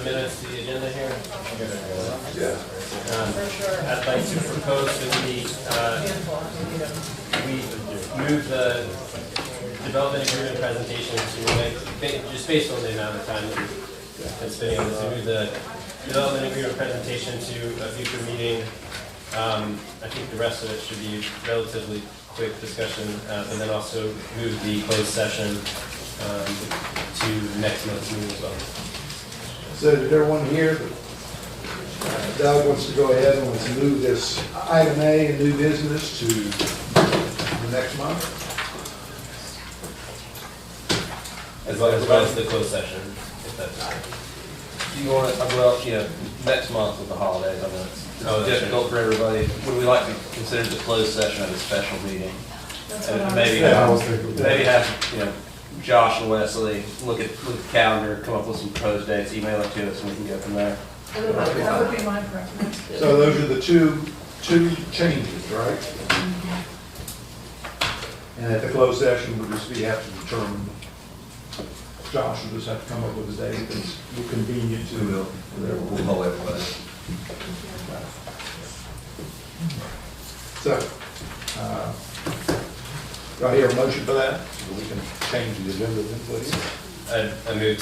minutes to the agenda here? Yeah. I'd like to propose that we move the development agreement presentation to, just based on the amount of time that we've been spending on this, to move the development agreement presentation to a future meeting. I think the rest of it should be relatively quick discussion, and then also move the closed session to next month's meeting as well. So did everyone hear that Doug wants to go ahead and wants to move this item A and new business to the next month? As well as the closed session, if that's. You want it, well, next month with the holidays, I know it's difficult for everybody. Would we like to consider the closed session of a special meeting? That's And what I maybe was maybe have, Josh and Wesley look at the calendar, come up with some proposed dates, email it to us, and we can go from there. That would be my preference. So those are the two changes, right? And at the closed session, we'll just have to determine, Josh will just have to come up with a date that's convenient to We'll hold everybody. So, do I hear a motion for that? So we can change the agenda then, please. I move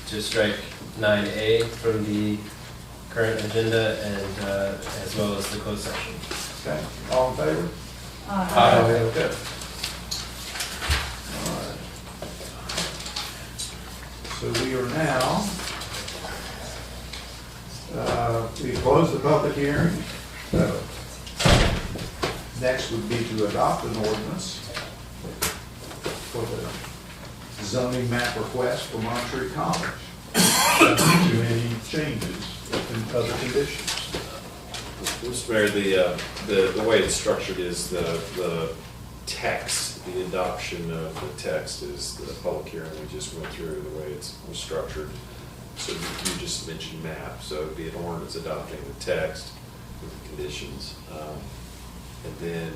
to strike 9A from the current agenda and as well as the closed session. Okay, all in favor? Aye. Okay. All right. So we are now, we closed the public hearing. Next would be to adopt an ordinance for the zoning map request for Monterey College. Subject to any changes in other conditions. Mr. Mayor, the way it's structured is the text, the adoption of the text is the public hearing we just went through, the way it was structured. So you just mentioned map, so it'd be an ordinance adopting the text with the conditions. And then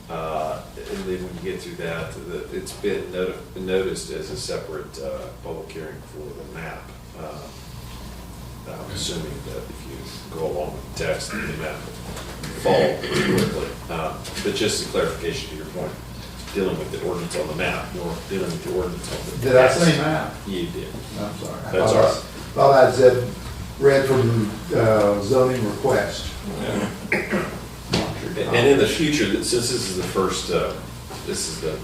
when you get through that, it's been noticed as a separate public hearing for the map. I'm assuming that if you go along with the text, the map will fall pretty quickly. But just a clarification to your point, dealing with the ordinance on the map, nor dealing with the ordinance on the text. Did I say map? You did. I'm sorry. That's all right. Thought I said read from zoning request. And in the future, since this is the first, this is the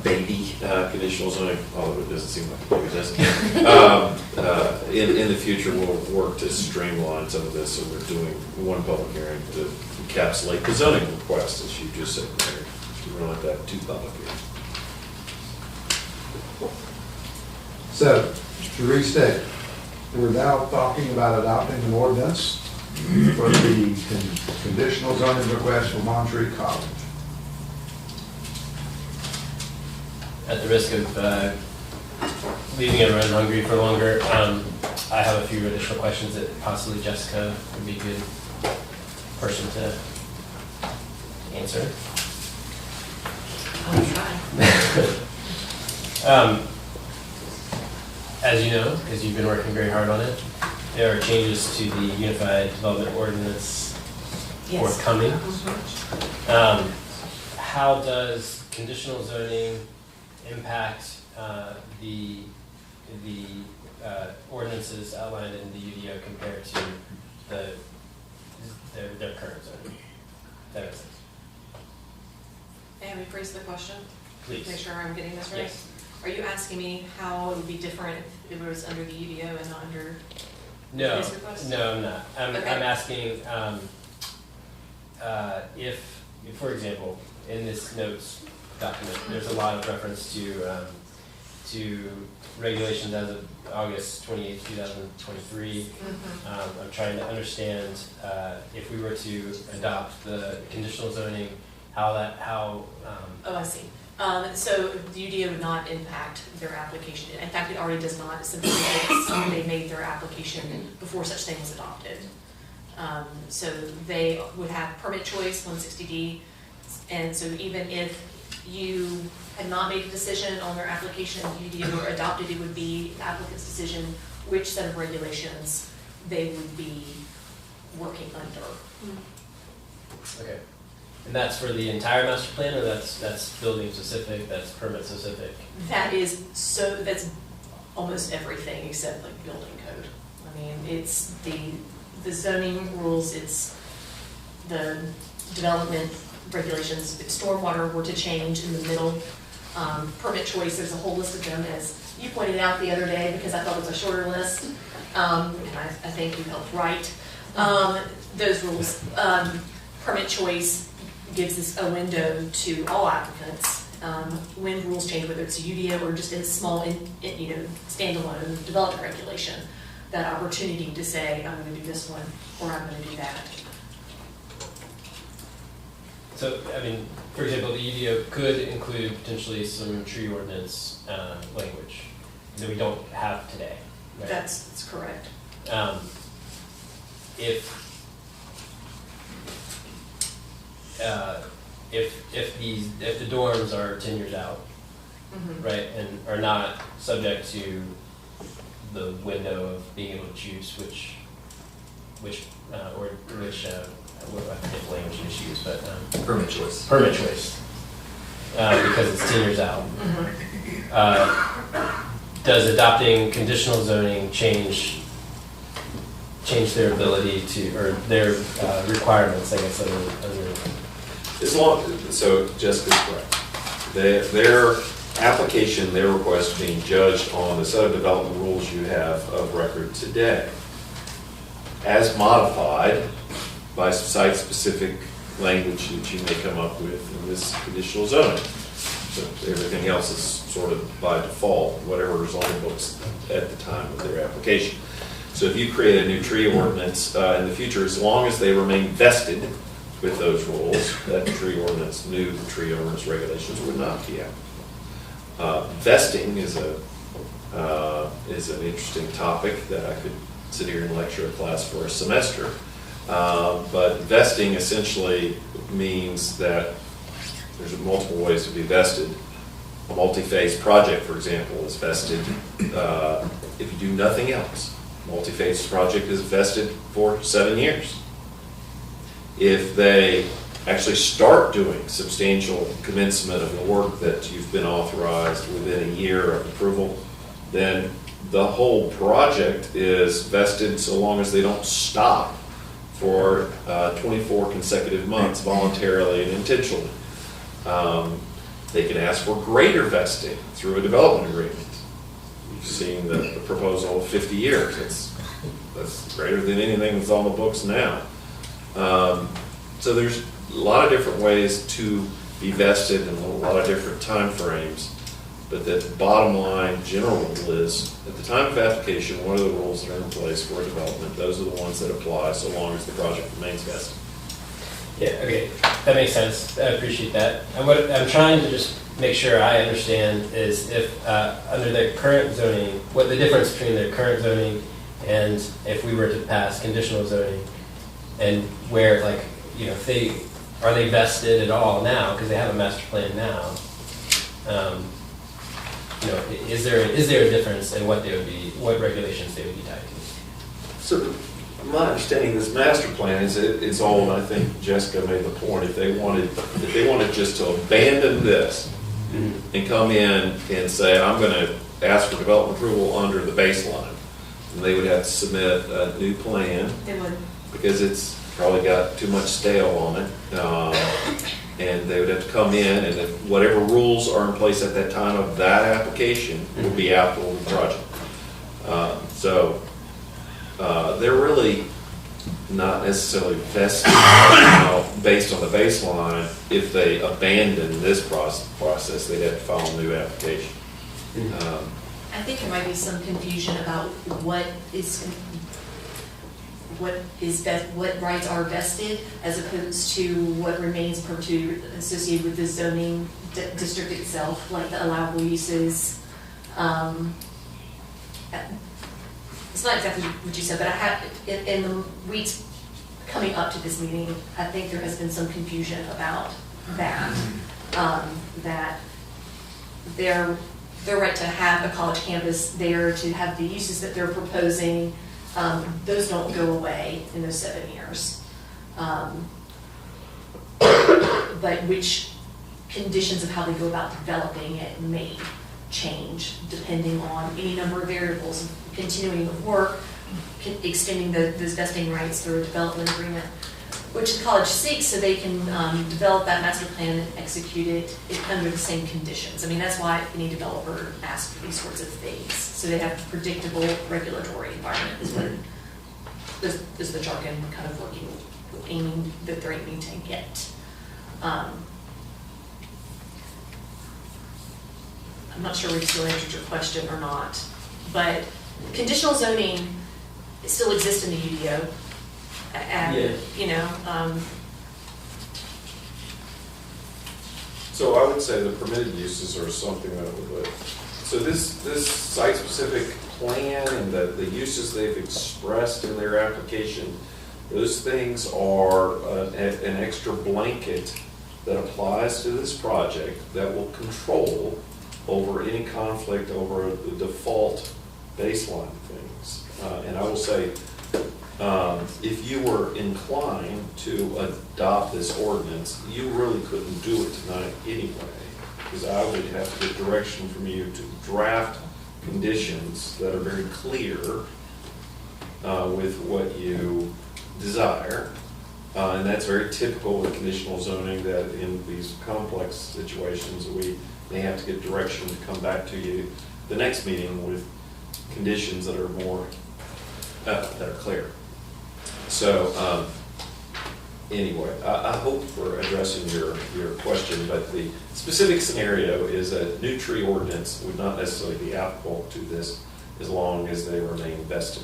baby conditional zoning, although it doesn't seem like a baby, does it? In the future, we'll work to streamline some of this, so we're doing one public hearing to encapsulate the zoning request, as you just said, Mayor. We don't have to have two public hearings. So, to restate, we're now talking about adopting an ordinance for the conditional zoning request for Monterey College. At the risk of leaving everyone hungry for longer, I have a few additional questions that possibly Jessica would be a good person to answer. I'll try. As you know, because you've been working very hard on it, there are changes to the Unified Development Ordinance forthcoming. How does conditional zoning impact the ordinances outlined in the UDO compared to their current zoning? That makes sense. May I rephrase the question? Please. Make sure I'm getting this right? Yes. Are you asking me how it would be different if it was under the UDO and not under No, this request? no, I'm not. I'm Okay. asking if, for example, in this notes document, there's a lot of reference to regulations as of August 28, 2023. I'm trying to understand if we were to adopt the conditional zoning, how Oh, I see. So the UDO would not impact their application. In fact, it already does not, simply because they made their application before such thing was adopted. So they would have permit choice, 160D, and so even if you had not made a decision on their application, UDO were adopted, it would be the applicant's decision which set of regulations they would be working under. Okay. And that's for the entire master plan, or that's building specific, that's permit specific? That's almost everything except like building code. I mean, it's the zoning rules, it's the development regulations. If stormwater were to change in the middle, permit choice, there's a whole list of them, as you pointed out the other day, because I thought it was a shorter list. And I think you helped write those rules. Permit choice gives us a window to all applicants. When rules change, whether it's a UDO or just a small, standalone development regulation, that opportunity to say, I'm going to do this one, or I'm going to do that. So, I mean, for example, the UDO could include potentially some tree ordinance language that we don't have today, right? That's correct. If the dorms are 10 years out, right, and are not subject to the window of being able to choose which I forget the language you use, but Permit choice. Permit choice, because it's 10 years out. Does adopting conditional zoning change their ability to, or their requirements, I guess, under So Jessica's correct. Their application, their request being judged on the set of development rules you have of record today, as modified by site-specific language that you may come up with in this conditional zoning. So everything else is sort of by default, whatever is on the books at the time of their application. So if you create a new tree ordinance in the future, as long as they remain vested with those rules, that tree ordinance, new tree ordinance regulations would not be applicable. Vesting is an interesting topic that I could sit here and lecture a class for a semester. But vesting essentially means that there's multiple ways to be vested. A multi-phase project, for example, is vested if you do nothing else. Multi-phase project is vested for 7 years. If they actually start doing substantial commencement of the work that you've been authorized within a year of approval, then the whole project is vested so long as they don't stop for 24 consecutive months voluntarily and intentionally. They can ask for greater vesting through a development agreement. You've seen the proposal of 50 years. That's greater than anything that's on the books now. So there's a lot of different ways to be vested and a lot of different time frames. But the bottom line general rule is, at the time of application, what are the rules that are in place for development? Those are the ones that apply so long as the project remains vested. Yeah, okay, that makes sense. I appreciate that. And what I'm trying to just make sure I understand is if under the current zoning, what the difference between the current zoning and if we were to pass conditional zoning, and where, like, if are they vested at all now because they have a master plan now? Is there a difference in what what regulations they would be tied to? So my understanding of this master plan is it's all, and I think Jessica made the point, if they wanted just to abandon this and come in and say, I'm going to ask for development approval under the baseline, and they would have to submit a new plan. They would. Because it's probably got too much stale on it. And they would have to come in, and if whatever rules are in place at that time of that application will be applicable to the project. So they're really not necessarily vested based on the baseline. If they abandon this process, they'd have to file a new application. I think there might be some confusion about what rights are vested as opposed to what remains perpetuity associated with the zoning district itself, like the allowable uses. It's not exactly what you said, but I have in the weeks coming up to this meeting, I think there has been some confusion about that. That their right to have a college campus there, to have the uses that they're proposing, those don't go away in those 7 years. But which conditions of how they go about developing it may change depending on any number of variables, continuing the work, extending those vesting rights through a development agreement, which the college seeks so they can develop that master plan and execute it under the same conditions. I mean, that's why any developer asks for these sorts of things, so they have a predictable regulatory environment is what is the jargon kind of working, that they're aiming to get. I'm not sure we've still answered your question or not, but conditional zoning still exists in the UDO. And, you know, So I would say the permitted uses are something that would, so this site-specific plan and the uses they've expressed in their application, those things are an extra blanket that applies to this project that will control over any conflict over the default baseline things. And I will say, if you were inclined to adopt this ordinance, you really couldn't do it tonight anyway, because I would have to get direction from you to draft conditions that are very clear with what you desire. And that's very typical with conditional zoning, that in these complex situations, we may have to get direction to come back to you the next meeting with conditions that are more, that are clear. So anyway, I hope we're addressing your question, but the specific scenario is that new tree ordinance would not necessarily be applicable to this as long as they remain vested.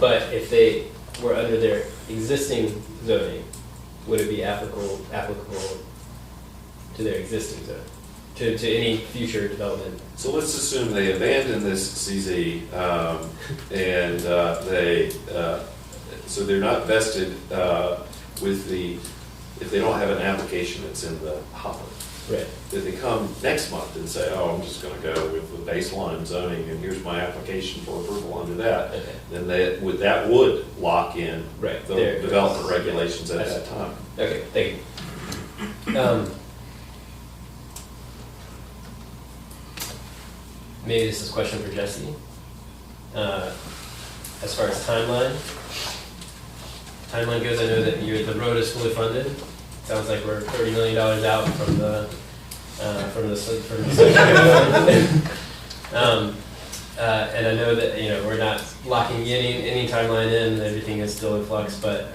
But if they were under their existing zoning, would it be applicable to their existing zone, to any future development? So let's assume they abandon this CZ and so they're not vested with if they don't have an application that's in the hopper. Right. If they come next month and say, oh, I'm just going to go with the baseline zoning and here's my application for approval under that, okay, then that would lock in right, the development regulations at that time. Okay, thank you. Maybe this is a question for Jesse. As far as timeline goes, I know that the road is fully funded. Sounds like we're $30 million out from the and I know that we're not locking any timeline in. Everything is still in flux. But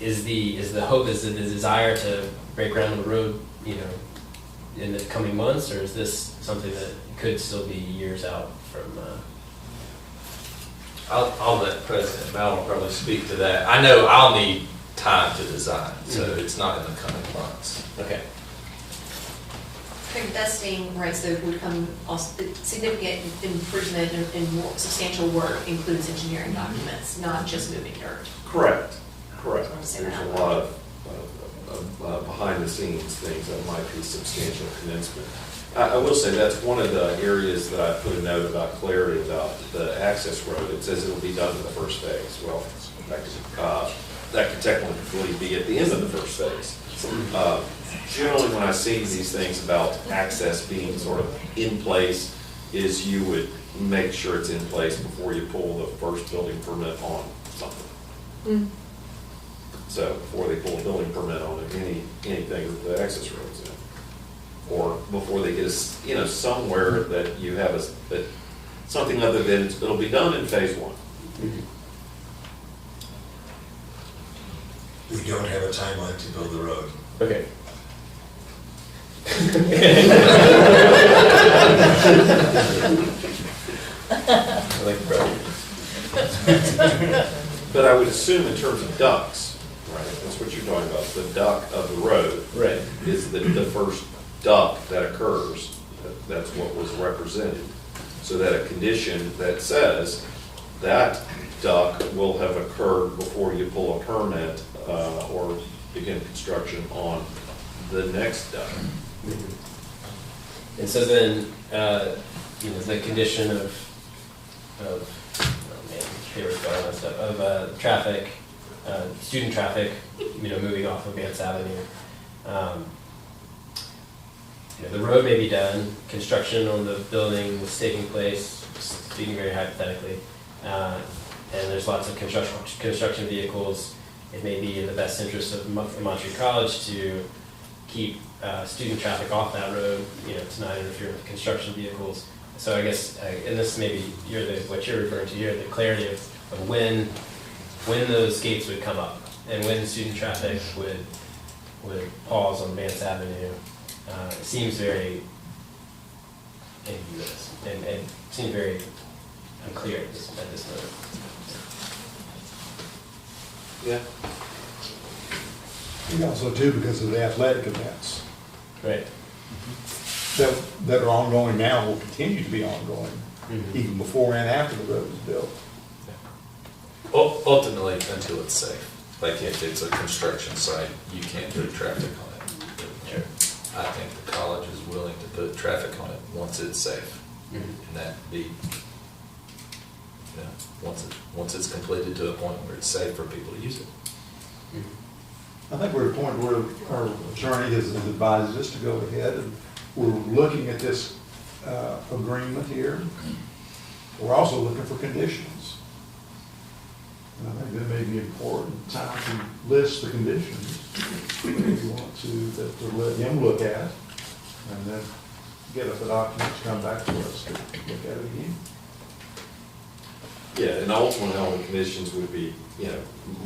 is the hope, is the desire to break ground on the road, in the coming months, or is this something that could still be years out from? I'll let President Mallon probably speak to that. I know I'll need time to design, so it's not in the coming months. Okay. Vesting rights, though, would come also, significant improvement and more substantial work includes engineering documents, not just moving dirt. Correct. There's that. a lot of behind the scenes things that might be substantial commencement. I will say that's one of the areas that I put a note about clarity about the access road. It says it'll be done in the first phase. Well, that could technically be at the end of the first phase. Generally, when I see these things about access being sort of in place, is you would make sure it's in place before you pull the first building permit on something. Mm. So before they pull a building permit on anything with the access roads in, or before they get somewhere that you have something other than it'll be done in phase one. We don't have a timeline to build the road. Okay. I like the project. But I would assume in terms of ducts, right? That's what you're talking about. The duct of the road, right, is the first duct that occurs. That's what was represented. So that a condition that says that duct will have occurred before you pull a permit or begin construction on the next duct. And so then, the condition of oh man, papers got all messed up, of traffic, student traffic, moving off of Vance Avenue. The road may be done, construction on the building is taking place, speaking very hypothetically, and there's lots of construction vehicles. It may be in the best interest of Montreat College to keep student traffic off that road, to not interfere with construction vehicles. So I guess, and this maybe what you're referring to here, the clarity of when those gates would come up and when student traffic would pause on Vance Avenue. It seems very ambiguous and seems very unclear at this moment. Yeah. And also too, because of the athletic events. Right. That are ongoing now will continue to be ongoing, even before and after the road is built. Ultimately, until it's safe. Like if it's a construction site, you can't put traffic on it. Sure. I think the college is willing to put traffic on it once it's safe. And that be, once it's completed to a point where it's safe for people to use it. I think we're at a point where our attorney has advised us to go ahead, and we're looking at this agreement here. We're also looking for conditions. And I think that may be important time to list the conditions if you want to let him look at, and then get us the documents, come back to us to look at it again. Yeah, and ultimately, all the conditions would be,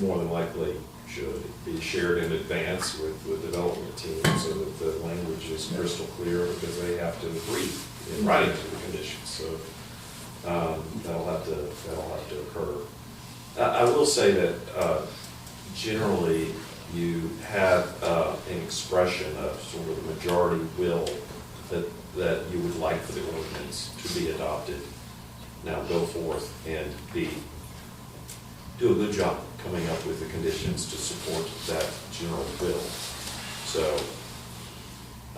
more than likely should be shared in advance with development teams so that the language is crystal clear, because they have to agree in writing to the conditions. So that'll have to occur. I will say that generally you have an expression of sort of the majority will that you would like for the ordinance to be adopted. Now go forth and do a good job coming up with the conditions to support that general will. So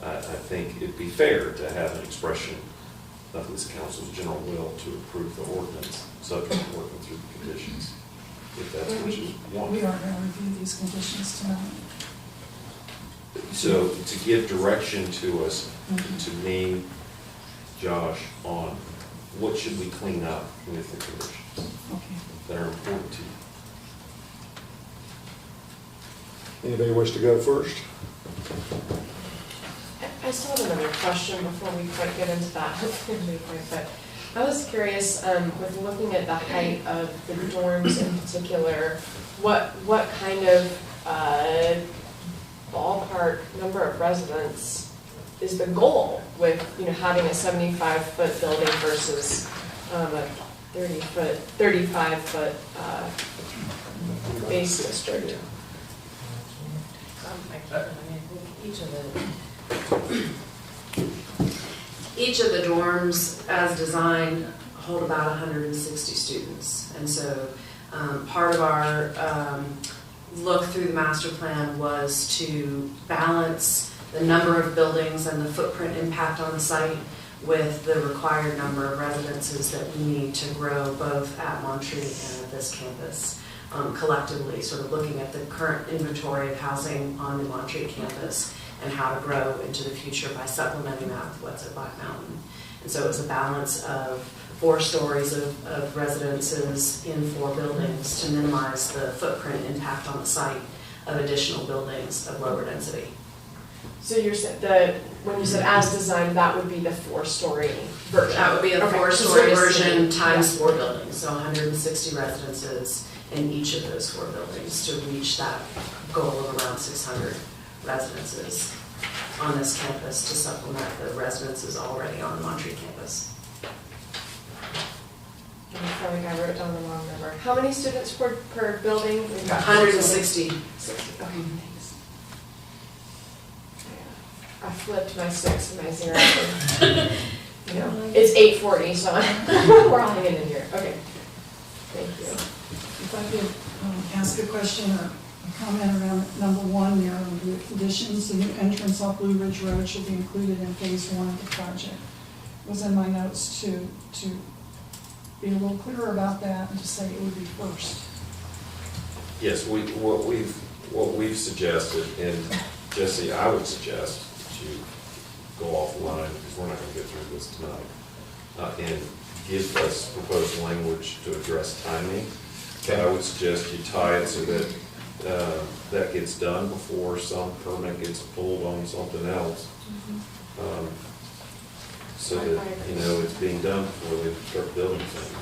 I think it'd be fair to have an expression of this council's general will to approve the ordinance, subject to working through the conditions, if that's what you want. We aren't going to review these conditions tonight. So to give direction to us, to me, Josh, on what should we clean up with the conditions that are important to you. Anybody wish to go first? I still have another question before we quite get into that, but I was curious, with looking at the height of the dorms in particular, what kind of ballpark number of residents is the goal with, having a 75-foot building versus a 35-foot base district? Each of the dorms, as designed, hold about 160 students. And so part of our look through the master plan was to balance the number of buildings and the footprint impact on the site with the required number of residences that we need to grow both at Montreat and at this campus. Collectively, sort of looking at the current inventory of housing on the Montreat campus and how to grow into the future by supplementing that with what's at Black Mountain. And so it was a balance of 4 stories of residences in 4 buildings to minimize the footprint impact on the site of additional buildings of lower density. So you're when you said as designed, that would be the 4-story version? That would be a Okay. 4-story version times 4 buildings, so 160 residences in each of those 4 buildings to reach that goal of around 600 residences on this campus to supplement the residences already on the Montreat campus. I feel like I wrote down the wrong number. How many students per building? 160. 60. Okay, thanks. Yeah. I flipped my 6 and my 0. It's 8:40, so we're all hanging in here. Okay. Thank you. If I could ask a question or a comment around number 1 there, under the conditions, the new entrance off Blue Ridge Road should be included in phase 1 of the project. It was in my notes to be a little clearer about that and to say it would be first. Yes, what we've suggested, and Jesse, I would suggest that you go offline, because we're not gonna get through this tonight, and give us proposed language to address timing. But I would suggest you tie it so that that gets done before some permit gets pulled on something else. So that, you know, it's being done before they start building things.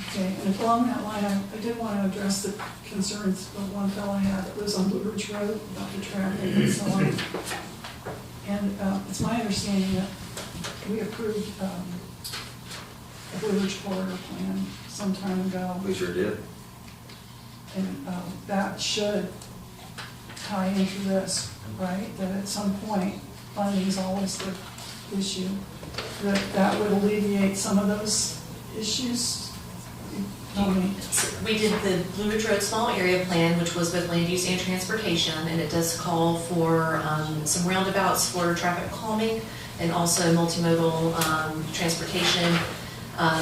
Okay, and along that line, I did want to address the concerns of one fellow I had that lives on Blue Ridge Road about the traffic and so on. And it's my understanding that we approved a Blue Ridge corridor plan some time ago. We sure did. And that should tie into this, right? That at some point, funding is always the issue. That would alleviate some of those issues. We did the Blue Ridge Road Small Area Plan, which was with land use and transportation, and it does call for some roundabouts for traffic calming and also multimodal transportation.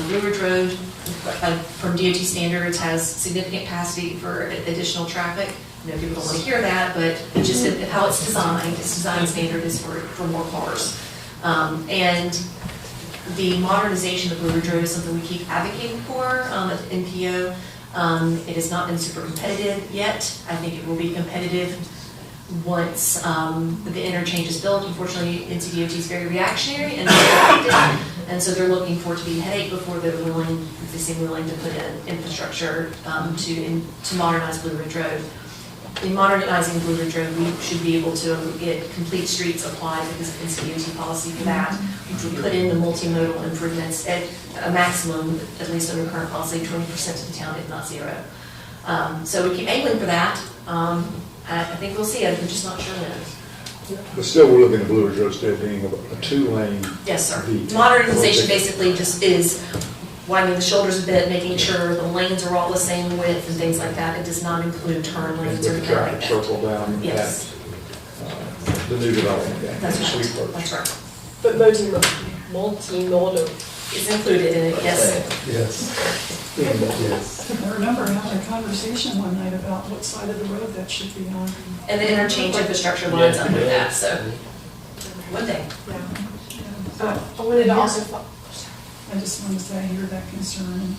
Blue Ridge Road, from DOT standards, has significant capacity for additional traffic. I know people don't want to hear that, but it's just how it's designed. Its design standard is for more cars. And the modernization of Blue Ridge Road is something we keep advocating for at NPO. It has not been super competitive yet. I think it will be competitive once the interchange is built. Unfortunately, NCDOT is very reactionary and reactive, and so they're looking for it to be a headache before they're willing, if they seem willing to put in infrastructure to modernize Blue Ridge Road. In modernizing Blue Ridge Road, we should be able to get complete streets applied because of NCDOT policy for that, which would put in the multimodal improvements at a maximum, at least under current policy, 20% of the town, if not 0. So we keep angling for that. I think we'll see it, we're just not sure when. But still, we're looking at Blue Ridge Road still being a 2-lane. Yes, sir. beat. Modernization basically just is widening the shoulders a bit, making sure the lanes are all the same width and things like that. It does not include turn lanes or With the anything like traffic that. circle down Yes. at the new development. That's Sweet right. Road. That's right. But multimodal It's included in it, yes. Yes. Yes. I remember having a conversation one night about what side of the road that should be on. And the interchange infrastructure lines up with that, so one day. Yeah. I wanted to also, I just wanted to say I hear that concern.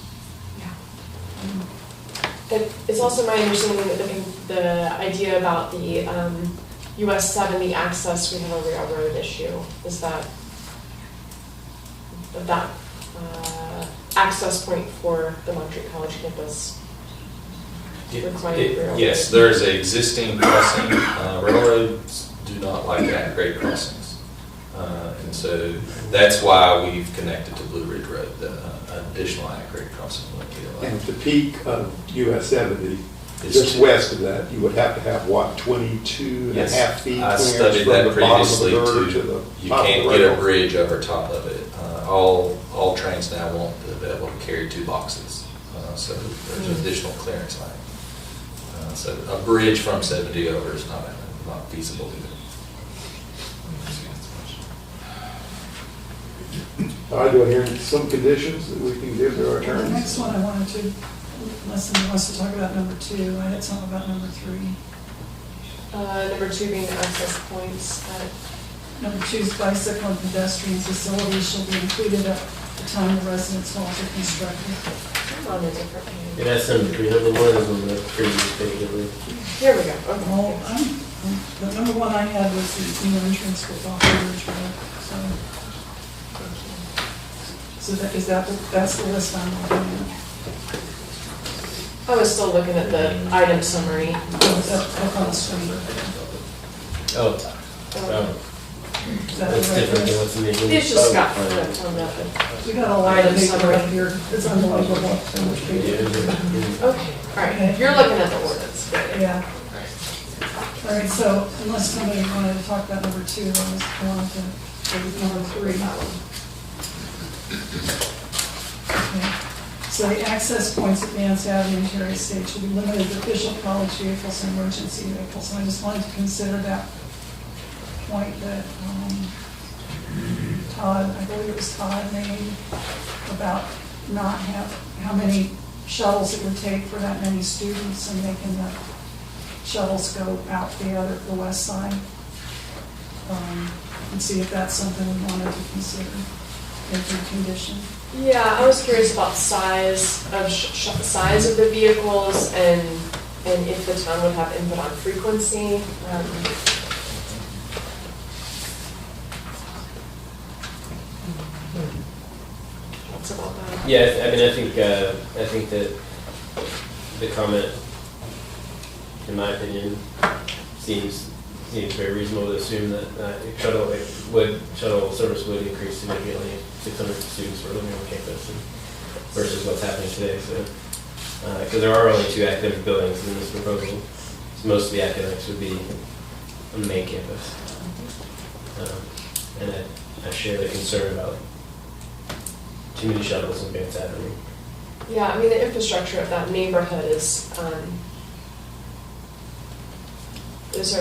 it's also my understanding that the idea about the US 70 access, we have a railroad issue. Is that access point for the Montreat College campus required railroad? Yes, there's an existing crossing. Railroads do not like at-grade crossings. And so that's why we've connected to Blue Ridge Road, the additional at-grade crossing. And at the peak of US 70, It's just two. west of that, you would have to have, what, 22 and a half feet I clearance studied from that the bottom of the previously girder to too. the You top of can't the get a rail. bridge over top of it. All trains now won't be able to carry 2 boxes. So there's additional clearance line. So a bridge from 70 over is not feasible to do. All right, do I hear some conditions that we can give to our The attorneys? next one I wanted to, unless someone wants to talk about number 2, I had something about number 3. Number 2 being the access points. Number 2 is bicycle and pedestrian facilities shall be included at the time the residence halls are constructed. I'm on a different page. It has some 300 words on the previous page, I believe. Here we go. Okay. Well, the number 1 I had was the new entrance with off Blue Ridge Road, so that's the list I'm looking at. I was still looking at the item summary. Up on the screen. Oh. Is that That's the right different than list? what's in the agenda. It's just got Oh, flipped on that. We got a lot of Item paper summary. up here, it's unbelievable. So much paper. Okay, all right. You're looking at the ordinance. Yeah. All right, so unless somebody wanted to talk about number 2, I wanted to go with number 3. Okay. So say access points at Vance Avenue and Terry State should be limited to official college vehicles and emergency vehicles. And I just wanted to consider that point that Todd, I believe it was Todd made about not how many shuttles it would take for that many students and making the shuttles go out the west side. And see if that's something we wanted to consider in good condition. Yeah, I was curious about size of the vehicles and if the town would have input on frequency. Thoughts about that? Yeah, I mean, I think that the comment, in my opinion, seems very reasonable to assume that shuttle service would increase significantly. 600 students were living on campus versus what's happening today. So, because there are only 2 academic buildings in this proposal, so most of the academics would be on the main campus. And I share the concern about too many shuttles on Vance Avenue. Yeah, I mean, the infrastructure of that neighborhood is, those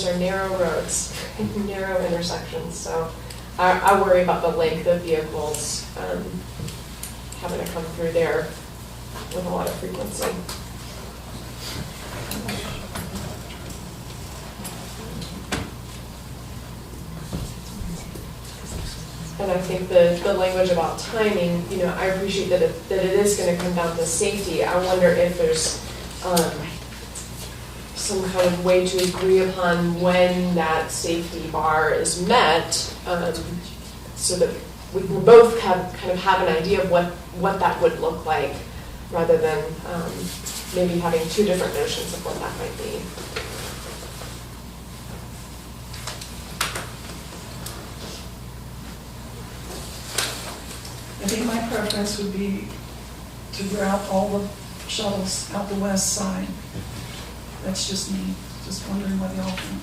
are narrow roads, narrow intersections, so I worry about the length of vehicles having to come through there with a lot of frequency. And I think the language about timing, I appreciate that it is going to come down to safety. I wonder if there's some kind of way to agree upon when that safety bar is met, so that we can both have an idea of what that would look like, rather than maybe having 2 different notions of what that might be. I think my preference would be to route all the shuttles out the west side. That's just me, just wondering what y'all think.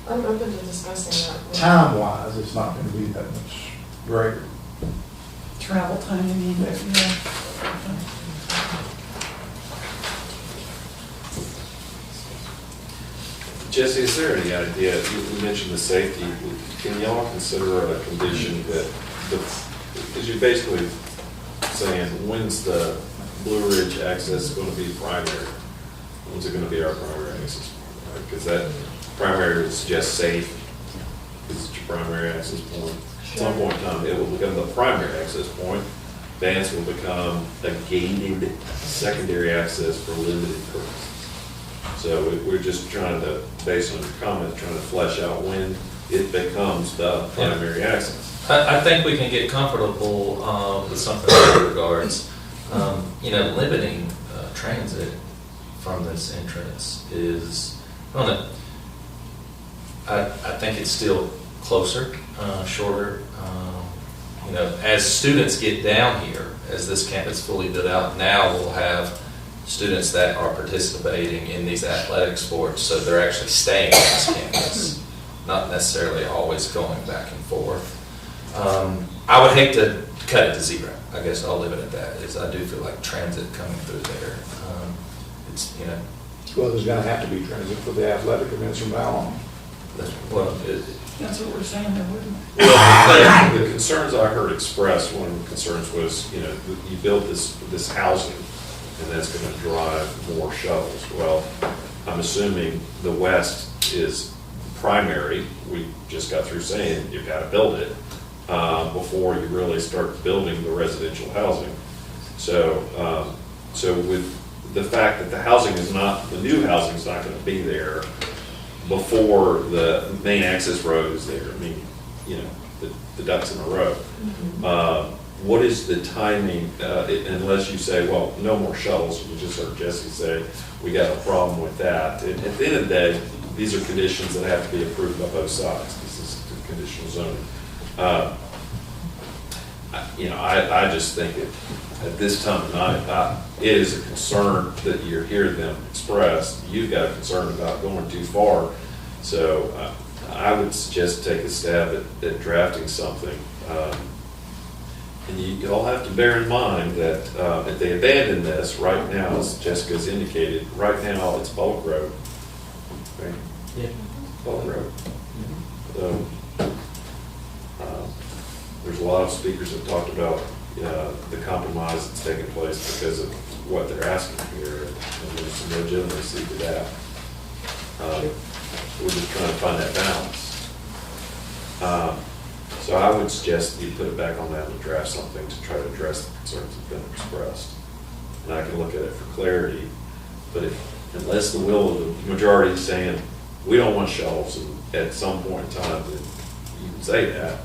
I'm open to discussing that. Time-wise, it's not going to be that much greater. Travel time, I mean, yeah. Jesse, is there any idea, you mentioned the safety, can y'all consider a condition that, because you're basically saying, when's the Blue Ridge access going to be primary? When's it going to be our primary access point? Because that primary would suggest safe, because it's your primary access point. At some point in time, it will become the primary access point. Vance will become a gated secondary access for limited purposes. So we're just trying to, based on your comment, trying to flesh out when it becomes the primary access. I think we can get comfortable with something in that regards. Limiting transit from this entrance is, I think it's still closer, shorter. As students get down here, as this campus fully built out, now we'll have students that are participating in these athletic sports, so they're actually staying on this campus, not necessarily always going back and forth. I would hate to cut it to 0. I guess I'll leave it at that, is I do feel like transit coming through there. Well, there's going to have to be transit for the athletic events from now on. That's what we're saying, there wouldn't. Well, the concerns I heard expressed, one of the concerns was, you build this housing, and that's going to drive more shuttles. Well, I'm assuming the west is primary. We just got through saying you've got to build it before you really start building the residential housing. So with the fact that the new housing is not going to be there before the main access road is there, I mean, the ducks in a row. What is the timing, unless you say, well, no more shuttles, we just heard Jesse say, we got a problem with that. At the end of the day, these are conditions that have to be approved by both sides. This is the conditional zoning. I just think at this time of night, it is a concern that you hear them express. You've got a concern about going too far. So I would suggest take a stab at drafting something And you all have to bear in mind that if they abandon this right now, as Jessica's indicated, right now it's Bullock Road. Right? Yeah. Bullock Road. So, there's a lot of speakers that talked about the compromise that's taking place because of what they're asking here, and there's some legitimacy to that. We're just trying to find that balance. So I would suggest you put it back on that and draft something to try to address the concerns that have been expressed. And I can look at it for clarity, but unless the will of the majority is saying, we don't want shuttles, and at some point in time, then you can say that,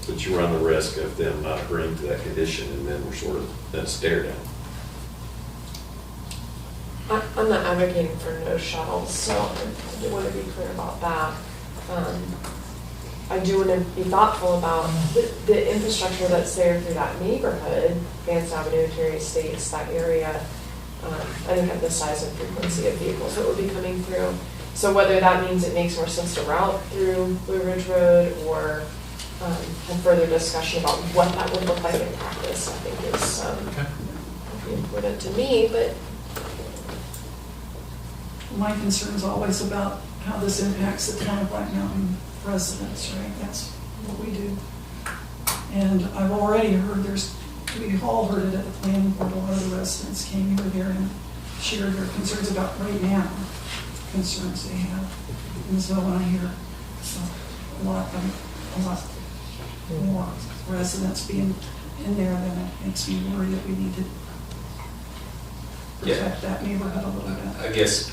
but you run the risk of them not agreeing to that condition, and then we're sort of in a stare down. I'm not advocating for no shuttles, so I want to be clear about that. I do want to be thoughtful about the infrastructure that's there through that neighborhood, Vance Avenue, Terry Estates, that area. I think at the size and frequency of vehicles that would be coming through. So whether that means it makes more sense to route through Blue Ridge Road or have further discussion about what that would look like in practice, I think is important to me. But my concern is always about how this impacts the town of Black Mountain residents, right? That's what we do. And I've already heard we all heard it at the planning board, a lot of the residents came over there and shared their concerns about right now, concerns they have. And so when I hear a lot more residents being in there, then it makes me worry that we need to protect that neighborhood a little bit. I guess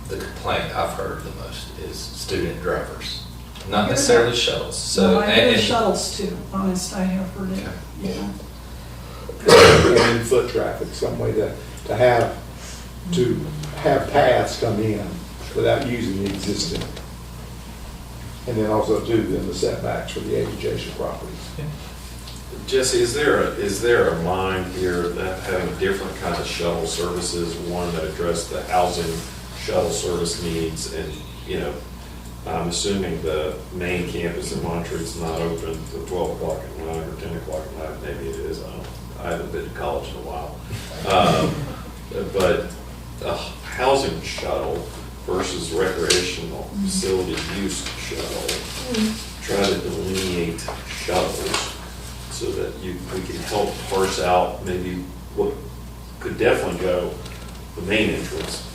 the complaint I've heard the most is student drivers, not necessarily shuttles. So, no, I hear shuttles too, honest, I have heard it, yeah. And foot traffic, some way to have paths come in without using the existing. And then also too, then the setbacks for the adjacent properties. Jesse, is there a line here that having different kind of shuttle services, one that address the housing shuttle service needs, and I'm assuming the main campus in Montreat is not open till 12 o'clock at night or 10 o'clock at night. Maybe it is. I haven't been to college in a while. But a housing shuttle versus recreational facility use shuttle, try to delineate shuttles so that we can help parse out maybe what could definitely go the main entrance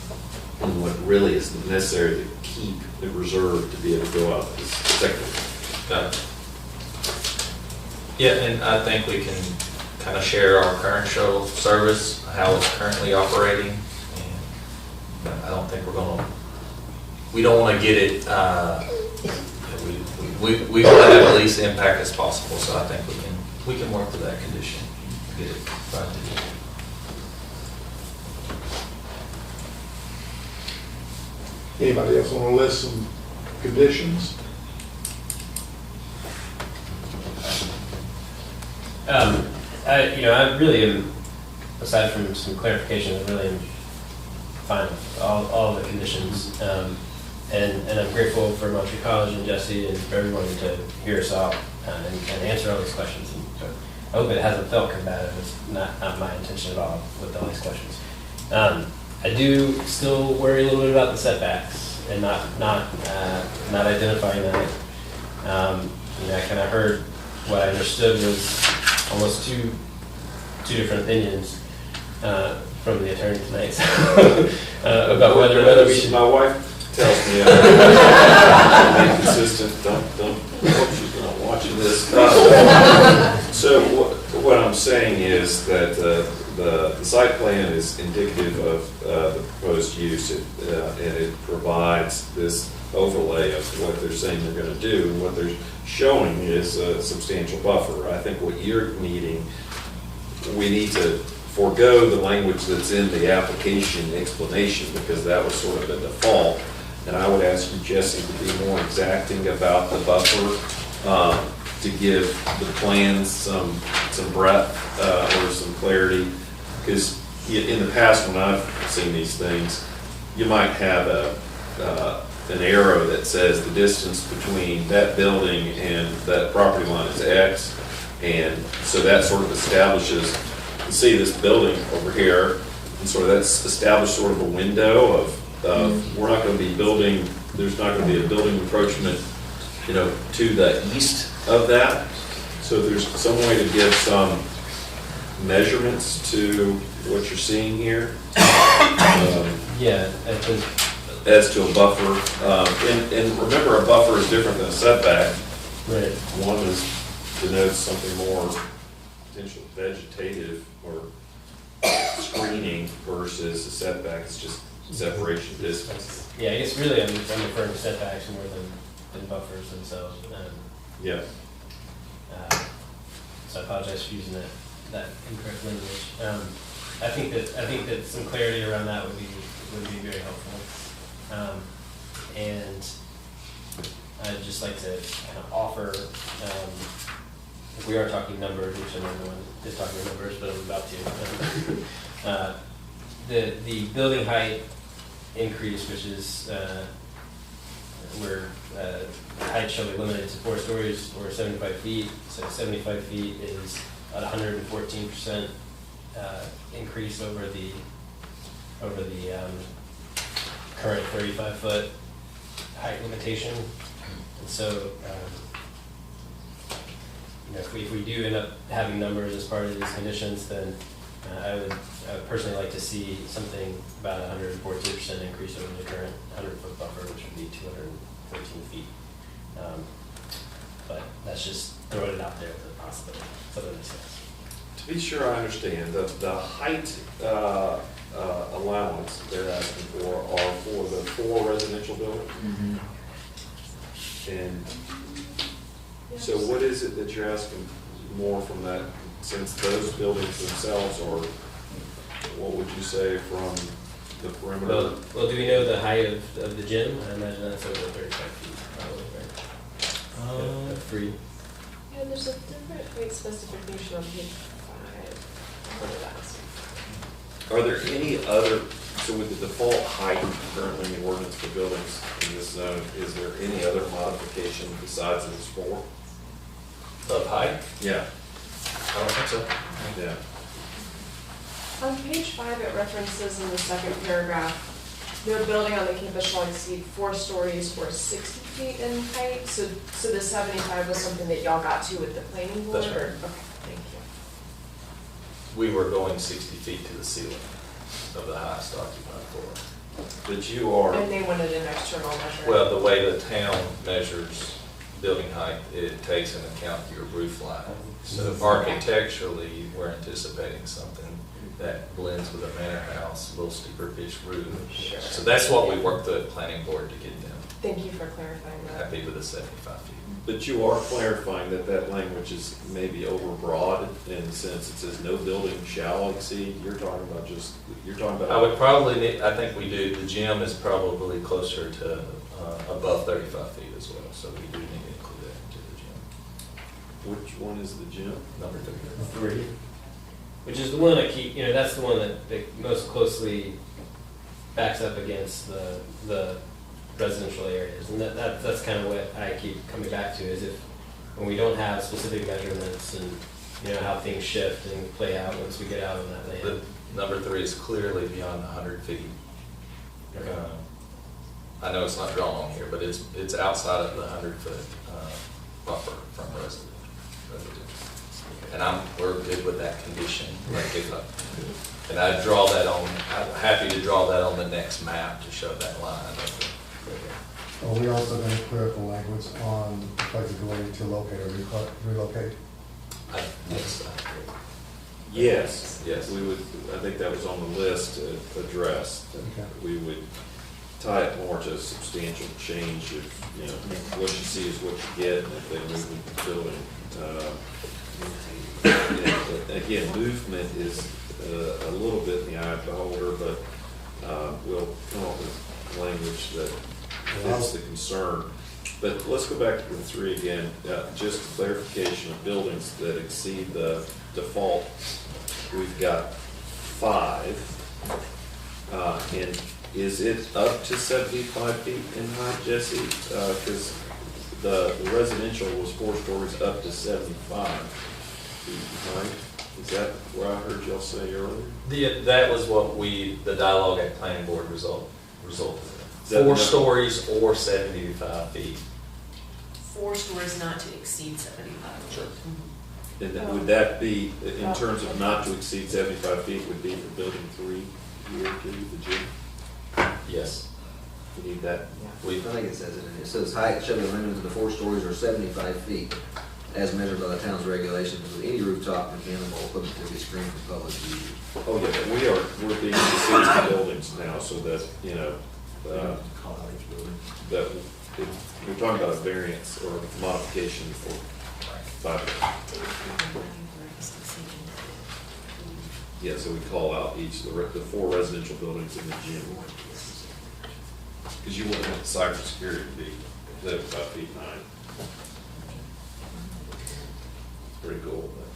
and what really is necessary to keep the reserve to be able to go out as secondary. Yeah, and I think we can kind of share our current shuttle service, how it's currently operating, and I don't think we don't want to get it, we want to have the least impact as possible, so I think we can work with that condition, get it right. Anybody else want to list some conditions? I really am, aside from some clarification, I really am fine with all the conditions. And I'm grateful for Montreat College and Jesse and for everyone to hear us out and answer all these questions. And I hope it hasn't felt combative. It's not my intention at all with all these questions. I do still worry a little bit about the setbacks and not identifying that. I kind of heard what I understood was almost two different opinions from the attorney tonight about whether we should. My wife tells me I'm inconsistent. Don't hope she's not watching this. So what I'm saying is that the site plan is indicative of the proposed use, and it provides this overlay of what they're saying they're going to do, and what they're showing is a substantial buffer. I think what you're needing, we need to forego the language that's in the application explanation, because that was sort of the default. And I would ask you, Jesse, to be more exacting about the buffer, to give the plans some breadth or some clarity. Because in the past, when I've seen these things, you might have an arrow that says the distance between that building and that property line is X, And so that sort of establishes, you see this building over here, and sort of that's established sort of a window of we're not going to be building, there's not going to be a building encroachment, you know, to the east of that. So there's some way to give some measurements to what you're seeing here. Yeah, I think. As to a buffer. And remember, a buffer is different than a setback. Right. One denotes something more potential vegetative or screening versus a setback. It's just separation distance. Yeah, I guess really I'm referring to setbacks more than buffers themselves. Yeah. So I apologize for using that incorrect language. I think that some clarity around that would be very helpful. And I'd just like to kind of offer, if we are talking numbers, which I know no one is talking numbers, but I'm about to. The building height increase, which is where height shall be limited to 4 stories or 75 feet. So 75 feet is at 114% increase over the current 35-foot height limitation. And so, if we do end up having numbers as part of these conditions, then I would personally like to see something about 114% increase over the current 100-foot buffer, which would be 213 feet. But that's just throwing it out there as a possibility. Something to discuss. To be sure I understand, the height allowance they're asking for are for the 4 residential buildings? And so what is it that you're asking more from that, since those buildings themselves are, what would you say, from the perimeter? Well, do we know the height of the gym? I imagine that's over 35 feet, probably, right? Free. Yeah, there's a different height specification on page 5. What did I ask? Are there any other, so with the default height currently in the ordinance for buildings in this zone, is there any other modification besides this 4? Of height? Yeah. I don't think so. Yeah. On page 5, it references in the second paragraph, no building on the campus shall exceed 4 stories or 60 feet in height. So the 75 was something that y'all got to with the planning board? That's right. Or- Okay, thank you. We were going 60 feet to the ceiling of the highest occupied floor. But you are, And they wanted an external measure. well, the way the town measures building height, it takes into account your roof line. So architecturally, we're anticipating something that blends with a manor house, a little steeper pitch roof. Sure. So that's what we worked the planning board to get them. Thank you for clarifying that. Happy with the 75 feet. But you are clarifying that that language is maybe overbroad in the sense it says no building shall exceed. You're talking about I would probably, I think we do, the gym is probably closer to above 35 feet as well, so we do need to include that into the gym. Which one is the gym? Number 3. Which is the one that that's the one that most closely backs up against the residential areas. And that's kind of what I keep coming back to, is if, when we don't have specific measurements and, how things shift and play out once we get out on that land. Number 3 is clearly beyond 100 feet. Okay. I know it's not drawn on here, but it's outside of the 100-foot buffer from residential. And we're good with that condition. And I'm happy to draw that on the next map to show that line. Are we also going to clear up the language on the flexibility to locate or relocate? Yes, we would, I think that was on the list addressed. Okay. We would tie it more to a substantial change if, what you see is what you get, and if they move the building. Again, movement is a little bit in the eye of the beholder, but we'll come up with language that fits the concern. But let's go back to the 3 again. Just clarification of buildings that exceed the default. We've got 5. And is it up to 75 feet in height, Jesse? Because the residential was 4 stories up to 75. feet behind. Is that what I heard y'all say earlier? That was what the dialogue at planning board resulted in. Is that 4 enough? stories or 75 feet. 4 stories not to exceed 75. Sure. And then would that be, in terms of not to exceed 75 feet, would be for building 3 here to the gym? Yes. You need that? I think it says it says height shall be limited to 4 stories or 75 feet as measured by the town's regulations with any rooftop mechanical equipment to be screened from public view. Oh, yeah, but we're being specific buildings now, so that, you know, that, we're talking about a variance or modification for 5. Yeah, so we call out each, the 4 residential buildings in the gym. Because you wouldn't want the cybersecurity to be 75 feet high. Pretty cool, but.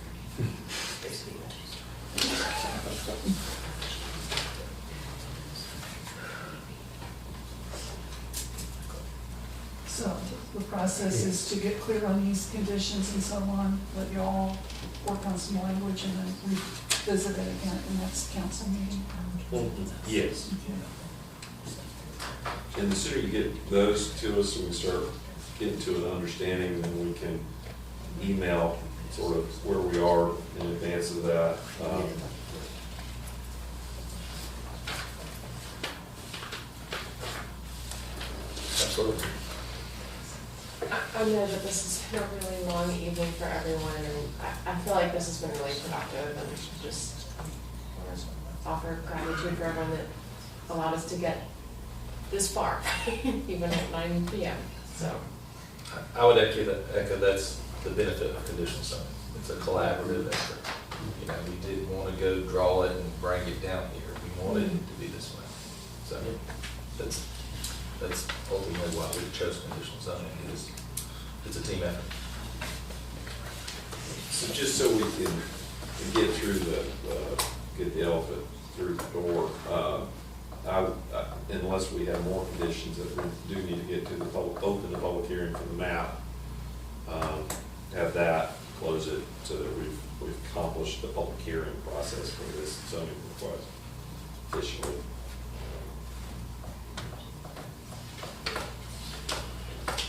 So the process is to get clear on these conditions and so on, let you all work on some language and then revisit it again at the next council meeting. Yes. Okay. And the sooner you get those to us, we can start getting to an understanding, then we can email sort of where we are in advance of that. Absolutely. I know that this has been a really long evening for everyone, and I feel like this has been really productive, and just want to offer gratitude for everyone that allowed us to get this far, even at 9 p.m. So I would echo that's the benefit of conditional zoning. It's a collaborative effort. You know, we didn't want to go draw it and bring it down here. We wanted it to be this way. So that's ultimately why we chose conditional zoning. It's a team effort. So just so we can get through get the elephant through the door, unless we have more conditions that we do need to get to the open the public hearing for the map, have that, close it, so that we've accomplished the public hearing process for this zoning request officially.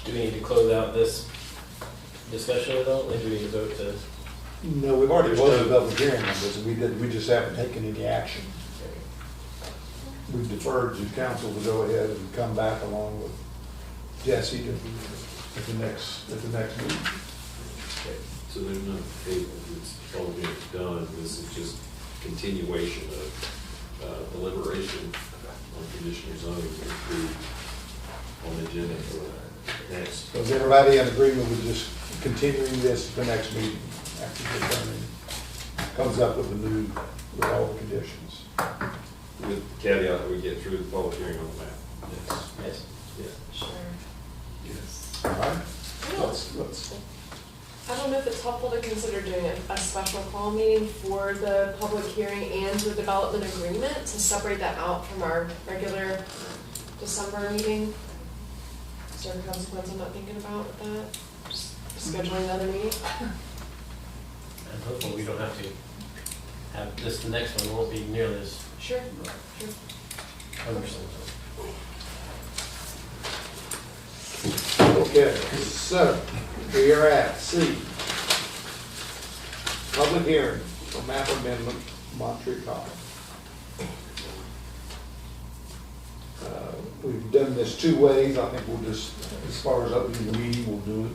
Do we need to close out this discussion at all, or do we need to vote to? No, we've already closed the public hearing on this, and we just haven't taken any action. We've deferred to council to go ahead and come back along with Jesse at the next meeting. So there's no table, it's all being done, this is just continuation of deliberation on conditional zoning approved on the agenda for next. So is everybody in agreement with just continuing this to the next meeting after the attorney comes up with all the conditions? With the caveat that we get through the public hearing on the map. Yes. Yes. Yeah. sure. Yes. All right, let's. I don't know if it's helpful to consider doing a special call meeting for the public hearing and the development agreement to separate that out from our regular December meeting. Is there a consequence I'm not thinking about with that? Just scheduling another meeting? And hopefully we don't have to have this, the next one won't be nearly as Sure. cumbersome. Okay, so we are at C. Public hearing for map amendment, Montreal. We've done this 2 ways. I think we'll just, as far as opening the meeting, we'll do it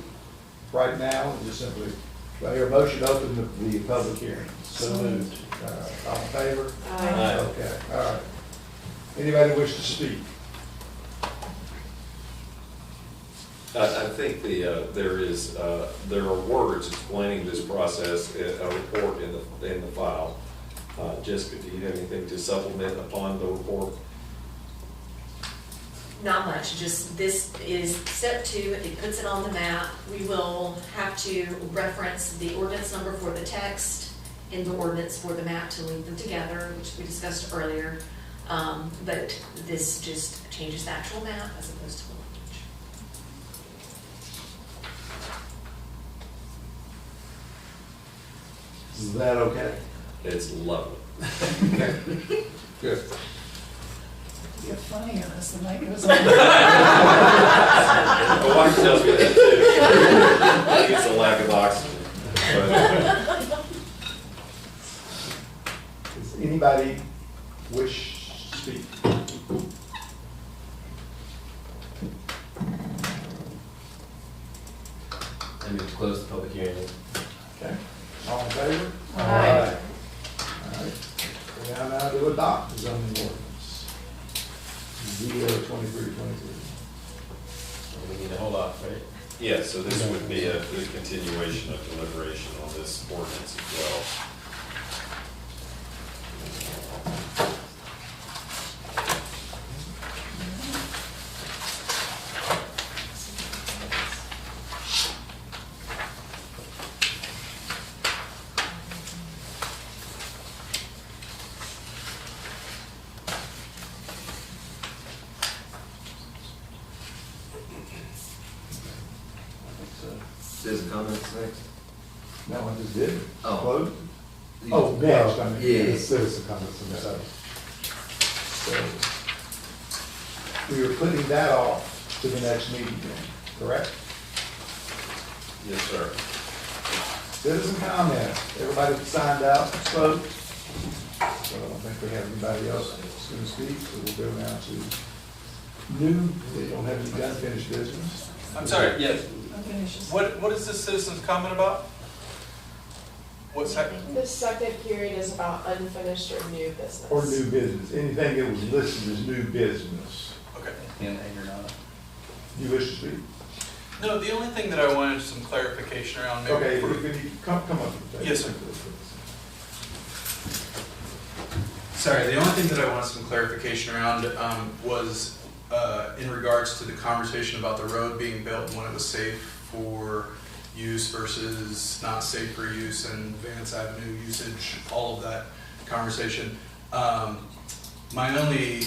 right now and just simply, do I hear a motion to open the public hearing? So moved. All in favor? Aye. Okay, all right. Anybody wish to speak? I think there are words explaining this process, a report in the file. Jessica, do you have anything to supplement upon the report? Not much, just this is step 2, it puts it on the map. We will have to reference the ordinance number for the text and the ordinance for the map to link them together, which we discussed earlier. But this just changes the actual map as opposed to the language. Is that okay? It's lovely. Okay. Good. Get funnier as the night goes on. My wife tells me that too. I think it's a lack of oxygen. But Does anybody wish to speak? I move to close the public hearing. Okay. All in favor? Aye. All right. We are now to adopt the zoning ordinance. ZO 2323. We need to hold off, right? yeah, so this would be a continuation of deliberation on this ordinance as well. Citizen comments next? That one just did? Oh. Closed? Oh, next, I mean. Yeah. The citizen comments themselves. So, we were putting that off to the next meeting then, correct? Yes, sir. Citizen comment, everybody signed out, spoke. So I don't think we have anybody else that's going to speak, so we'll go now to new, they don't have any unfinished business. I'm sorry, yes. Unfinished. What is this citizen's comment about? What's that? The second period is about unfinished or new business. Or new business, anything that was listed as new business. Okay. And you're not. You wish to speak? No, the only thing that I wanted some clarification around. maybe Okay, for- if you come up with that. Yes, sir. Sorry, the only thing that I wanted some clarification around was in regards to the conversation about the road being built and when it was safe for use versus not safe for use and Vance Avenue usage, all of that conversation. My only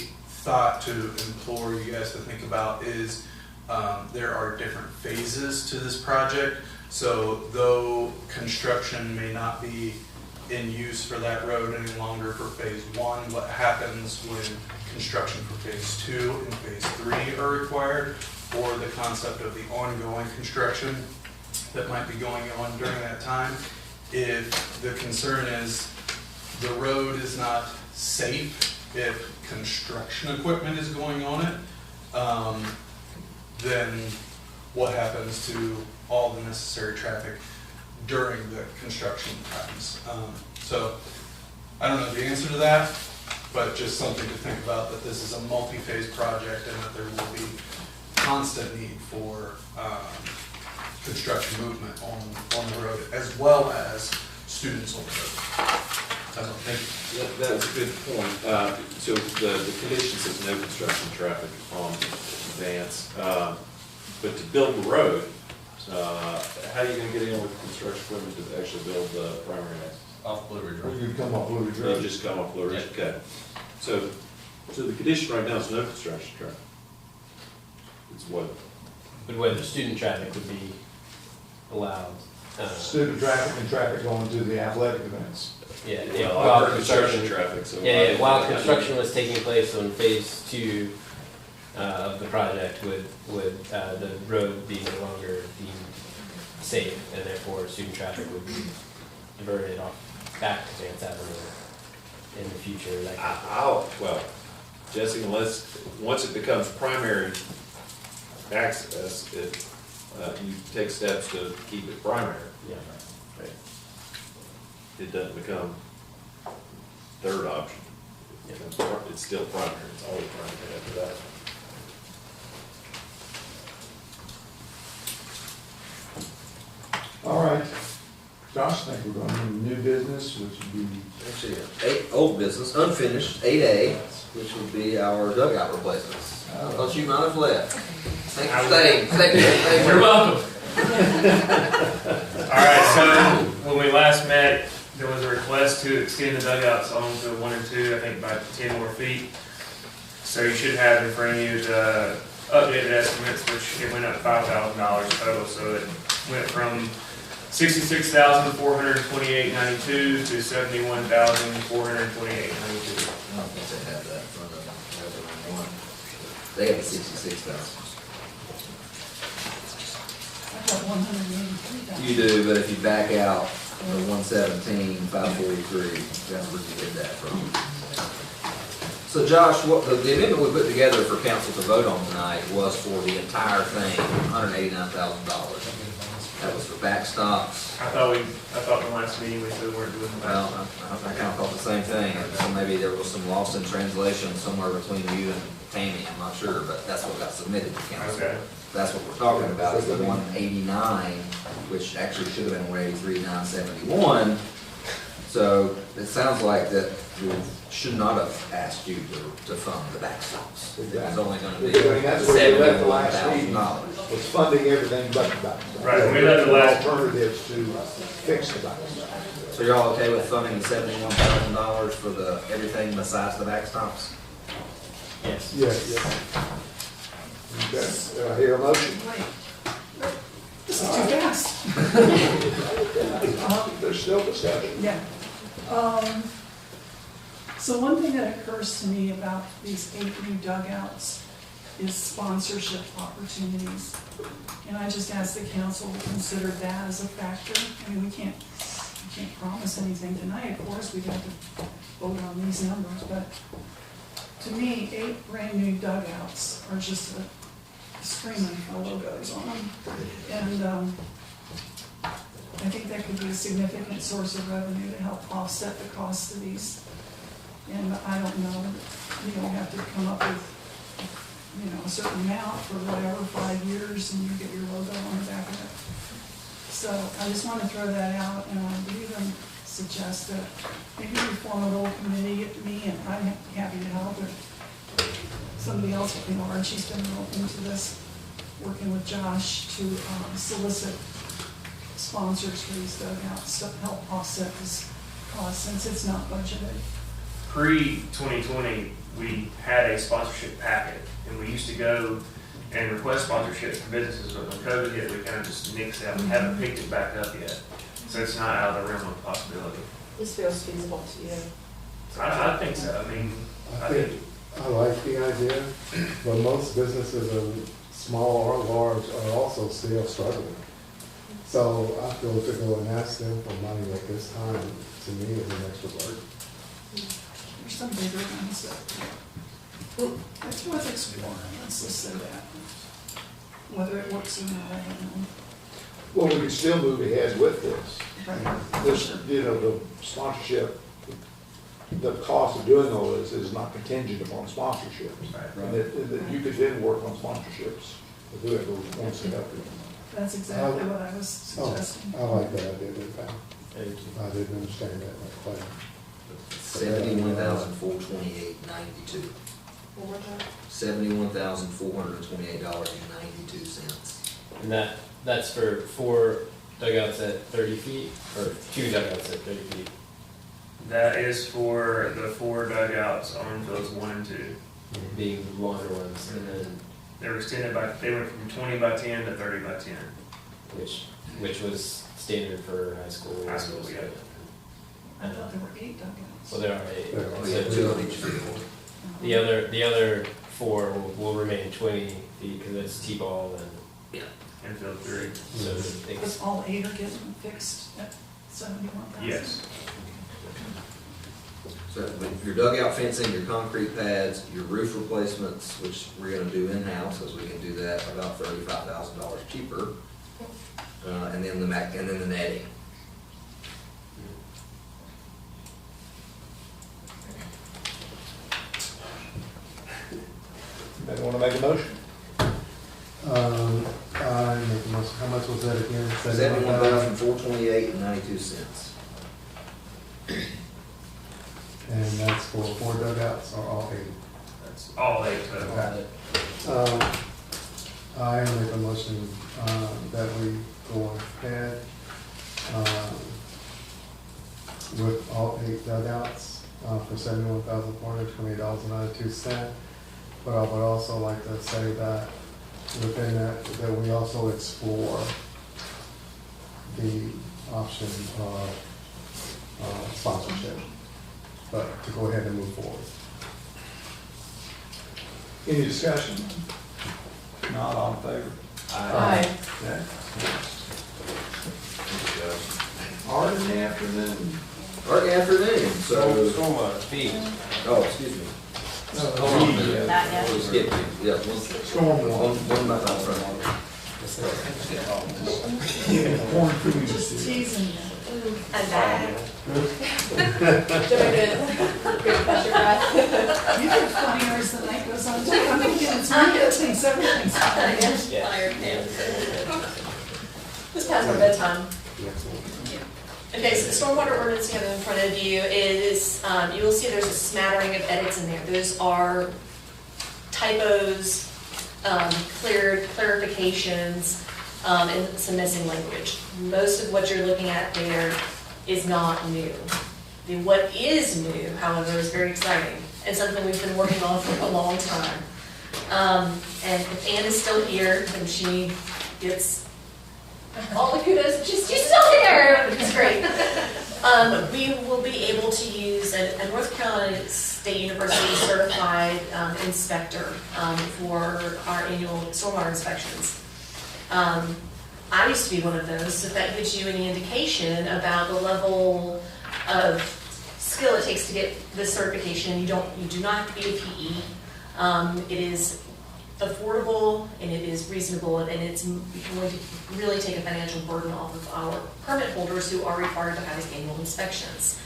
thought to implore you guys to think about is there are different phases to this project. So though construction may not be in use for that road any longer for phase one, what happens when construction for phase two and phase three are required, or the concept of the ongoing construction that might be going on during that time? If the concern is the road is not safe, if construction equipment is going on it, then what happens to all the necessary traffic during the construction times? So I don't know the answer to that, but just something to think about, that this is a multi-phase project and that there will be constant need for construction movement on the road, as well as students on the road. Thank you. That was a good point. So the condition says no construction traffic on Vance. But to build the road, how are you gonna get in with construction equipment to actually build the primary access? Off Blue Ridge Or Road. you come up Blue Ridge You Road. just come off Blue Ridge, okay. So the condition right now is no construction traffic. It's what? But whether student traffic would be allowed. Student traffic and traffic going to the athletic events. Yeah, Well, while I've heard construction traffic, so. Yeah, while construction was taking place on phase two of the project, would the road be no longer deemed safe, and therefore student traffic would be diverted off back to Vance Avenue in the future? Like, Well, Jesse, once it becomes primary access, you take steps to keep it primary. yeah, right. It doesn't become third option. It's still primary, it's always primary after that. All right. Josh, I think we're going to new business, which would be, Actually, old business, unfinished, 8A, which would be our dugout replacements. I thought you might have left. Thank you for staying. Thank you. You're welcome. All right, so when we last met, there was a request to extend the dugouts on to 1 and 2, I think about 10 more feet. So you should have in front of you the updated estimates, which it went up $5,000 total, so it went from 66,428.92 to 71,428.92. I don't think they have that in front of them. They have the 66,000. I got 183,000. You do, but if you back out the 117,543, that's where you get that from. So Josh, what the amendment we put together for council to vote on tonight was for the entire thing, $189,000. That was for backstops. I thought the last meeting we said we weren't doing the Well, backstop. I kind of thought the same thing, and so maybe there was some loss in translation somewhere between you and Tammy, I'm not sure, but that's what got submitted to council. Okay. That's what we're talking about, is the 189, which actually should have been 183,971. So it sounds like that we should not have asked you to fund the backstops. It was only gonna be I mean, that's where we left the last meeting, $71,000. was funding everything but the backstop. Right, we left the last- Alternatives to fix the backstop. So you're all okay with funding the $71,000 for the, everything besides the backstops? Yes. Yes. Okay, do I hear a motion? Wait. This is too fast. There's still discussion. Yeah. So one thing that occurs to me about these 8 new dugouts is sponsorship opportunities. And I just ask the council to consider that as a factor. I mean, we can't promise anything tonight, of course, we'd have to vote on these numbers, but to me, 8 brand new dugouts are just a screaming for logos on them. And I think that could be a significant source of revenue to help offset the cost of these. And I don't know, you know, we have to come up with, you know, a certain amount for whatever, 5 years, and you get your logo on the back of it. So I just want to throw that out, and I would even suggest that maybe we form a little committee, me, and I'm happy to help, or somebody else, you know, Archie's been real into this, working with Josh to solicit sponsors for these dugouts to help offset this cost, since it's not budgeted. Pre-2020, we had a sponsorship packet, and we used to go and request sponsorships from businesses, but when COVID hit, we kind of just nixed that. We haven't picked it back up yet, so it's not out of the realm of possibility. This feels feasible to you. I think so. I mean, I think I like the idea, but most businesses, small or large, are also still struggling. So I feel to go and ask them for money at this time, to me, is an extra burden. There's some bigger ones that, it's worth exploring, let's just say that. Whether it works or not, I don't know. Well, we can still move ahead with this. Right. This, you know, the sponsorship, the cost of doing all this is not contingent upon sponsorships. And that you could then work on sponsorships with whoever wants to help you. That's exactly what I was suggesting. I like that idea, I didn't understand that quite. $71,428.92. One more time. $71,428.92. And that's for 4 dugouts at 30 feet, or 2 dugouts at 30 feet? that is for the 4 dugouts on fields 1 and 2. Being the longer ones, and then They were extended they went from 20 by 10 to 30 by 10. which was standard for high school. High school, yeah. I thought there were 8 dugouts. Well, there are 8. Oh, yeah, 2 of each field. The other 4 will remain 20 feet because it's T-ball and. Yeah. And field 3. So Because all 8 are getting fixed at 71,000? Yes. So with your dugout fencing, your concrete pads, your roof replacements, which we're gonna do in-house, as we can do that about $35,000 cheaper. And then the netting. Anybody want to make a motion? I make a motion. How much was that again? $71,428.92. And that's for 4 dugouts or all 8? That's all 8 total. I make a motion that we go ahead with all 8 dugouts for $71,428.92. But I would also like to say that within that we also explore option of sponsorship, but to go ahead and move forward. Any discussion? Not all in favor? Aye. Okay. Art in the afternoon. Art afternoon, so. Stormwater, fee. Oh, excuse me. Hold on a minute. We'll skip it. Yeah, one back on front. Corn food. Teasing you. I'm back. Doing good. Good pressure breath. You get funnier as the night goes on. I'm thinking it's everything's funny. Fire pants. Just past my bedtime. Okay, so the stormwater ordinance you have in front of you is, you will see there's a smattering of edits in there. Those are typos, clarifications, and some missing language. Most of what you're looking at there is not new. What is new, however, is very exciting and something we've been working on for a long time. And if Ann is still here, then she gets all the kudos. She's still here, which is great. We will be able to use a North Carolina State University certified inspector for our annual stormwater inspections. I used to be one of those, so if that gives you any indication about the level of skill it takes to get this certification, you do not have to be a PE. It is affordable and it is reasonable, and it's going to really take a financial burden off of our permit holders who are required to have these annual inspections.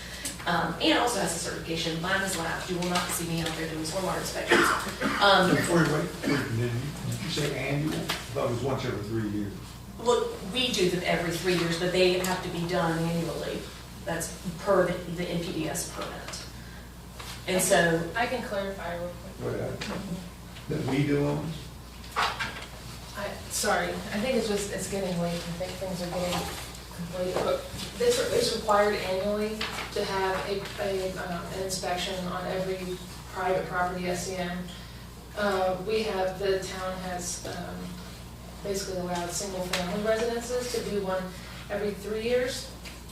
And also has a certification. Mine has lapsed. You will not see me out there doing stormwater inspections. Before you wait, did you say annual? I thought it was once every 3 years. Well, we do them every 3 years, but they have to be done annually. That's per the NPDS permit. And so I can clarify real quick. That we do them? Sorry, I think it's getting late. I think things are getting completed. But this is required annually to have an inspection on every private property SEM. The town has basically allowed single-family residences to do one every 3 years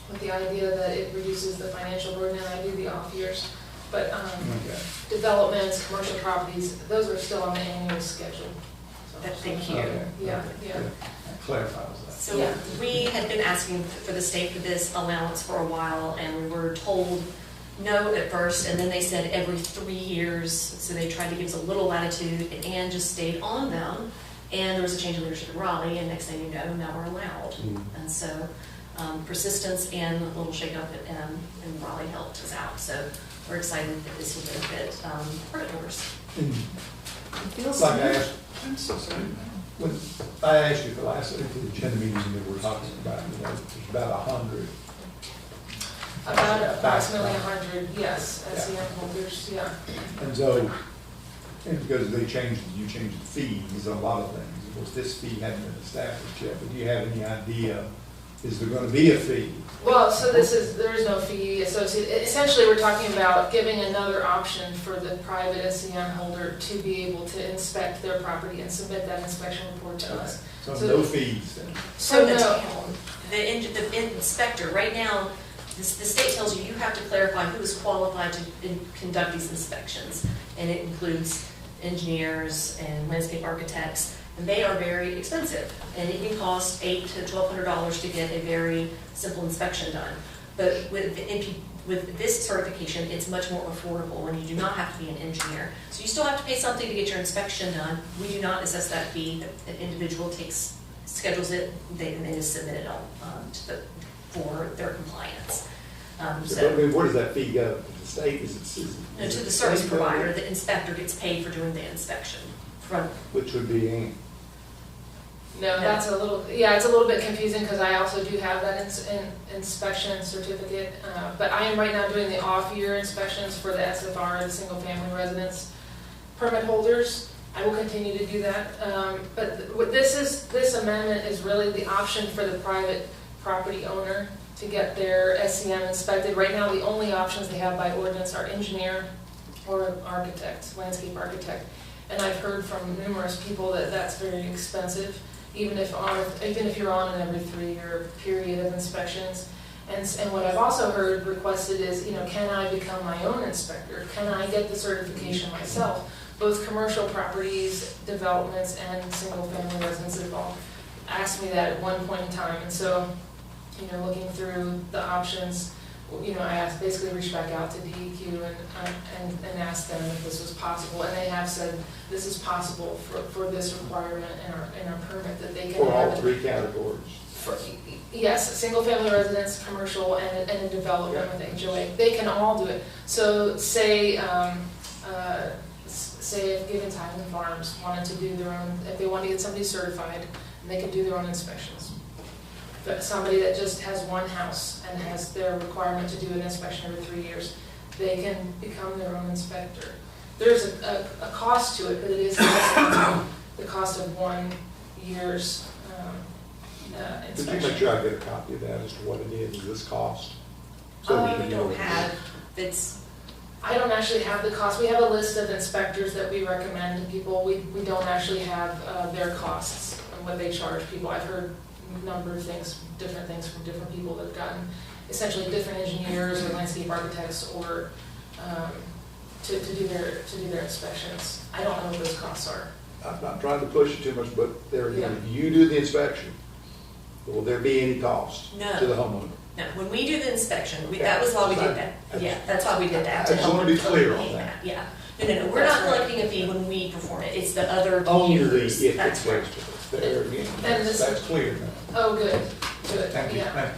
with the idea that it reduces the financial burden, and I do the off years. But developments, commercial properties, those are still on the annual schedule. thank you. Yeah. That clarifies that. So we had been asking for the state for this allowance for a while, and we were told no at first, and then they said every 3 years, so they tried to give us a little latitude, and Ann just stayed on them, and there was a change in leadership in Raleigh, and next thing you know, now we're allowed. And so persistence and a little shake-up in Raleigh helped us out, so we're excited that this will benefit permit holders. It feels like I asked, I'm so sorry. When I asked you the last agenda meeting that we're talking about, there's about 100. About approximately 100, yes, SEM holders, yeah. And so, and because you changed the fees on a lot of things. Of course, this fee hadn't been established yet, but do you have any idea, is there going to be a fee? Well, so there is no fee associated. Essentially, we're talking about giving another option for the private SEM holder to be able to inspect their property and submit that inspection report to us. So no fees then? So the town, the inspector, right now, the state tells you have to clarify who is qualified to conduct these inspections. And it includes engineers and landscape architects. And they are very expensive, and it can cost $800 to $1,200 to get a very simple inspection done. But with this certification, it's much more affordable, and you do not have to be an engineer. So you still have to pay something to get your inspection done. We do not assess that fee. An individual schedules it, and they just submit it for their compliance. Where does that fee go? To the state? No, to the service provider. The inspector gets paid for doing the inspection. Which would be No, that's a little, it's a little bit confusing because I also do have that inspection certificate. But I am right now doing the off-year inspections for the SFR, the single-family residence permit holders. I will continue to do that. But this amendment is really the option for the private property owner to get their SEM inspected. Right now, the only options they have by ordinance are engineer or architect, landscape architect. And I've heard from numerous people that that's very expensive, even if you're on an every 3 year period of inspections. And what I've also heard requested is, can I become my own inspector? Can I get the certification myself? Both commercial properties, developments, and single-family residents have all asked me that at one point in time. And so, looking through the options, I basically reached back out to DEQ and asked them if this was possible. And they have said this is possible for this requirement in our permit, that they can For have all it. 3 categories. Yes, single-family residence, commercial, and a development with HOA. They can all do it. So say if Given Time Farms wanted to do their own, if they wanted to get somebody certified, they could do their own inspections. But somebody that just has one house and has their requirement to do an inspection every 3 years, they can become their own inspector. There's a cost to it, but it is less than the cost of 1 year's Could you inspection. make sure I get a copy of that as to what it is, this cost? So we can We know don't what it is. have, it's, I don't actually have the cost. We have a list of inspectors that we recommend to people. We don't actually have their costs and what they charge people. I've heard a number of things, different things from different people that have gotten essentially different engineers or landscape architects or to do their inspections. I don't know what those costs are. I'm not trying to push it too much, but there again, if you do the inspection, will there be any cost No. to the homeowner? no, when we do the inspection, that was why we did that. Yeah, that's why we did that. I just want to be clear on that. Yeah, no, we're not collecting a fee when we perform it, it's the other Only years. if That's it's correct. registered. There again, And this- that's clear now. Oh, good, Thank you, yeah. thank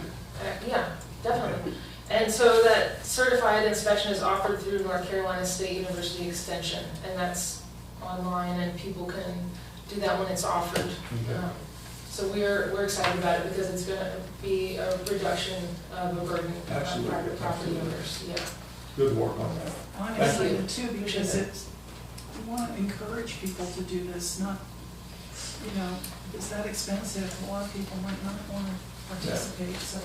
you. Yeah, definitely. And so that certified inspection is offered through North Carolina State University Extension, and that's online, and people can do that when it's offered. So we're excited about it because it's gonna be a reduction of a burden on Absolutely, private property absolutely. owners, yeah. Good work on that. I'm Thank you. excited too, because it's, we want to encourage people to do this, not, it's that expensive, a lot of people might not want to participate, so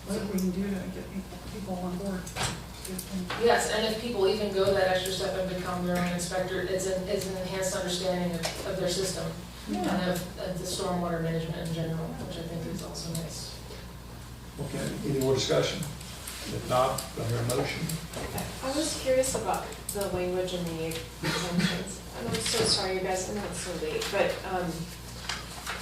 whatever we can do to get people on board. Good thing. Yes, and if people even go that extra step and become their own inspector, it's an enhanced understanding of their system and of the stormwater management in general, which I think is also nice. Okay, any more discussion? If not, do I hear a motion? I was curious about the language in the exemptions. And I'm so sorry, you guys, I know it's so late, but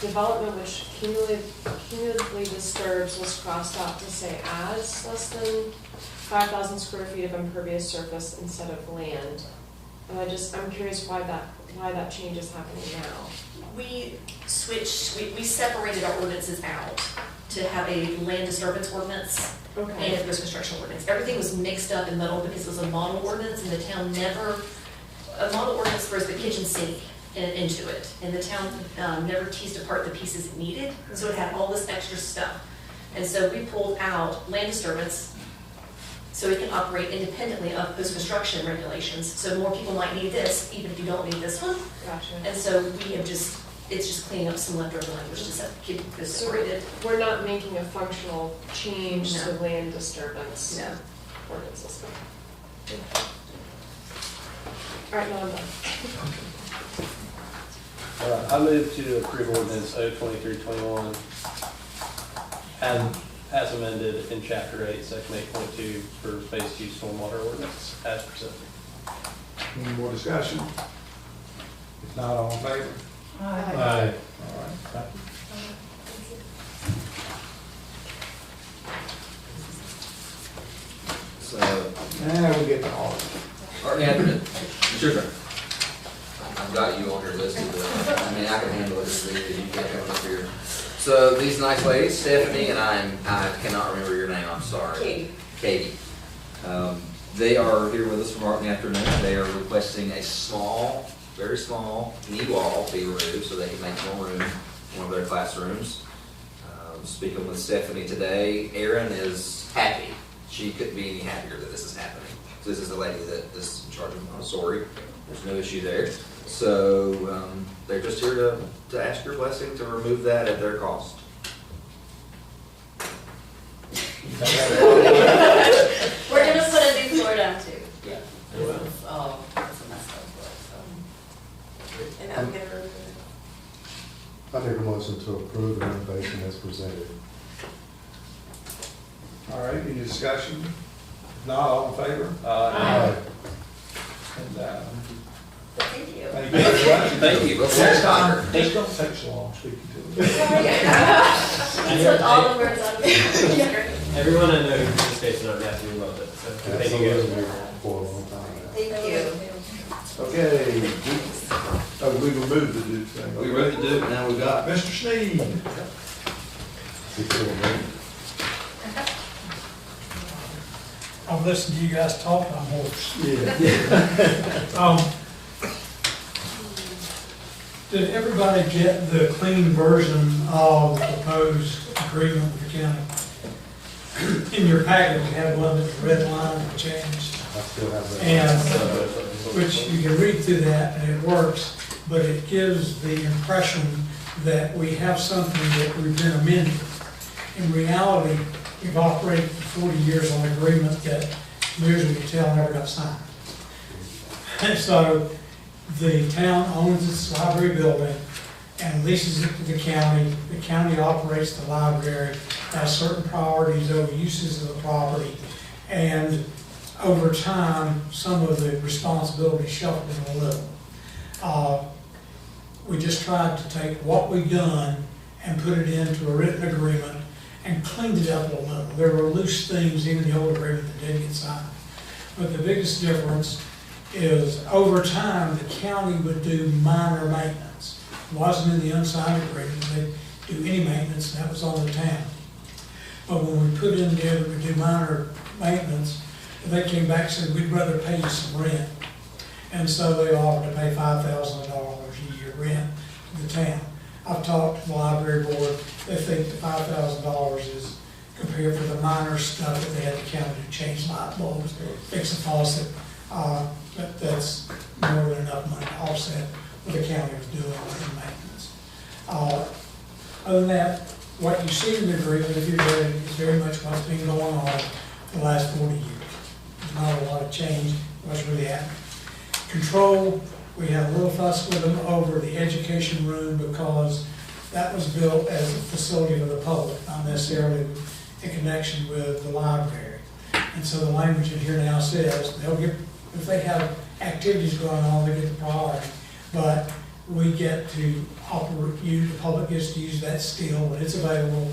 development which cumulatively disturbs was crossed out to say adds less than 5,000 square feet of impervious surface instead of land. And I'm curious why that change is happening now. We we separated our ordinances out to have a land disturbance ordinance and a post-construction ordinance. Everything was mixed up and muddled because it was a model ordinance and the town a model ordinance throws the kitchen sink into it. And the town never teased apart the pieces it needed, so it had all this extra stuff. And so we pulled out land disturbance so it can operate independently of post-construction regulations. So more people might need this, even if you don't need this one. Gotcha. And so we have it's just cleaning up some leftover language to keep this separated. So we're not making a functional change to No. land disturbance. No. Ordinances. All right, now I'm done. All right, I move to approve ordinance 02321 and as amended in chapter 8, section 8.2 for phase 2 stormwater ordinance as presented. Any more discussion? If not, all in favor? Aye. Aye. All right, thank you. So, Now we get to all. Art Anthony, it's your turn. I've got you on your list, but I mean, I can handle it if you can't come up here. So these nice ladies, Stephanie and I cannot remember your name, I'm sorry. Katie. They are here with us from Art in the Afternoon. They are requesting a small, very small knee wall be removed so they can make more room in one of their classrooms. Speaking with Stephanie today, Erin is happy. She couldn't be any happier that this is happening. So this is the lady that is in charge of Montessori. There's no issue there. So they're just here to ask your blessing to remove that at their cost. We're gonna put a new floor down too. Yeah. It's a mess up. And I'm gonna remove it. I make a motion to approve the renovation as presented. All right, any discussion? If not, all in favor? Aye. And, Thank you. thank you very much. Thank you. Next time, just don't take so long speaking to us. He took all the words out of me. Everyone I know who participates in our math, we love it, so thank you guys. For a long time. Thank you. Okay. Oh, we removed the Duke thing. We ready to do it, now we got. Mr. Sneed. I've listened to you guys talk, I'm hoarse. Yeah. Did everybody get the clean version of the proposed agreement with the county? In your packet, we had one that's red line and changed. I still have that. And, which you can read through that and it works, but it gives the impression that we have something that we've been amending. In reality, we've operated for 40 years on an agreement that Mears and Patel never got signed. And so the town owns its library building and leases it to the county. The county operates the library, has certain priorities over uses of the property. And over time, some of the responsibility shuffled in a little. We just tried to take what we've done and put it into a written agreement and cleaned it up a little. There were loose things in the old agreement that didn't get signed. But the biggest difference is over time, the county would do minor maintenance. It wasn't in the unsigned agreement, they'd do any maintenance, and that was on the town. But when we put in there that we do minor maintenance, they came back and said, we'd rather pay you some rent. And so they offered to pay $5,000 a year rent to the town. I've talked to the library board, they think the $5,000 is compared for the minor stuff that they had to county to change light bulbs, fix a faucet. That's more than enough money to offset what the county was doing in maintenance. Other than that, what you see in the agreement, if you're ready, is very much what's been going on for the last 40 years. There's not a lot of change, what's really happening. Control, we had a little fuss with them over the education room because that was built as a facility for the public, not necessarily in connection with the library. And so the language in here now says they'll get, if they have activities going on, they get the priority. But we get to operate, the public gets to use that still when it's available,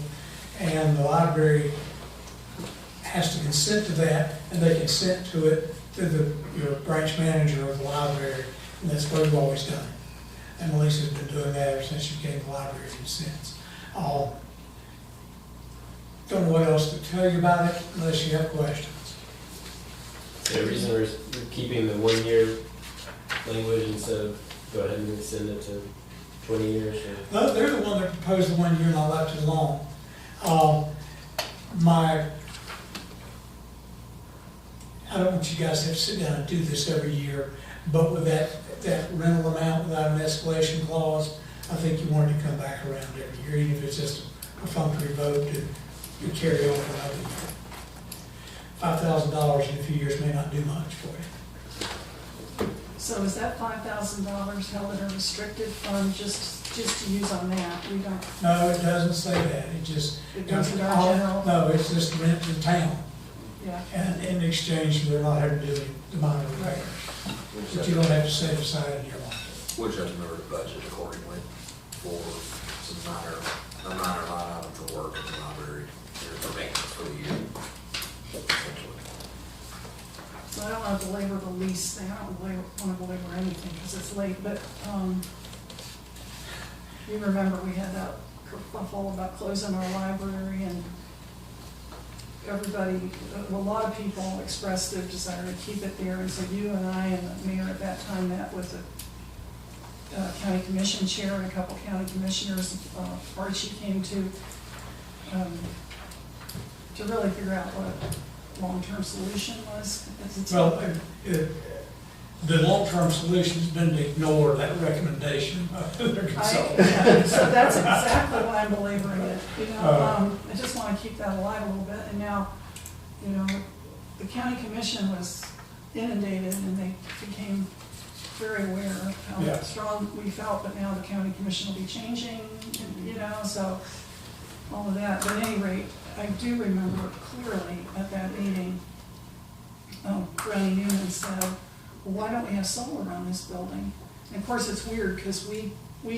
and the library has to consent to that, and they consent to it through the branch manager of the library, and that's what we've always done. And Melissa's been doing that ever since she became the library consents. Don't know what else to tell you about it unless you have questions. The reason we're keeping the 1 year language instead of go ahead and extend it to 20 years? Or? No, they're the one that proposed the 1 year and I left it alone. I don't want you guys to have to sit down and do this every year, but with that rental amount without an escalation clause, I think you wanted to come back around every year, even if it's just a perfunctory vote to carry over another year. $5,000 in a few years may not do much for you. So is that $5,000 held in a restricted fund just to use on that? We don't. No, it doesn't say that. It just. It goes into our general. No, it's just rent to the town. Yeah. And in exchange, they're not having to do the minor repairs. But you don't have to set aside in your line. We'll just remember to budget accordingly for some a minor line item for work in the library, for maintenance for the year. Essentially. So I don't want to belabor the lease thing, I don't want to belabor anything because it's late, but you remember we had that kerfuffle about closing our library, and everybody, a lot of people expressed their desire to keep it there, and so you and I and the mayor at that time met with the county commission chair and a couple county commissioners. Archie came to really figure out what a long-term solution was. Well, the long-term solution's been to ignore that recommendation of their consultant. So that's exactly why I'm belaboring it. I just want to keep that alive a little bit. And now, the county commission was inundated, and they became very aware of how strong we felt. But now the county commission will be changing, so all of that. But at any rate, I do remember clearly at that meeting, Ronnie Newman said, well, why don't we have solar on this building? And of course, it's weird because we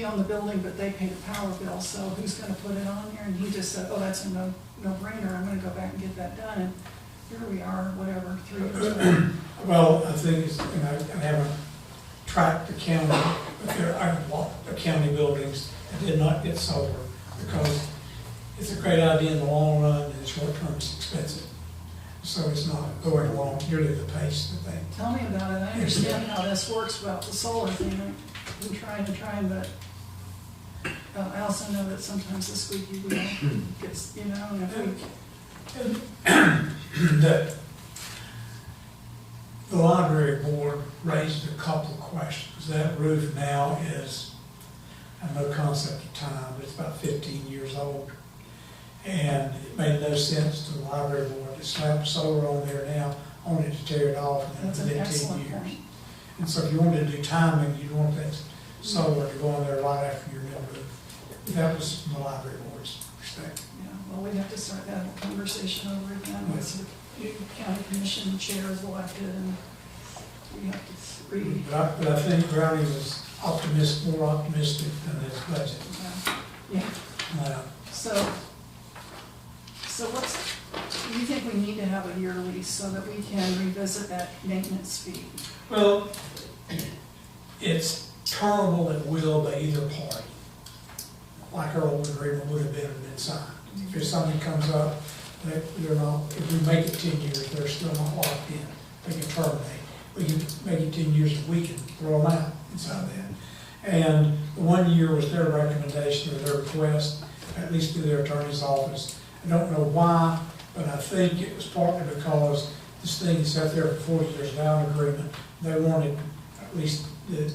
own the building, but they pay the power bill, so who's gonna put it on there? And he just said, oh, that's a no-brainer, I'm gonna go back and get that done. And here we are, whatever, 3 years later. Well, I think it's, and I haven't tracked the county, but there are a lot of county buildings that did not get solar because it's a great idea in the long run, and in the short term it's expensive. So it's not going along nearly the pace that they. Tell me about it, I understand how this works about the solar thing, I've been trying, but I also know that sometimes the squeaky wheel gets, and if we. That the library board raised a couple of questions. That roof now is, I have no concept of time, but it's about 15 years old. And it made no sense to the library board to slap solar on there now, only to tear it off That's an within 10 excellent years. point. And so if you wanted to do timing, you'd want that solar to go on there right after your new roof. That was from the library board's perspective. Yeah, well, we'd have to start that whole conversation over again, once the county commission chair is elected, and we have to read. But I think Brownie was more optimistic than his budget. Yeah. So do you think we need to have a year lease so that we can revisit that maintenance fee? Well, it's turnable at will by either party, like our old agreement would have been signed. If there's something comes up, they're not, if we make it 10 years, they're still not locked in. They can terminate. We can make it 10 years and we can throw them out inside that. And the 1 year was their recommendation or their request, at least through their attorney's office. I don't know why, but I think it was partly because this thing is out there for 40 years without an agreement. They wanted, at least the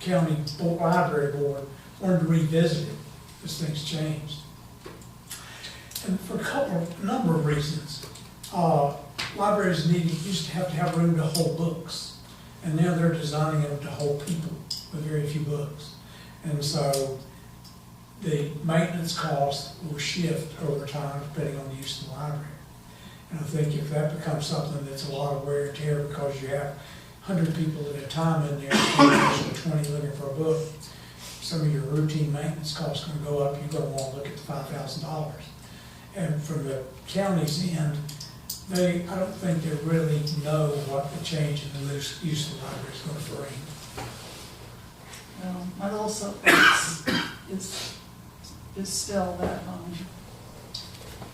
county library board, wanted to revisit it. This thing's changed. And for a number of reasons. Libraries used to have room to hold books. And now they're designing them to hold people with very few books. And so the maintenance cost will shift over time depending on the use of the library. And I think if that becomes something that's a lot of wear and tear because you have 100 people at a time in there, and 20 looking for a book, some of your routine maintenance costs are going to go up. You're going to want to look at the $5,000. And from the county's end, I don't think they really know what the change in the use of the library is going to bring. Well, my little soapbox is still that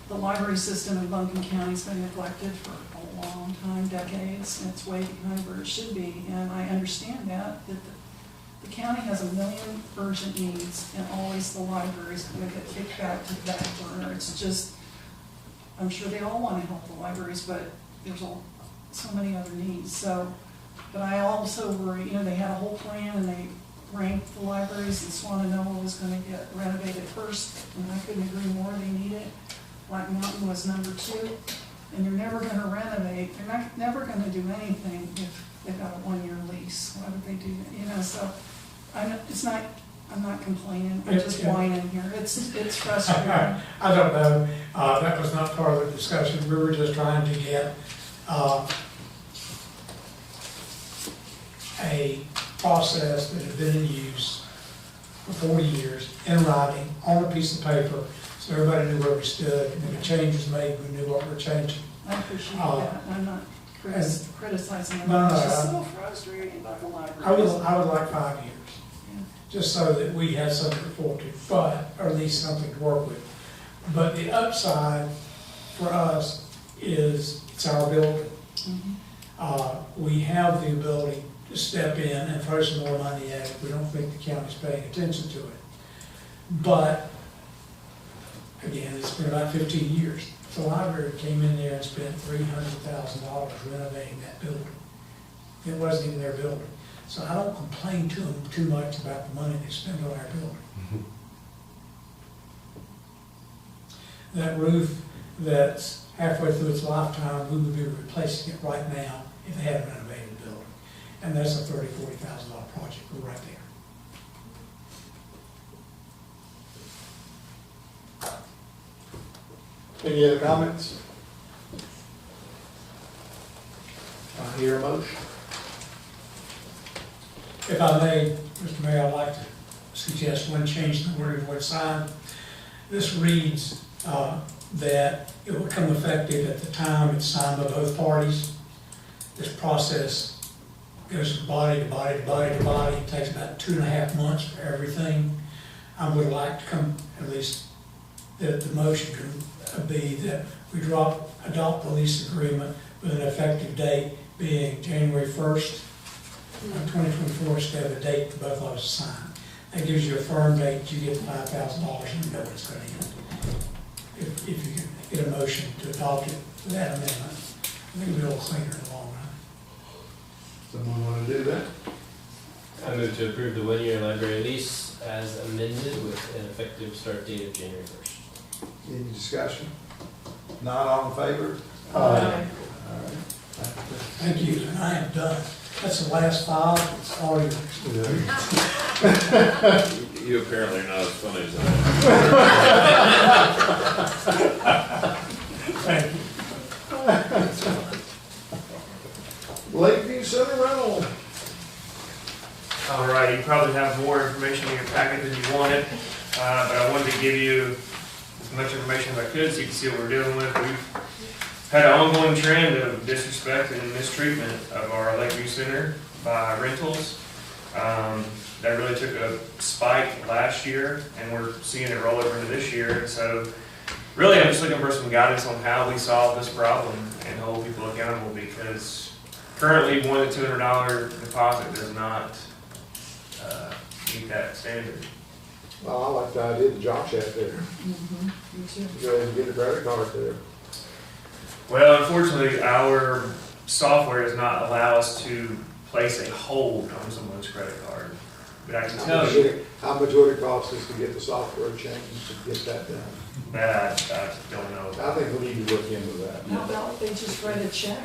the library system in Buncombe County's been neglected for a long time, decades, and it's way behind where it should be. And I understand that the county has a million urgent needs, and always the library's going to get kicked back to the back burner. It's just, I'm sure they all want to help the libraries, but there's so many other needs. So, but I also worry, they had a whole plan and they ranked the libraries, and Swananoa was going to get renovated first, and I couldn't agree more, they need it. Black Mountain was number 2, and you're never going to renovate, they're never going to do anything if they've got a 1-year lease. Why would they do that? So I'm not complaining, I'm just whining here. It's frustrating. I don't know. That was not part of the discussion. We were just trying to get a process that had been in use for 40 years in writing on a piece of paper, so everybody knew where we stood. And if a change was made, we knew what we're changing. I appreciate that. I'm not criticizing them. No, It's just so frustrating about the library. I would like 5 years. Just so that we had something to report to, or at least something to work with. But the upside for us is it's our building. We have the ability to step in and throw some more money at it if we don't think the county's paying attention to it. But, again, it's been about 15 years. The library came in there and spent $300,000 renovating that building. It wasn't even their building. So I don't complain to them too much about the money they spend on our building. That roof that's halfway through its lifetime, we would be replacing it right now if they hadn't renovated the building. And that's a $30,000, $40,000 project. We're right there. Any other comments? I hear a motion. If I may, Mr. Mayor, I'd like to suggest one change in the wording of what's signed. This reads that it will become effective at the time it's signed by both parties. This process goes from body to body to body to body. It takes about 2.5 months for everything. I would like to come, at least, that the motion could be that we adopt the lease agreement with an effective date being January 1st, 2024, instead of a date that both of us sign. That gives you a firm date, you get $5,000 and you know it's going to end. If you can get a motion to adopt it with that amendment, I think it'll be a little cleaner in the long run. Someone want to do that? I move to approve the one-year library lease as amended with an effective start date of January 1st. Any discussion? Not all in favor? Aye. All right. Thank you, and I am done. That's the last file, it's all yours. You apparently are not as funny as Thank you. Lakeview Center rental. All right, you probably have more information in your packet than you wanted, but I wanted to give you as much information as I could so you can see what we're dealing with. We've had an ongoing trend of disrespect and mistreatment of our Lakeview Center by rentals. That really took a spike last year, and we're seeing it roll over into this year. And so really I'm just looking for some guidance on how we solve this problem and hold people accountable, because currently more than $200 deposit does not meet that standard. Well, I like the idea that Josh had there. Me too. Go ahead and get a credit card there. Well, unfortunately, our software does not allow us to place a hold on someone's credit card. But I can tell you How much would it cost us to get the software changed to get that done? that I don't know. I think we need to look into that. How about they just write a check?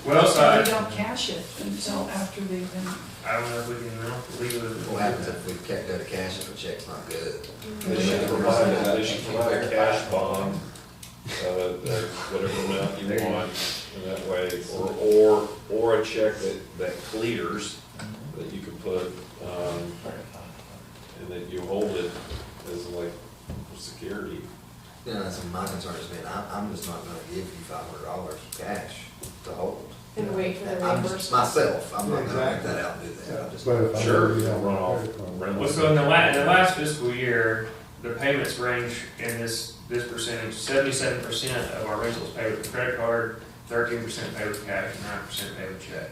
Well, so They don't cash it until after they've been. I don't know if we can legally. What happens if we can't go to cash if a check's not good? They should provide a cash bond, whatever amount you want, in that way, or a check that clears, that you can put, and that you hold it as like security. You know, that's my concern is, man, I'm just not gonna give you $500 cash to hold. And wait for the I'm just reimbursement. myself, I'm not gonna make that out and do that. I'm just- But if I Sure, know you you can have run a off, credit card. Well, so in the last fiscal year, the payments range in this percentage, 77% of our rentals paid with a credit card, 13% paid with cash, and 9% paid with check.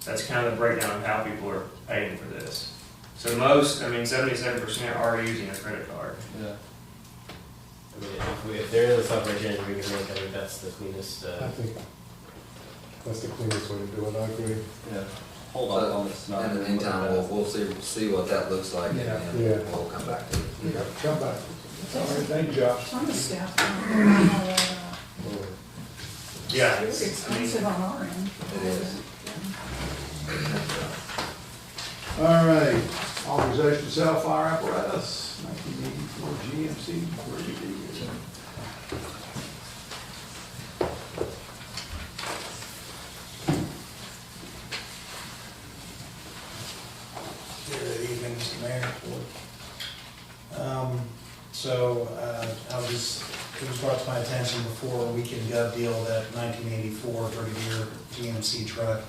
That's kind of the breakdown of how people are paying for this. So 77% are using a credit card. Yeah. I mean, if there is a software change we can make, I think that's the cleanest. I think that's the cleanest way to do it, I agree. Yeah. Hold on, in the meantime, we'll see what that looks like, and then Yeah. we'll come back to it. Yeah, come back. All right, thank you, Josh. Some of the staff don't know how that, Yeah. it's expensive on our end. It is. All right, authorization to sell fire apparatus, 1984 GMC 3D. Good evening, Mr. Mayor. It was brought to my attention before a weekend gov deal that 1984 Brigadier GMC truck,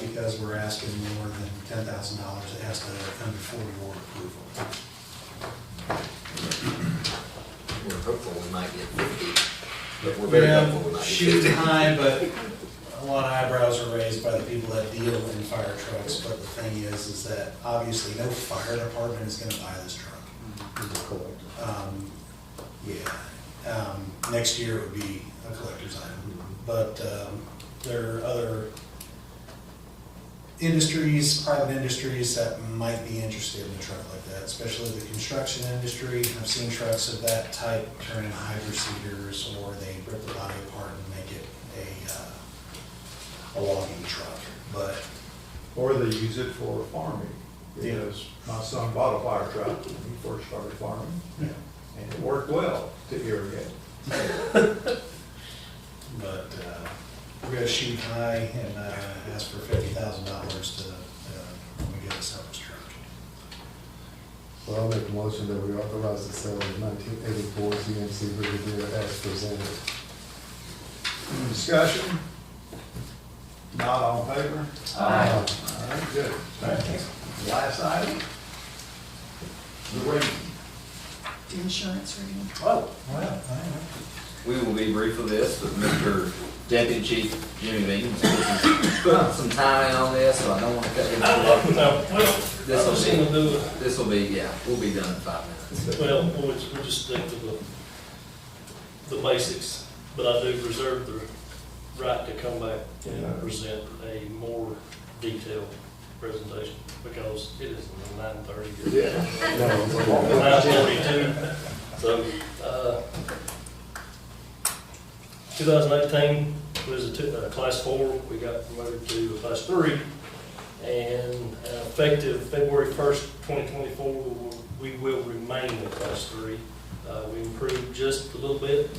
because we're asking more than $10,000, it has to come before your approval. We're hopeful we might get 50, but we're very hopeful we might get 50. Shooting high, but a lot of eyebrows are raised by the people that deal in fire trucks, but the thing is that obviously no fire department is gonna buy this truck. Next year it would be a collector's item, but there are other industries, private industries that might be interested in a truck like that, especially the construction industry. I've seen trucks of that type turn into hydro seeders, or they rip the body apart and make it a logging truck, but. Or they use it for farming, Yeah. because my son bought a fire truck when he first started farming, and it worked well to irrigate. May and ask for $50,000 to, when we get a service truck. Well, I'll make a motion that we authorize the sale of 1984 GMC Brigadier as presented. Any discussion? Not all in favor? Aye. All right, good. Last item? The rating. The insurance rating. Oh, well, We will be brief with this, but Mr. Deputy Chief Jimmy Beans put some time in on this, so I don't want to cut him off. This will be, yeah, we'll be done in 5 minutes. Well, we'll just stick to the basics, but I do reserve the right to come back and present a more detailed presentation, because it is 9:30. Yeah. No, 9:42. So, 2018 was a class 4, we got promoted to a class 3, and effective February 1st, 2024, we will remain in class 3. We improved just a little bit.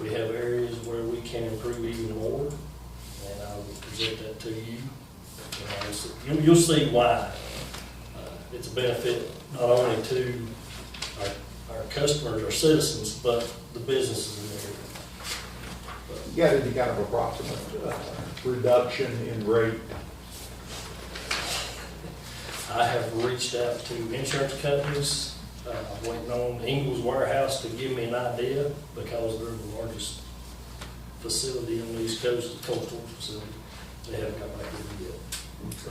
We have areas where we can improve even more, and I will present that to you. You'll see why. It's a benefit not only to our customers, our citizens, but the businesses in the area. you got any kind of approximate reduction in rate? I have reached out to insurance companies. I'm waiting on Ingalls Warehouse to give me an idea, because they're the largest facility on the East Coast, coastal facility. They haven't got back with me yet. So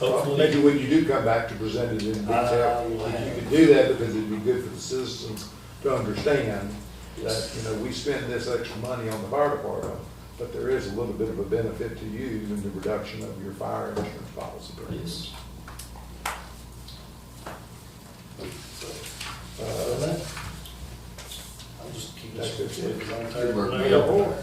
hopefully. Maybe when you do come back to present it in detail, you can do that, because it'd be good for the citizens to understand that, you know, we spend this extra money on the fire department, but there is a little bit of a benefit to you in the reduction of your fire insurance policy. Yes. I'll just keep this quick, because I'm tired of knowing y'all.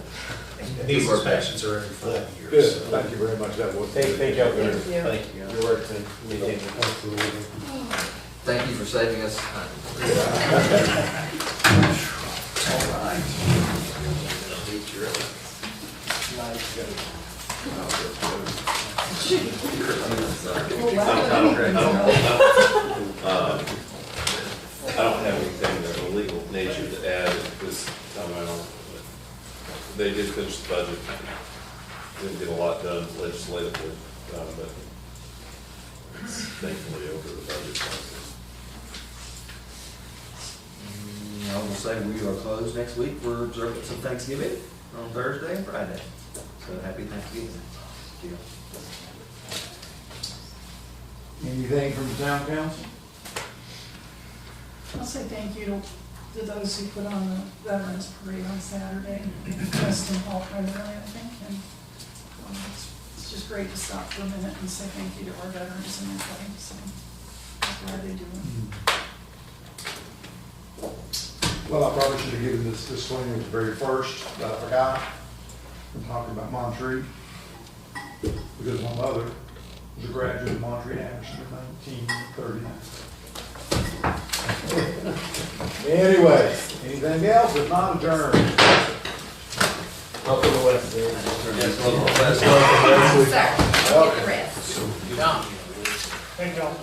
And these inspections are every 5 years. Good, so- thank you very much, that was. Thank y'all for Thank you. your work and meeting. Thank you for saving us time. All right. I don't have anything of a legal nature to add at this time. They did finish the budget. Didn't get a lot done legislatively, but it's thankfully over the budget process. I will say we are closed next week for observance of Thanksgiving on Thursday and Friday. So happy Thanksgiving. Thank you. Anything from the town council? I'll say thank you to those who put on the Veterans Parade on Saturday, Weston Hall primarily, I think, and it's just great to stop for a minute and say thank you to our veterans and their fight, so I'm glad they do it. Well, I probably should have given this disclaimer at the very first, but I forgot. I'm talking about Montreat, because my mother was a graduate of Montreat Anderson in 1930. Anyway, anything else? If not, adjourn. Welcome to West End. Yes, welcome to West End. Sir, get the rest. Thank y'all.